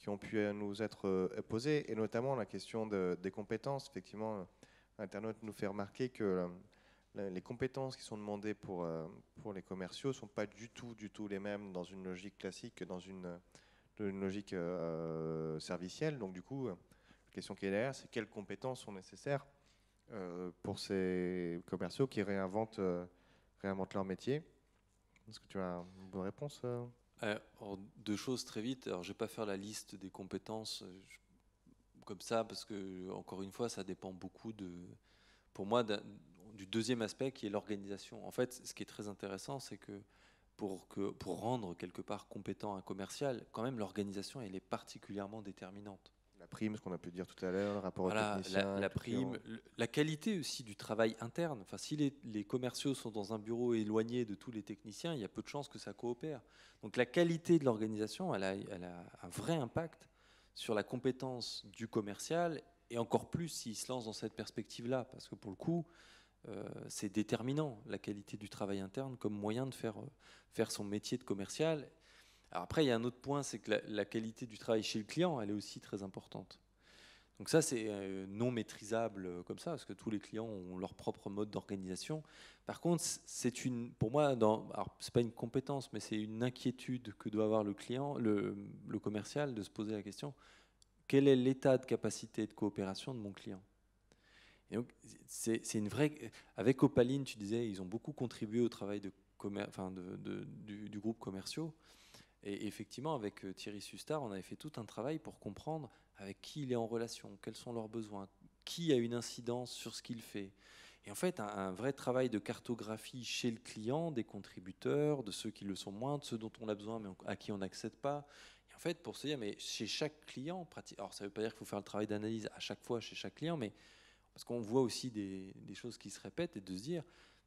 ont pu nous être posées, et notamment la question des compétences. Effectivement, l'internaute nous fait remarquer que les compétences qui sont demandées pour les commerciaux ne sont pas du tout les mêmes dans une logique classique que dans une logique servicielle. Donc du coup, la question qui est derrière, c'est quelles compétences sont nécessaires pour ces commerciaux qui réinventent leur métier. Est-ce que tu as une bonne réponse Alors, deux choses très vite. Alors, je ne vais pas faire la liste des compétences comme ça, parce que, encore une fois, ça dépend beaucoup pour moi, du deuxième aspect qui est l'organisation. En fait, ce qui est très intéressant, c'est que pour rendre quelque part compétent un commercial, quand même, l'organisation, elle est particulièrement déterminante. La prime, ce qu'on a pu dire tout à l'heure, le rapport Voilà, au technicien. la prime, la qualité aussi du travail interne. Enfin, si les commerciaux sont dans un bureau éloigné de tous les techniciens, il y a peu de chances que ça coopère. Donc la qualité de l'organisation, elle a un vrai impact sur la compétence du commercial, et encore plus s'il se lance dans cette perspective-là, parce que pour le coup, c'est déterminant, la qualité du travail interne comme moyen de faire son métier de commercial. Alors après, il y a un autre point, c'est que la qualité du travail chez le client, elle est aussi très importante. Donc ça, c'est non maîtrisable comme ça, parce que tous les clients ont leur propre mode d'organisation. Par contre, pour moi, alors c'est pas une compétence, mais c'est une inquiétude que doit avoir le client, le commercial, de se poser la question, quel est l'état de capacité de coopération de mon client? Et donc, c'est une vraie. Avec Opaline, tu disais, ils ont beaucoup contribué au travail du groupe commerciaux. Et effectivement, avec Thierry Sustar, on avait fait tout un travail pour comprendre avec qui il est en relation, quels sont leurs besoins, qui a une incidence sur ce qu'il fait. Et en fait, un vrai travail de cartographie chez le client, des contributeurs, de ceux qui le sont moins, de ceux dont on a besoin mais à qui on n'accède pas. Et en fait, pour se dire, mais chez chaque client, alors ça ne veut pas dire qu'il faut faire le travail d'analyse à chaque fois chez chaque client, mais parce qu'on voit aussi des choses qui se répètent, et de se dire,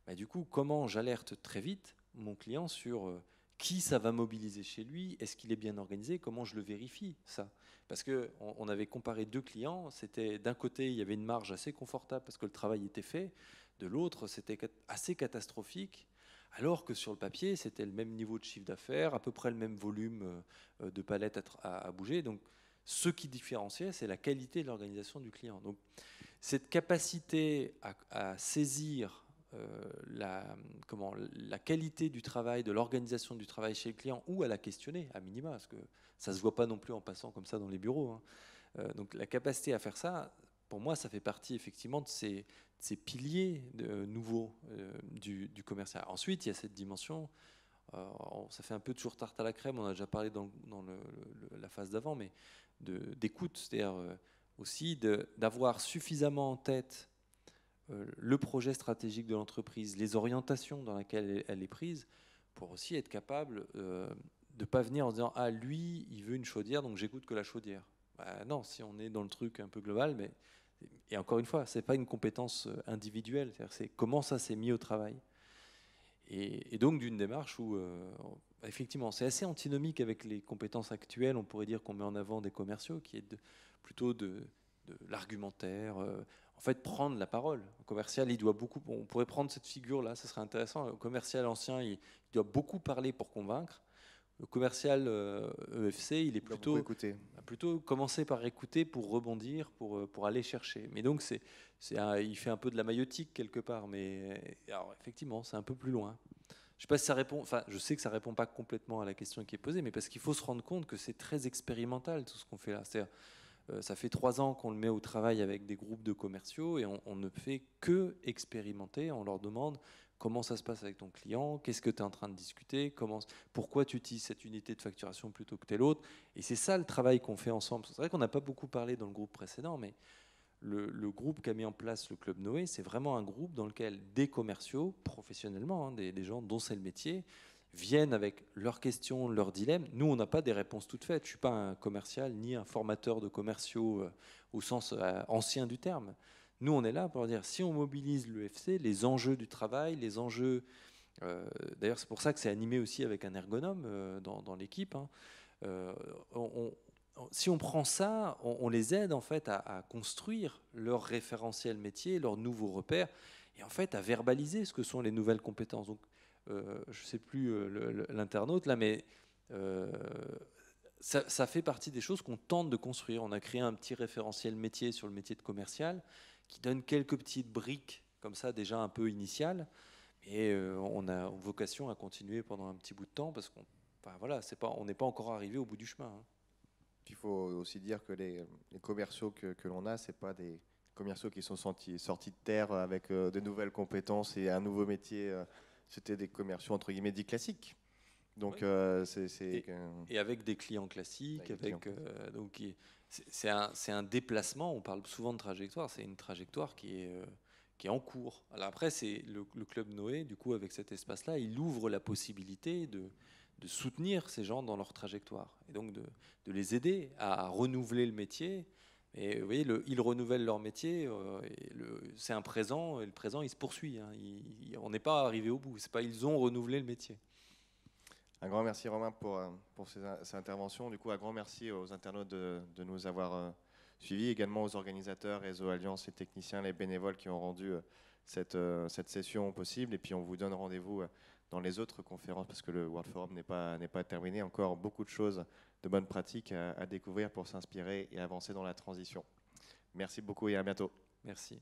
bah, du coup, comment j'alerte très vite mon client sur qui ça va mobiliser chez lui, est-ce qu'il est bien organisé, comment je le vérifie, ça. Parce qu'on avait comparé deux clients, c'était d'un côté, il y avait une marge assez confortable parce que le travail était fait, de l'autre, c'était assez catastrophique, alors que sur le papier, c'était le même niveau de chiffre d'affaires, à peu près le même volume de palettes à bouger. Donc, ce qui différenciait, c'est la qualité de l'organisation du client. Donc, cette capacité à saisir la qualité du travail, de l'organisation du travail chez le client, ou à la questionner, à minima, parce que ça ne se voit pas non plus en passant comme ça dans les bureaux. Hein. Donc la capacité à faire ça, pour moi, ça fait partie effectivement de ces piliers nouveaux du commercial. Ensuite, il y a cette dimension, ça fait un peu toujours tarte à la crème, on a déjà parlé dans la phase d'avant, mais d'écoute, c'est-à-dire aussi d'avoir suffisamment en tête le projet stratégique de l'entreprise, les orientations dans lesquelles elle est prise, pour aussi être capable de ne pas venir en se disant « Ah, lui, il veut une chaudière, donc j'écoute que la chaudière. » Non, si on est dans le truc un peu global, mais, et encore une fois, ce n'est pas une compétence individuelle, c'est comment ça s'est mis au travail. Et donc d'une démarche où, effectivement, c'est assez antinomique avec les compétences actuelles, on pourrait dire qu'on met en avant des commerciaux, qui est plutôt de l'argumentaire, en fait prendre la parole. Un commercial, il doit beaucoup, on pourrait prendre cette figure-là, ça serait intéressant. Un commercial ancien, il doit beaucoup parler pour convaincre. Le commercial EFC, il est Il doit beaucoup plutôt, écouter. plutôt commencer par écouter pour rebondir, pour aller chercher. Mais donc, il fait un peu de la maïotique quelque part. Mais alors, effectivement, c'est un peu plus loin. Je sais pas si ça répond. Enfin, je sais que ça répond pas complètement à la question qui est posée, mais parce qu'il faut se rendre compte que c'est très expérimental tout ce qu'on fait là. C'est-à-dire, ça fait 3 ans qu'on le met au travail avec des groupes de commerciaux et on ne fait que expérimenter. On leur demande comment ça se passe avec ton client, qu'est-ce que tu es en train de discuter, pourquoi tu utilises cette unité de facturation plutôt que telle autre. Et c'est ça le travail qu'on fait ensemble. C'est vrai qu'on n'a pas beaucoup parlé dans le groupe précédent, mais le groupe qui a mis en place le Club Noé, c'est vraiment un groupe dans lequel des commerciaux, professionnellement, hein, des gens dont c'est le métier, viennent avec leurs questions, leurs dilemmes. Nous, on n'a pas des réponses toutes faites. Je ne suis pas un commercial ni un formateur de commerciaux au sens ancien du terme. Nous, on est là pour dire, si on mobilise l'EFC, les enjeux du travail, les enjeux... D'ailleurs, c'est pour ça que c'est animé aussi avec un ergonome dans l'équipe. Hein. Si on prend ça, on les aide en fait à construire leur référentiel métier, leurs nouveaux repères, et en fait à verbaliser ce que sont les nouvelles compétences. Donc, je ne sais plus l'internaute là, mais ça fait partie des choses qu'on tente de construire. On a créé un petit référentiel métier sur le métier de commercial qui donne quelques petites briques comme ça déjà un peu initiales, et on a vocation à continuer pendant un petit bout de temps parce qu'on, enfin, voilà, on n'est pas encore arrivé au bout du chemin. Hein. Il faut aussi dire que les commerciaux que l'on a, c'est pas des commerciaux qui sont sortis de terre avec de nouvelles compétences et un nouveau métier. C'était des commerciaux entre guillemets dits classiques. Donc Oui. c'est Et avec des clients classiques, Avec des donc c'est un déplacement. On parle souvent de trajectoire. C'est une trajectoire qui est en cours. Alors après, c'est le Club Noé, du coup, avec cet espace-là, il ouvre la possibilité de soutenir ces gens dans leur trajectoire et donc de les aider à renouveler le métier. Et vous voyez, ils renouvellent leur métier. C'est un présent, et le présent, il se poursuit. Hein. On n'est pas arrivé au bout. C'est pas ils ont renouvelé le métier. Un grand merci Romain pour ces interventions. Du coup, un grand merci aux internautes de nous avoir suivis, également aux organisateurs, Réseau Alliance, les techniciens, les bénévoles qui ont rendu cette session possible. Et puis on vous donne rendez-vous dans les autres conférences parce que le World Forum n'est pas terminé. Encore beaucoup de choses, de bonnes pratiques à découvrir pour s'inspirer et avancer dans la transition. Merci beaucoup et à bientôt. Merci.